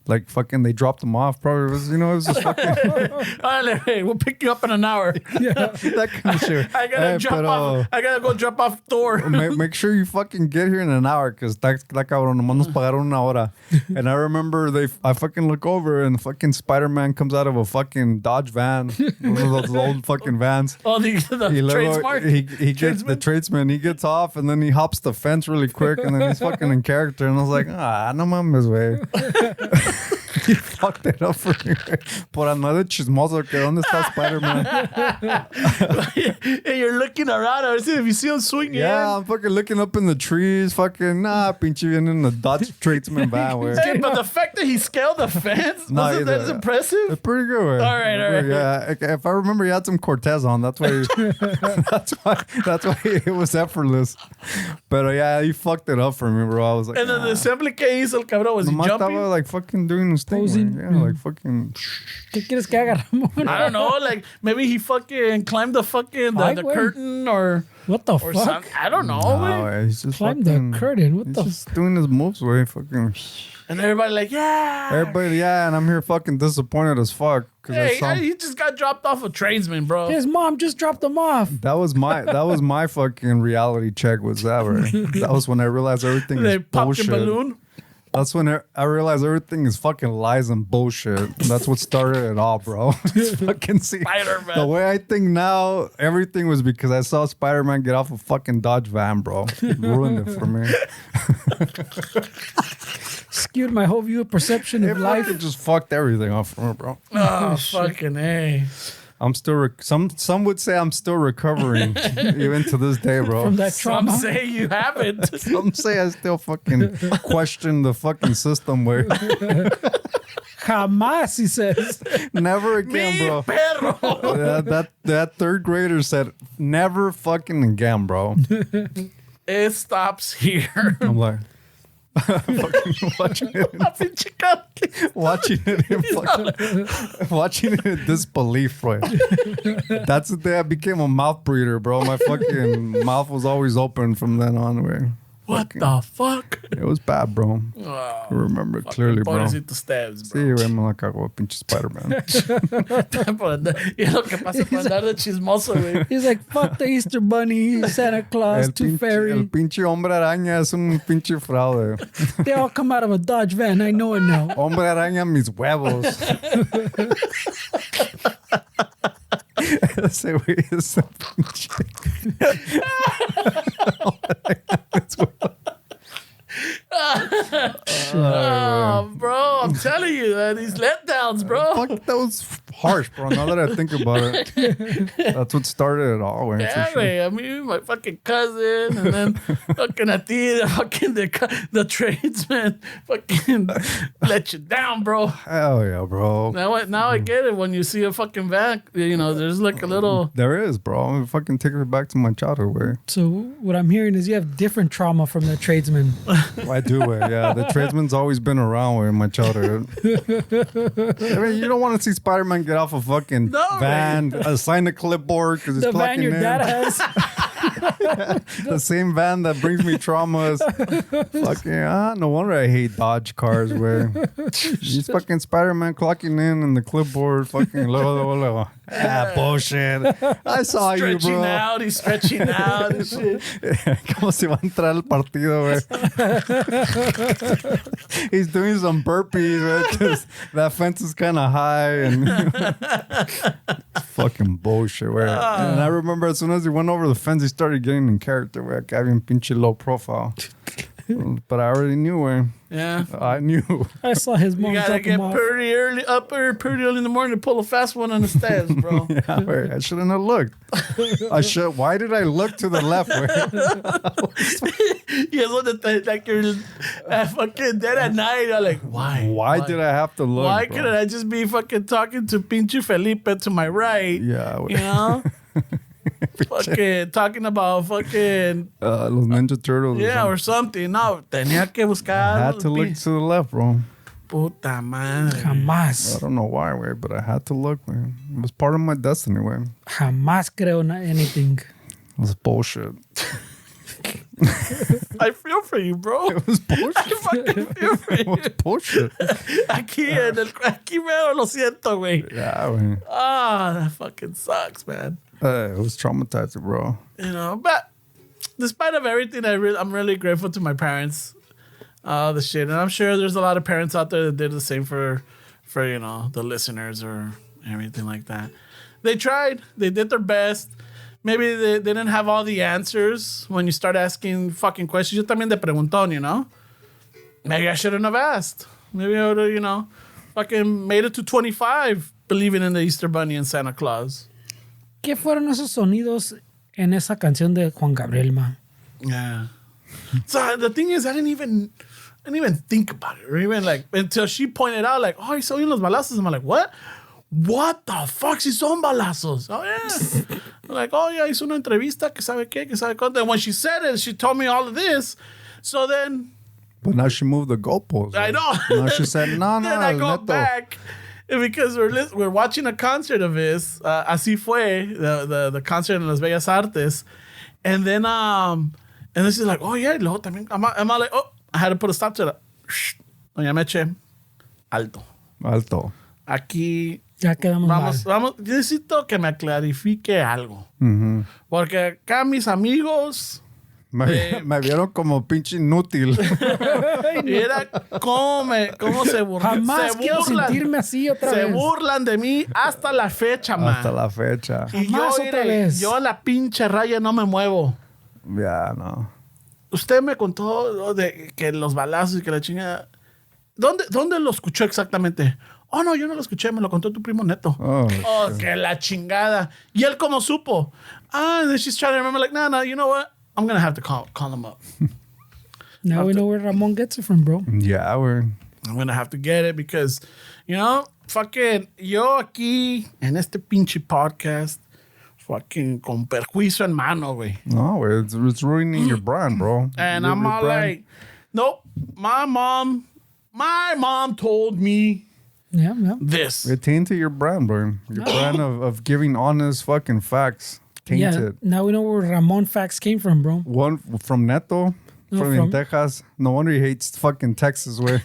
Like fucking, they dropped him off. Probably it was, it was just fucking Alright, hey, we'll pick you up in an hour. that kind of shit. I gotta go drop off Thor. Make sure you fucking get here in an hour because that cabrón nomás nos pagaron una hora. And I remember I fucking look over and fucking Spider-Man comes out of a fucking Dodge van, one of those old fucking vans. Oh, the Y luego trademark. he gets the tradesman. He gets off and then he hops the fence really quick and then he's fucking in character. And I was like, no mames, way. You fucked it up for me. Por another chismoso que ¿dónde está Spider-Man? And you're looking around. I see if you see him swinging. Yeah, I'm fucking looking up in the trees. Fucking, pinche viene in the Dodge tradesman van, güey. Hey, but the fact that he scaled the fence, No, wasn't that as impressive? It's pretty good, güey. All right. Yeah, if I remember, he had some Cortez on. That's why it was effortless. But yeah, he fucked it up for me, bro. I was like, And then the assembly que hizo el cabrón, was he Nomás jumping? estaba like fucking doing his thing, Posing. güey. Yeah, like fucking. ¿Qué quieres que haga, Ramon? I don't know, like maybe he fucking climbed the fucking Ay, the güey. curtain or What the or fuck? something. I don't know, No, güey. güey, he's just Climb fucking, the curtain. What He's the just doing his moves, way fucking. And everybody like, yeah. Everybody, yeah, and I'm here fucking disappointed as fuck because I Hey, saw. he just got dropped off a tradesman, bro. His mom just dropped him off. That was my fucking reality check. Was that right? That was when I realized everything They is popped bullshit. your balloon. That's when I realized everything is fucking lies and bullshit. That's what started it all, bro. Just fucking see. Spider-Man. The way I think now, everything was because I saw Spider-Man get off a fucking Dodge van, bro. It ruined it for me. Skewed my whole view of perception of life. It just fucked everything off for me, bro. Oh, fucking A. I'm still some would say I'm still recovering even to this day, bro. From that Some trauma. say you haven't. Some say I still fucking question the fucking system way. Jamás, he says. Never again, bro. Perro. That third grader said never fucking again, bro. It stops here. I'm like fucking watching it in disbelief, bro. That's the day I became a mouth breather, bro. My fucking mouth was always open from then on, way. What the fuck? It was bad, bro. Oh, I remember it clearly, bro. Pobrecito stabs, Sí, bro. güey, me la cagó, pinche Spider-Man. Y es lo que pasa por andar de chismoso, güey. He's like, fuck the Easter Bunny, Santa Claus, Tooth Fairy. El pinche hombre araña es un pinche fraude. They all come out of a Dodge van. I know it now. Hombre araña mis huevos. Ese güey es un pinche. Oh, bro, I'm telling you, these letdowns, bro. Fuck, that was harsh, bro. Now that I think about it, that's what started it all. Way, Yeah, for sure. güey. I mean, my fucking cousin, and then fucking a ti, fucking the tradesman, fucking let you down, bro. Hell yeah, bro. Now I get it. When you see a fucking van, there's like a little. There is, bro. I'm fucking taking it back to my childhood way. So what I'm hearing is you have different trauma from the tradesman. I do way. Yeah, the tradesman's always been around way in my childhood. I mean, you don't want to see Spider-Man get off a fucking van, assign a clipboard because The it's van clocking your in. dad has. The same van that brings me traumas. Fucking, no wonder I hate Dodge cars. Where he's fucking Spider-Man clocking in the clipboard. Fucking bullshit. I saw you, Stretching bro. out, he's stretching out and shit. Como si va a entrar al partido, güey. He's doing some burpees, right? Because that fence is kind of high and fucking bullshit, güey. And I remember as soon as he went over the fence, he started getting in character, güey. Having pinche low profile. But I already knew, güey. Yeah. I knew. I saw his mom You gotta drop him get off. pretty early in the morning to pull a fast one on the stairs, bro. Yeah, güey. I shouldn't have looked. Why did I look to the left, güey? Yeah, so that like you're fucking dead at night. You're like, why? Why did I have to look? Why bro? couldn't I just be fucking talking to Pinche Felipe to my right? Yeah, güey. You know? Fucking talking about fucking Los Ninja Turtles. or something. No, tenía que buscar. I had to look to the left, bro. Puta madre. I Jamás. don't know why, way, but I had to look, man. It was part of my destiny, way. Jamás creo en anything. It was bullshit. I feel for you, bro. It was bullshit. I fucking feel for It was you. bullshit. Aquí mero lo siento, güey. Yeah, man. Ah, that fucking sucks, man. It was traumatizing, bro. But despite of everything, I'm really grateful to my parents. The shit, and I'm sure there's a lot of parents out there that did the same for the listeners or everything like that. They tried. They did their best. Maybe they didn't have all the answers when you start asking fucking questions. Yo también de preguntón, Maybe I shouldn't have asked. Maybe I would have, fucking made it to 25 believing in the Easter Bunny and Santa Claus. ¿Qué fueron esos sonidos en esa canción de Juan Gabriel, man? Yeah. So the thing is, I didn't even think about it, or even like until she pointed out, like, oh, he's oyen los balazos. I'm like, what? What the fuck? Si son balazos? Oh yeah. I'm like, oh yeah, hizo una entrevista que sabe qué, que sabe cuánto. And when she said it, she told me all of this. So then, But now she moved the goalposts. I know. Now she said, no, then I go Neto. back. Because we're watching a concert of his, Así Fue, the concert in Las Bellas Artes, and then she's like, oh yeah, y luego también, I'm like, oh, I had to put a stop to that. Shh, Doña Meche, alto. Alto. Aquí Ya quedamos vamos, necesito que me clarifique algo, porque acá mis amigos Me vieron como pinche inútil. y era cómo se burlan. Jamás quiero sentirme así otra Se vez. burlan de mí hasta la fecha, man. Hasta la fecha. Y Jamás otra vez. yo a la pinche raya no me muevo. Ya, no. Usted me contó de que los balazos y que la chingada. ¿Dónde lo escuchó exactamente? Oh, no, yo no lo escuché, me lo contó tu primo Neto. Oh, Que la chingada. ¿Y él cómo supo? And then she's trying to remember, like, no, you know what? I'm going to have to call him up. Now we know where Ramon gets it from, bro. yeah, we're... I'm going to have to get it because, fucking, yo aquí, en este pinche podcast, fucking con perjuicio en mano, güey. No, it's ruining your brand, bro. And Your I'm all brand. like, nope, my mom told me Yeah. this. It tainted your brand, bro. Your brand of giving honest fucking facts. Yeah. Tainted. Now we know where Ramon facts came from, bro. One from Neto, No, from from- Texas. No wonder he hates fucking Texas, way.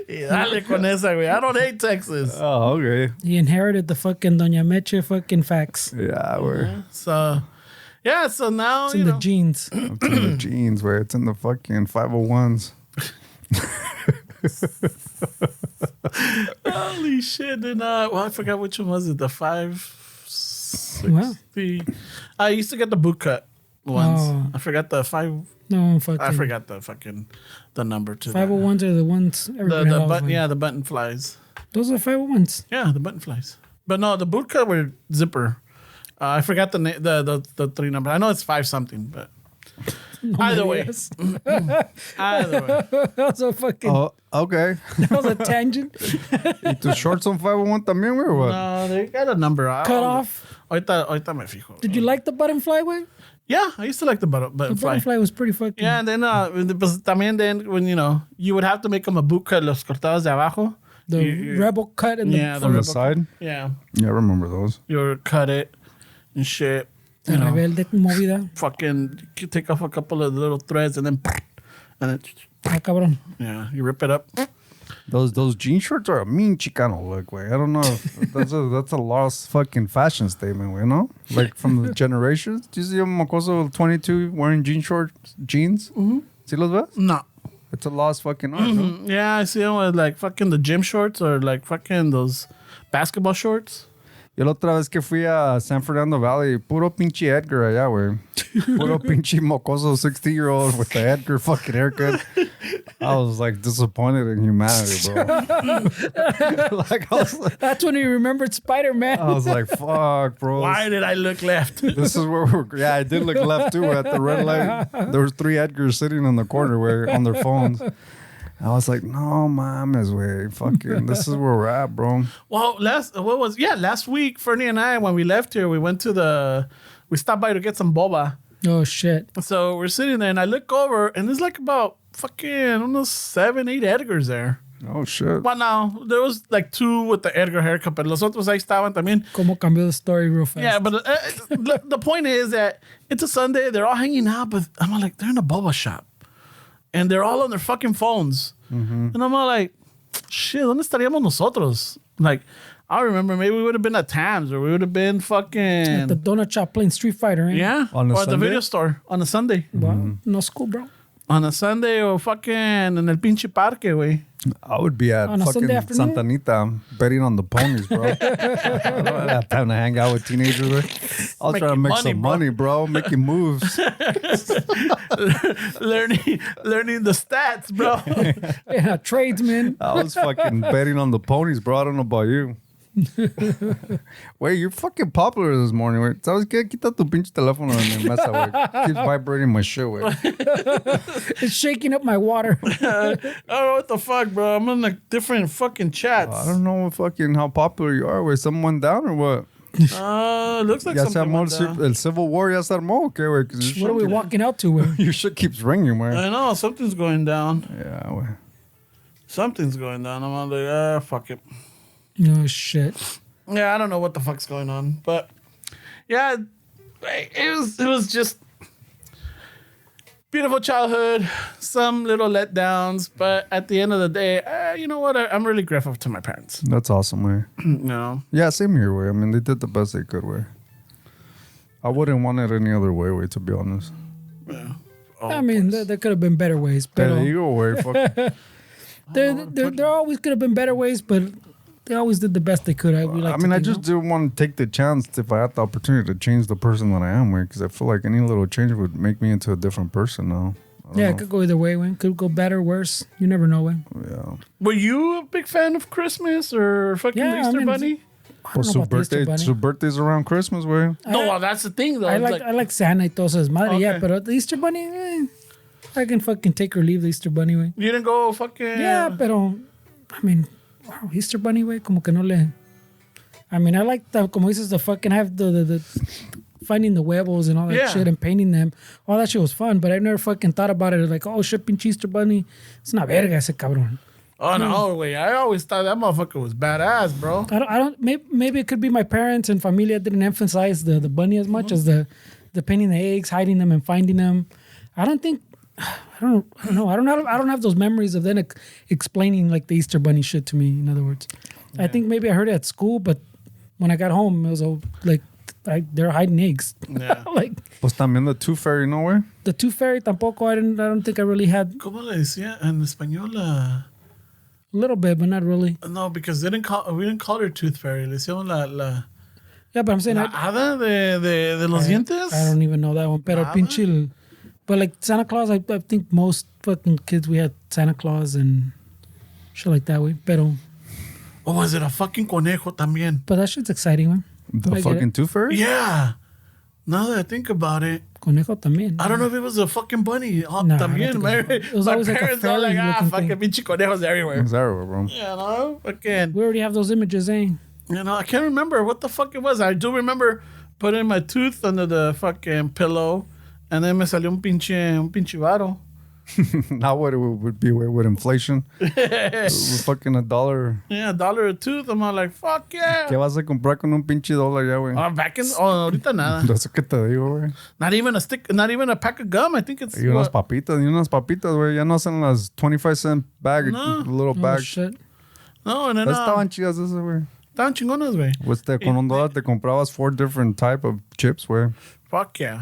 Y dale con esa, güey. I don't hate Texas. Oh, okay. He inherited the fucking Doña Meche fucking facts. Yeah, we're So, yeah, so now, It's in the genes. it's in the jeans, where it's in the fucking 501s. holy shit. And, I forgot which one was it. The 560. Wow. I used to get the boot cut once. Oh. I forgot the 5. No, fucking. I forgot the number to that. 501s are the ones everybody The loves, button, man. yeah, the button flies. Those are 501s. Yeah, the button flies. But no, the boot cut were zipper. I forgot the 3 number. I know it's 5 something, but either way. Yes. Either way. That was a fucking. Oh, okay. That was a tangent. ¿Y tus shorts on 501 también, güey, or what? No, they got a number. Cut off. Ahorita me fijo. Did you like the button flyway? Yeah, I used to like the button The fly. button fly was pretty fucking. Yeah, and then pues, también then when you would have to make them a boot cut los cortados de abajo. The You- rebel cut and Yeah, the the On the rebel- side? Yeah, Yeah, I remember those. you would cut it and shit. You know, rebelde movida. fucking you take off a couple of little threads and then Ah, cabrón. yeah, you rip it up. Those jean shorts are a mean Chicano look, way. I don't know if that's a lost fucking fashion statement, you know? Like from the generations. Do you see a Mocoso 22 wearing jeans? Mm-hmm. ¿Sí los ves? No. It's a lost fucking art, no? Yeah, I see them with like fucking the gym shorts or like fucking those basketball shorts. Yo la otra vez que fui a San Fernando Valley, puro pinche Edgar allá, güey. Puro pinche mocoso 60-year-old with the Edgar fucking haircut. I was like disappointed in humanity, bro. Like That's when he remembered Spider-Man. I was like, fuck, bro. Why did I look left? This is where we're. Yeah, I did look left too at the red light. There was 3 Edgars sitting in the corner where on their phones. I was like, no, mames, way, fucking. This is where we're at, bro. Well, last week, Fernie and I, when we left here, we stopped by to get some boba. Oh, shit. So we're sitting there, and I look over, and there's like about fucking almost 7, 8 Edgars there. Oh shit. Well, no, there was like 2 with the Edgar haircut, but los otros ahí estaban también. Cómo cambió the story real fast. Yeah, but the point is that it's a Sunday, they're all hanging out, but I'm like, they're in a boba shop. And they're all on their fucking phones. And I'm all like, shit, ¿dónde estaríamos nosotros? Like, I remember maybe we would have been at Tams or we would have been fucking... At the donut shop playing Street Fighter, right? Yeah. On a or at the Sunday? video store on a Sunday. Wow. No school, bro. On a Sunday or fucking en el pinche parque, güey. I would be at On a Sunday fucking afternoon? Santa Anita betting on the ponies, bro. I don't have time to hang out with teenagers. Bro. I'll try to Making make money, some bro. money, bro. Making moves. learning the stats, bro. Yeah, tradesman. I was fucking betting on the ponies, bro. I don't know about you. Wait, you're fucking popular this morning, güey. ¿Sabes qué? Quita tu pinche teléfono de mi mesa, güey. Keeps vibrating my shit, güey. It's shaking up my water. I don't know what the fuck, bro. I'm in like different fucking chats. I don't know fucking how popular you are, güey. Someone went down or what? Looks like Ya se something armó went down. el Civil War, ya se armó, ¿o qué, güey? 'Cause your What are we shit- walking out to? Güey? Your shit keeps ringing, güey. I know, something's going down. Yeah, güey. Something's going down. I'm like, fuck it. No shit. Yeah, I don't know what the fuck's going on, but yeah, it was just beautiful childhood, some little letdowns, but at the end of the day, you know what? I'm really grateful to my parents. That's awesome, güey. You know, Yeah, same here, güey. I mean, they did the best they could, güey. I wouldn't want it any other way, güey, to be honest. yeah. I mean, there could have been better ways, but There you go, güey. Fuck. there always could have been better ways, but they always did the best they could. I just didn't want to take the chance if I had the opportunity to change the person that I am, güey, because I feel like any little change would make me into a different person now. I don't Yeah, know. it could go either way, man. Could go better, worse. You never know, man. Yeah. Were you a big fan of Christmas or fucking Yeah, I Easter mean, Bunny? I Well, don't know about the Easter so Bunny. birthday's around Christmas, güey. No, well, that's the thing, though. I It's like Santa y todo eso, madre, yeah, Okay. but the Easter Bunny, I can fucking take or leave the Easter Bunny, way. you didn't go fucking. Yeah, pero, I mean, wow, Easter Bunny, way, como que no le. I mean, I like the, como dices, the fucking have the finding the huevos and all that Yeah. shit and painting them. All that shit was fun, but I never fucking thought about it like, oh shit, pinche Easter Bunny. Es una verga ese cabrón. Oh no, wait! I always thought that motherfucker was badass, bro. I don't. Maybe it could be my parents and familia didn't emphasize the bunny as much as the painting the eggs, hiding them, and finding them. I don't think. I don't know. I don't have those memories of then explaining like the Easter Bunny shit to me. In other words, I think maybe I heard it at school, but when I got home, it was all, like they're hiding eggs. Yeah. Like Pues también the Tooth Fairy, no, güey? the Tooth Fairy tampoco. I don't think I really had ¿Cómo le decía en español? a little bit, but not really. No, because we didn't call her Tooth Fairy. Le decíamos la Yeah, but I'm saying hada de los dientes. I don't even know that one. Pero Nada? pinche. But like Santa Claus, I think most fucking kids we had Santa Claus and shit like that way. Pero Or was it a fucking conejo también? but that shit's exciting, man. The I get fucking it. Tooth Fairy? Yeah. Now that I think about it, Conejo también. I don't know if it was a fucking bunny. Oh, No, I también. don't My, think it was my always like a parents are like, fairy-looking fucking thing. pinche conejos everywhere. It's everywhere, bro. You know, fucking. We already have those images, eh? You know, I can't remember what the fuck it was. I do remember putting my tooth under the fucking pillow, and then me salió un pinche varo. Now what it would be with inflation? With fucking $1. Yeah, $1 a tooth. I'm all like, fuck yeah. ¿Qué vas a comprar con un pinche dólar ya, güey? Ahorita nada. Eso que te digo, güey. Not even a stick, not even a pack of gum. I think it's Y unas what? papitas, güey. Ya no hacen las 25-cent bag, No. little Oh, bag. shit. No, and then Estaban chidas esas, güey. estaban chingonas, güey. Con $1 te comprabas 4 different type of chips, güey. Fuck yeah.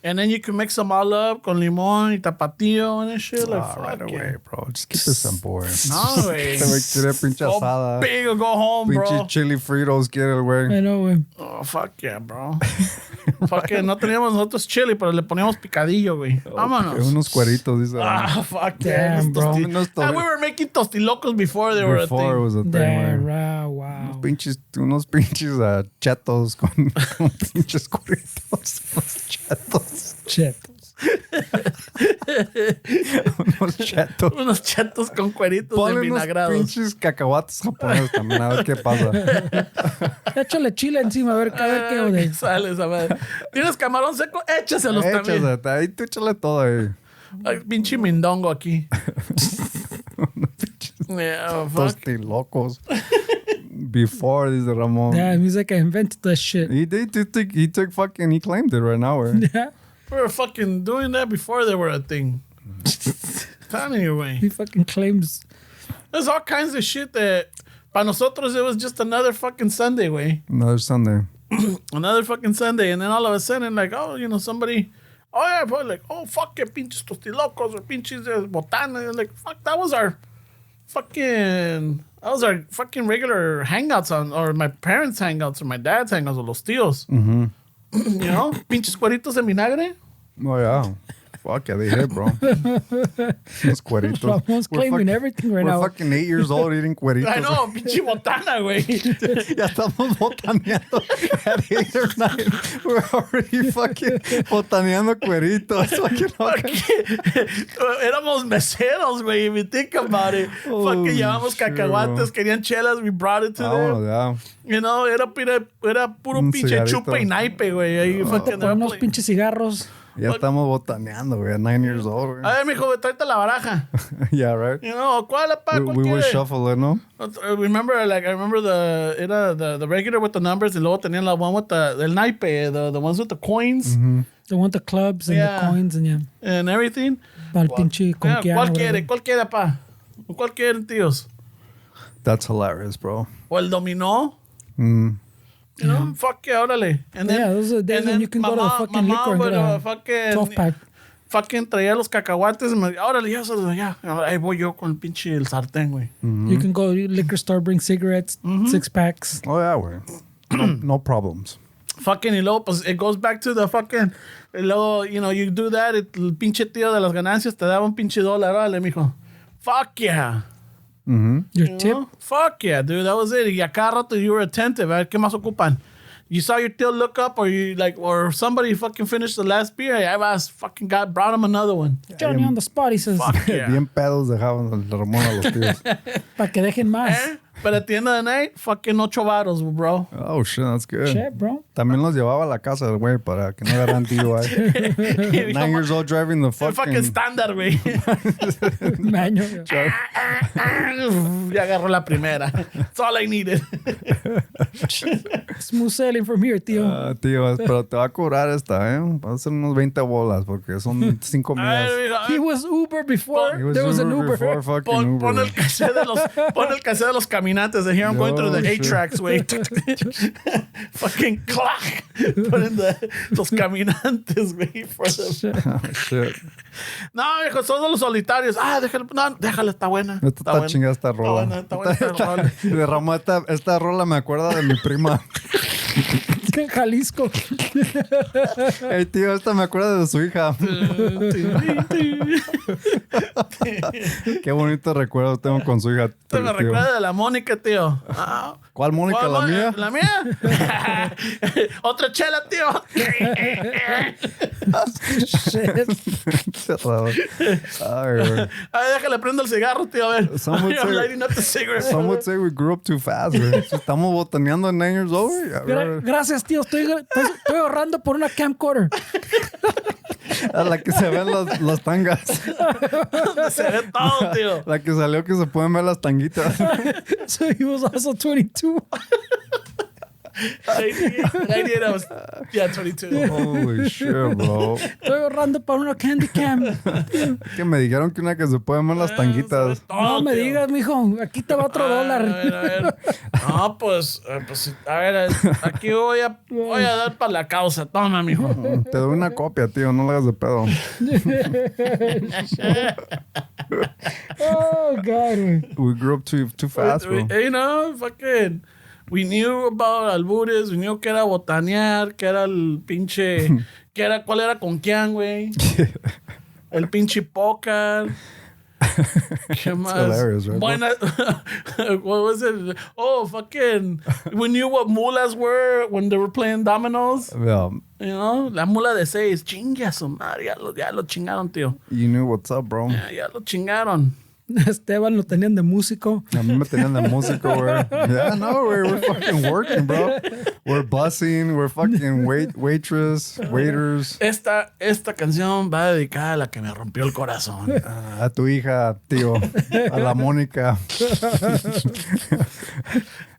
And then you can mix them all up con limón y tapatío and that shit. Like, fuck Right yeah. away, bro. Just keep it simple, güey. No, güey. Este güey quiere pinche Go asada. big or go home, bro. Pinche chili Fritos quiere, güey. I know, güey. Oh, fuck yeah, bro. Fuck yeah. No teníamos nosotros chili, pero le poníamos picadillo, güey. Vámonos. Unos cueritos, dice. Ah, fuck yeah. Damn, bro. We were making tostilocos before they were a Before it thing. was a thing, Damn, güey. wow. Unos pinches chetos con pinches cueritos. Unos chetos. Chetos. Unos chetos. Unos chetos con cueritos Ponle de unos vinagrados. pinches cacahuates japoneses también, a ver qué pasa. Échale chile encima, a ver qué ode. Sale esa madre. ¿Tienes camarón seco? Échaselos también. Échale, ahí tú échale todo ahí. Ay, pinche mindongo aquí. Yeah, fuck. Tostilocos. Before, dice Ramon. Damn, he's like, I invented that shit. He took fucking, he claimed it right now, güey. Yeah, We were fucking doing that before they were a thing. Telling you, güey. he fucking claims. There's all kinds of shit that, para nosotros, it was just another fucking Sunday, güey. Another Sunday. Another fucking Sunday. And then all of a sudden, like, oh, you know, somebody, Oh, yeah, bro. Like, oh, fuck it, pinches tostilocos or pinches botanas. Like, fuck, that was our fucking regular hangouts or my parents' hangouts or my dad's hangouts or los tíos. Mm-hmm. You know? Pinches cueritos de vinagre. Oh, yeah. Fuck yeah, they hit, bro. Those cueritos. Ramon's claiming everything right now. We're fucking 8 years old eating cueritos. I know, pinche botana, güey. Ya estamos botaneando at 8 or 9. We're already fucking botaneando cueritos. Éramos meseros, güey. If you think about it. Fucking llevamos cacahuates, querían chelas, we brought it to them. Yeah. You know, era puro Un pinche cigarrito. chupa y naipe, güey. Ahí fucking Con unos pinches cigarros. Ya estamos botaneando, güey. At 9 years old, güey. A ver, mijo, tráete la baraja. Yeah, right? You know, ¿cuál, pa? ¿Cuál We quiere? would shuffle it, no? I remember the regular with the numbers y luego tenían la one with el naipe, the ones with the coins. Mm-hmm. The one with the clubs and Yeah. the coins and yeah. And everything. Para el pinche Yeah, conquiano. ¿Cuál quiere? ¿Cuál quiere, pa? ¿Cuál quieren, tíos? That's hilarious, bro. ¿O el dominó? Mm. You know, fuck yeah, órale. And then, Yeah, those are the days and when then you can go to the fucking liquor and would, get a fucking 12-pack. fucking traía los cacahuates y me órale, ya. Ahí voy yo con el pinche el sartén, güey. You can go to liquor store, bring cigarettes, 6-packs. Oh, yeah, güey. No problems. Fucking, y luego, pues, it goes back to the fucking, y luego, you know, you do that, el pinche tío de las ganancias te daba un pinche $1, órale, mijo. Fuck yeah. Mm-hmm. Your You tip. know? Fuck yeah, dude, that was it. Y a cada rato you were attentive, a ver, ¿qué más ocupan? You saw your tío look up or somebody fucking finished the last beer, I was fucking brought him another one. Johnny on the spot, he says. Fuck yeah. Bien pedos dejaban el Ramón a los tíos. Para que dejen más. But at the end of the night, fucking 8 varos, bro. Oh, shit, that's good. Shit, bro. También los llevaba a la casa del güey para que no agarran tío ahí. 9 years old driving the El fucking fucking... estándar, güey. Manual. Ya agarró la primera. That's all I needed. Smooth sailing from here, tío. Tío, pero te va a cobrar esta, ¿eh? Va a ser unos 20 bolas porque son 5 millas. He was Uber before. There was an Uber. before fucking Pon Uber. el cassette de los caminantes. Here I'm going through the Oh, 8 tracks, güey. Fucking clack. Ponen los caminantes, güey. Oh, shit. No, hijo, son de los solitarios. Déjale, está buena. Esta está chingada esta rola. Está buena esta rola. De Ramón, esta rola me acuerda de mi prima. En Jalisco. Hey, tío, esta me acuerda de su hija. Qué bonito recuerdo tengo con su hija. Te me tío. recuerda de la Mónica, tío. ¿Cuál Mónica? ¿La mía? ¿La mía? Otra chela, tío. Cerrado. Ay, güey. Ay, déjale, prendo el cigarro, tío. A ver. Some would I'm say- lighting up the cigarette. Some would say we grew up too fast, güey. Estamos botaneando en 9 years old, güey. Gracias, tío. Estoy ahorrando por una camcorder. A la que se ven las tangas. Se ve todo, tío. La que salió que se pueden ver las tanguitas. So he was also 22. 98, I was, yeah, 22. Holy shit, bro. Estoy ahorrando para una candy cam. Que me dijeron que una que se pueden ver las tanguitas. No me digas, mijo. Aquí te va otro A $1. ver. No, pues, a ver, aquí voy a dar para la causa. Toma, mijo. Te doy una copia, tío. No la hagas de pedo. Oh, God, güey. We grew up too fast, bro. You know, fucking, we knew about albures, we knew que era botanear, que era el pinche, cuál era con quién, güey. El pinche póker. ¿Qué más? hilarious, right, bro? Buena, what was it? Oh, fucking, we knew what mulas were when they were playing dominoes. Yeah. You know, la mula de 6, chingue a su madre, ya lo chingaron, tío. You knew what's up, bro. Ya lo chingaron. Esteban lo tenían de músico. A mí me tenían de músico, güey. Yeah, no, we're fucking working, bro. We're busing, we're fucking waiters. Esta canción va dedicada a la que me rompió el corazón. A tu hija, tío. A la Mónica.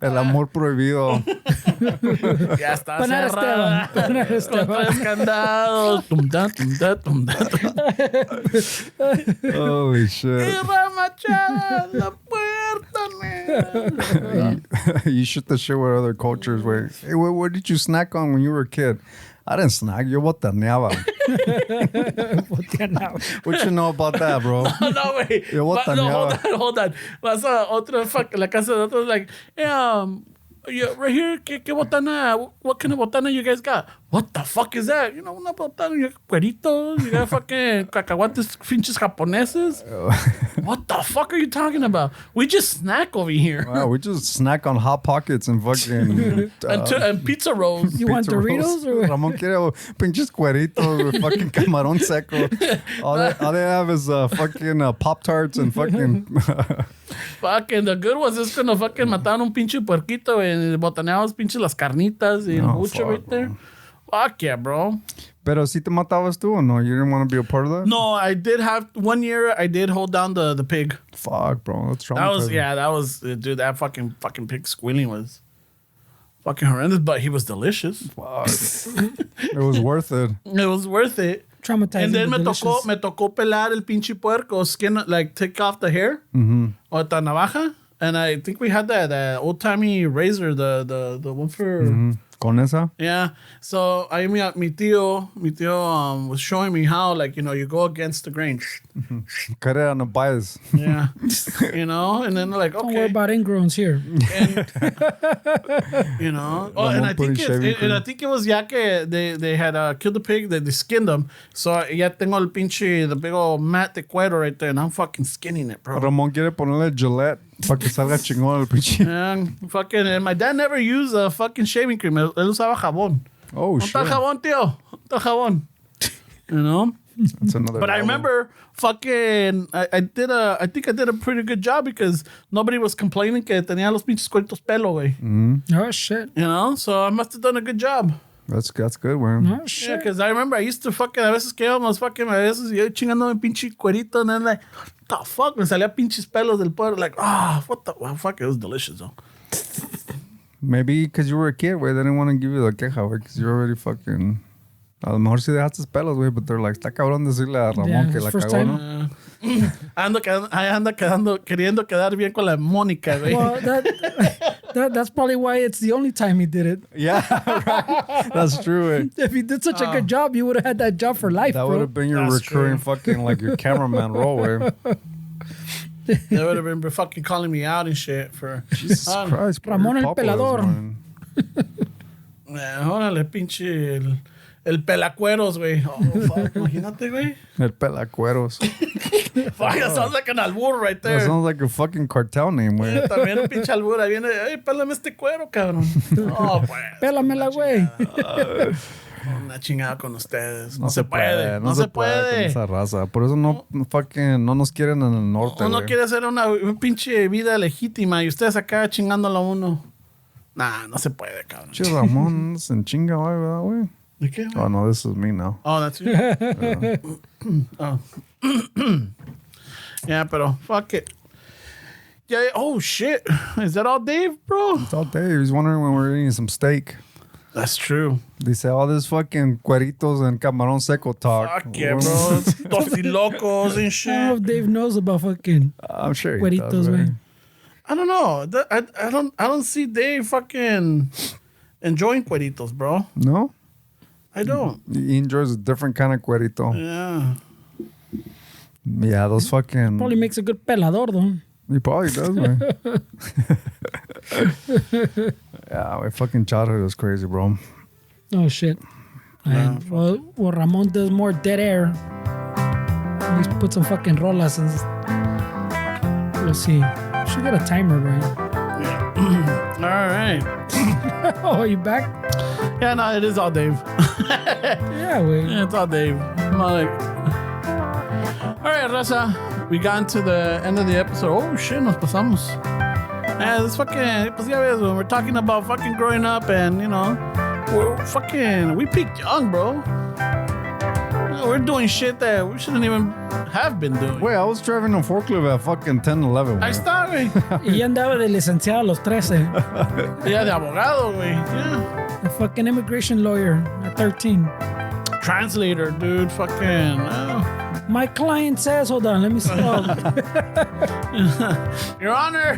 El amor prohibido. Ya está Poner cerrada. Esteban, Con 3 candados. Tum-da, tum-da, tum-da, tum-da. Holy shit. Tierra Machada, la puerta negra. You shoot the shit with other cultures, güey. Hey, what did you snack on when you were a kid? I didn't snack. Yo botaneaba. What you know about that, bro? No, wait. Yo botaneaba. Hold on. Vas a otra la casa de otros, like, yeah, right here, ¿qué botana? What kind of botana you guys got? What the fuck is that? You know, una botana, you got cueritos, you got fucking cacahuates, pinches japoneses. What the fuck are you talking about? We just snack over here. Wow, we just snack on Hot Pockets and fucking... and pizza rolls. You want pizza rolls. Doritos? Or Ramon quiere pinches cueritos with fucking camarón seco. All they have is fucking Pop-Tarts and fucking... Fucking the good ones is gonna fucking mataron un pinche puerquito and botaneamos pinches las carnitas y el bucho right there. Fuck yeah, bro. Pero si te matabas tú or no? You didn't want to be a part of that? No, I did have 1 year. I did hold down the pig. Fuck, bro. That's That was dude. That fucking pig squealing was fucking horrendous, but he was delicious. Fuck. It was worth it. It was worth it. traumatizing. And then me delicious. tocó pelar el pinche puerco, skin, like take off the hair, or the navaja. And I think we had that old timey razor, the one for. Con esa? Yeah. So mi tío was showing me how, like, you know, you go against the grain. Cut it on the bias. Yeah. You know, and then like, Don't okay. worry about ingrowns here. And, you know, and I think it was ya que they had killed the pig, they skinned them. So ya tengo the big old mat de cuero right there, and I'm fucking skinning it, bro. Ramón quiere ponerle Gillette para que salga chingón el pinche. And my dad never used a fucking shaving cream. Él usaba jabón. Oh, shit. shit. ¿Dónde está el jabón, tío? ¿Dónde está el jabón? You know? That's another But I level. remember fucking, I think I did a pretty good job because nobody was complaining que tenía los pinches cueritos pelo, güey. Oh, shit. You know? So I must have done a good job. That's good, man. Oh, Yeah, shit. because I remember I used to fucking, a veces que íbamos fucking, a veces yo chingando mi pinche cuerito and then like, what the fuck? Me salía pinches pelos del pueblo. Like, what the fuck? It was delicious, though. Maybe because you were a kid, güey, they didn't want to give you the queja, güey, because you're already fucking... A lo mejor sí dejaste pelos, güey, but they're like, está cabrón decirle a Ramón Yeah, que his la first cagó, time. ¿no? Anda queriendo quedar bien con la Mónica, güey. Well, that's probably why it's the only time he did it. Yeah, right. That's true, güey. If he did such a good job, you would have had that job for life, That would bro. have been your That's recurring true. fucking, like, your cameraman role, güey. They would have been fucking calling me out and shit for... Jesus Christ, bro. Ramón you're el popular, pelador. man. Órale, pinche el pelacueros, güey. Oh, fuck, imagínate, güey. El pelacueros. Fuck, that sounds like an albur right That there. sounds like a fucking cartel name, güey. También un pinche albur. Ahí viene, hey, pélame este cuero, cabrón. Oh, pues. Pélamela, güey. Una chingada con ustedes. No se puede con esa raza. Por eso no nos quieren en el norte, Uno güey. quiere hacer una pinche vida legítima y ustedes acá chingándolo a uno. Nah, no se puede, cabrón. Che, Ramón se enchinga, güey, ¿verdad, güey? ¿De qué? Oh, no, this is me now. Oh, that's you? Oh. Yeah, pero fuck it. Yeah, oh, shit. Is that all Dave, bro? It's all day. He's wondering when we're eating some steak. That's true. Dice, all this fucking cueritos and camarón seco talk. Fuck yeah, bro. Tosilocos and I don't know shit. if Dave knows about fucking I'm sure he cueritos, does, güey. right? I don't know. I don't see Dave fucking enjoying cueritos, bro. No? I don't. He enjoys a different kind of cuerito. Yeah. Yeah, those fucking... Probably makes a good pelador, though. He probably does, man. Yeah, my fucking childhood was crazy, bro. Oh, shit. And, well, Ramon does more dead air. Let's put some fucking rolas and... Let's see. Should get a timer, right? All right. Oh, you back? Yeah, no, it is all Dave. Yeah, wait. Yeah, it's all Dave. I'm like... All right, Raza. We got to the end of the episode. Oh, shit, nos pasamos. Yeah, this fucking... Pues ya ves, when we're talking about fucking growing up and, you know... We peaked young, bro. You know, we're doing shit that we shouldn't even have been doing. Wait, I was driving a forklift at fucking 10, 11, Ahí güey. está, güey. Y ya andaba de licenciado a los 13. Ya de abogado, güey. Yeah. A fucking immigration lawyer at 13. Translator, dude. Fucking... My client says, hold on, let me see. Oh, Your Honor.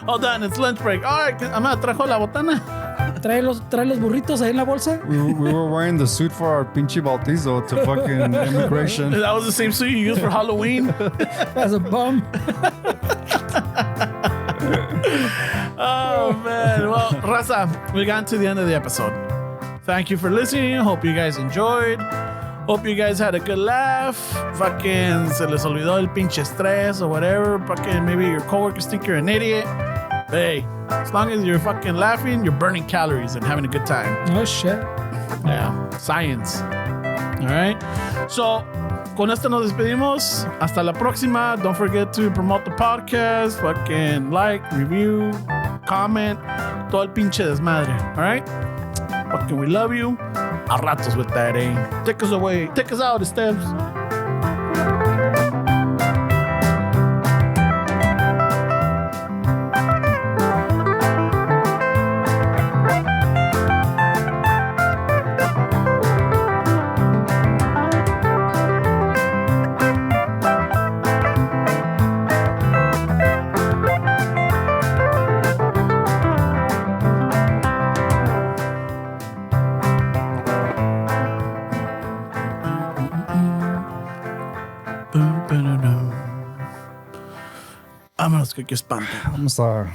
Hold on, it's lunch break. All right, I'm gonna trajo la botana. trae los burritos ahí en la bolsa. We were wearing the suit for our pinche bautizo to fucking immigration. That was the same suit you used for Halloween. As a bum. Oh, man. Well, Raza, we got to the end of the episode. Thank you for listening. Hope you guys enjoyed. Hope you guys had a good laugh. Fucking se les olvidó el pinche estrés or whatever. Fucking maybe your coworkers think you're an idiot. Hey, as long as you're fucking laughing, you're burning calories and having a good time. Oh, shit. Yeah, science. All right. So, con esto nos despedimos. Hasta la próxima. Don't forget to promote the podcast. Fucking like, review, comment. Todo el pinche desmadre. All right. Fucking we love you. A ratos with that, eh? Take us away. Take us out, Steps. Vámonos, que espanta. Vamos a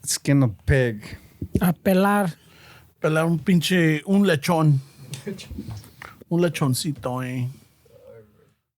skin a pig. A pelar. Pelar un pinche, un lechón. Un lechoncito, eh.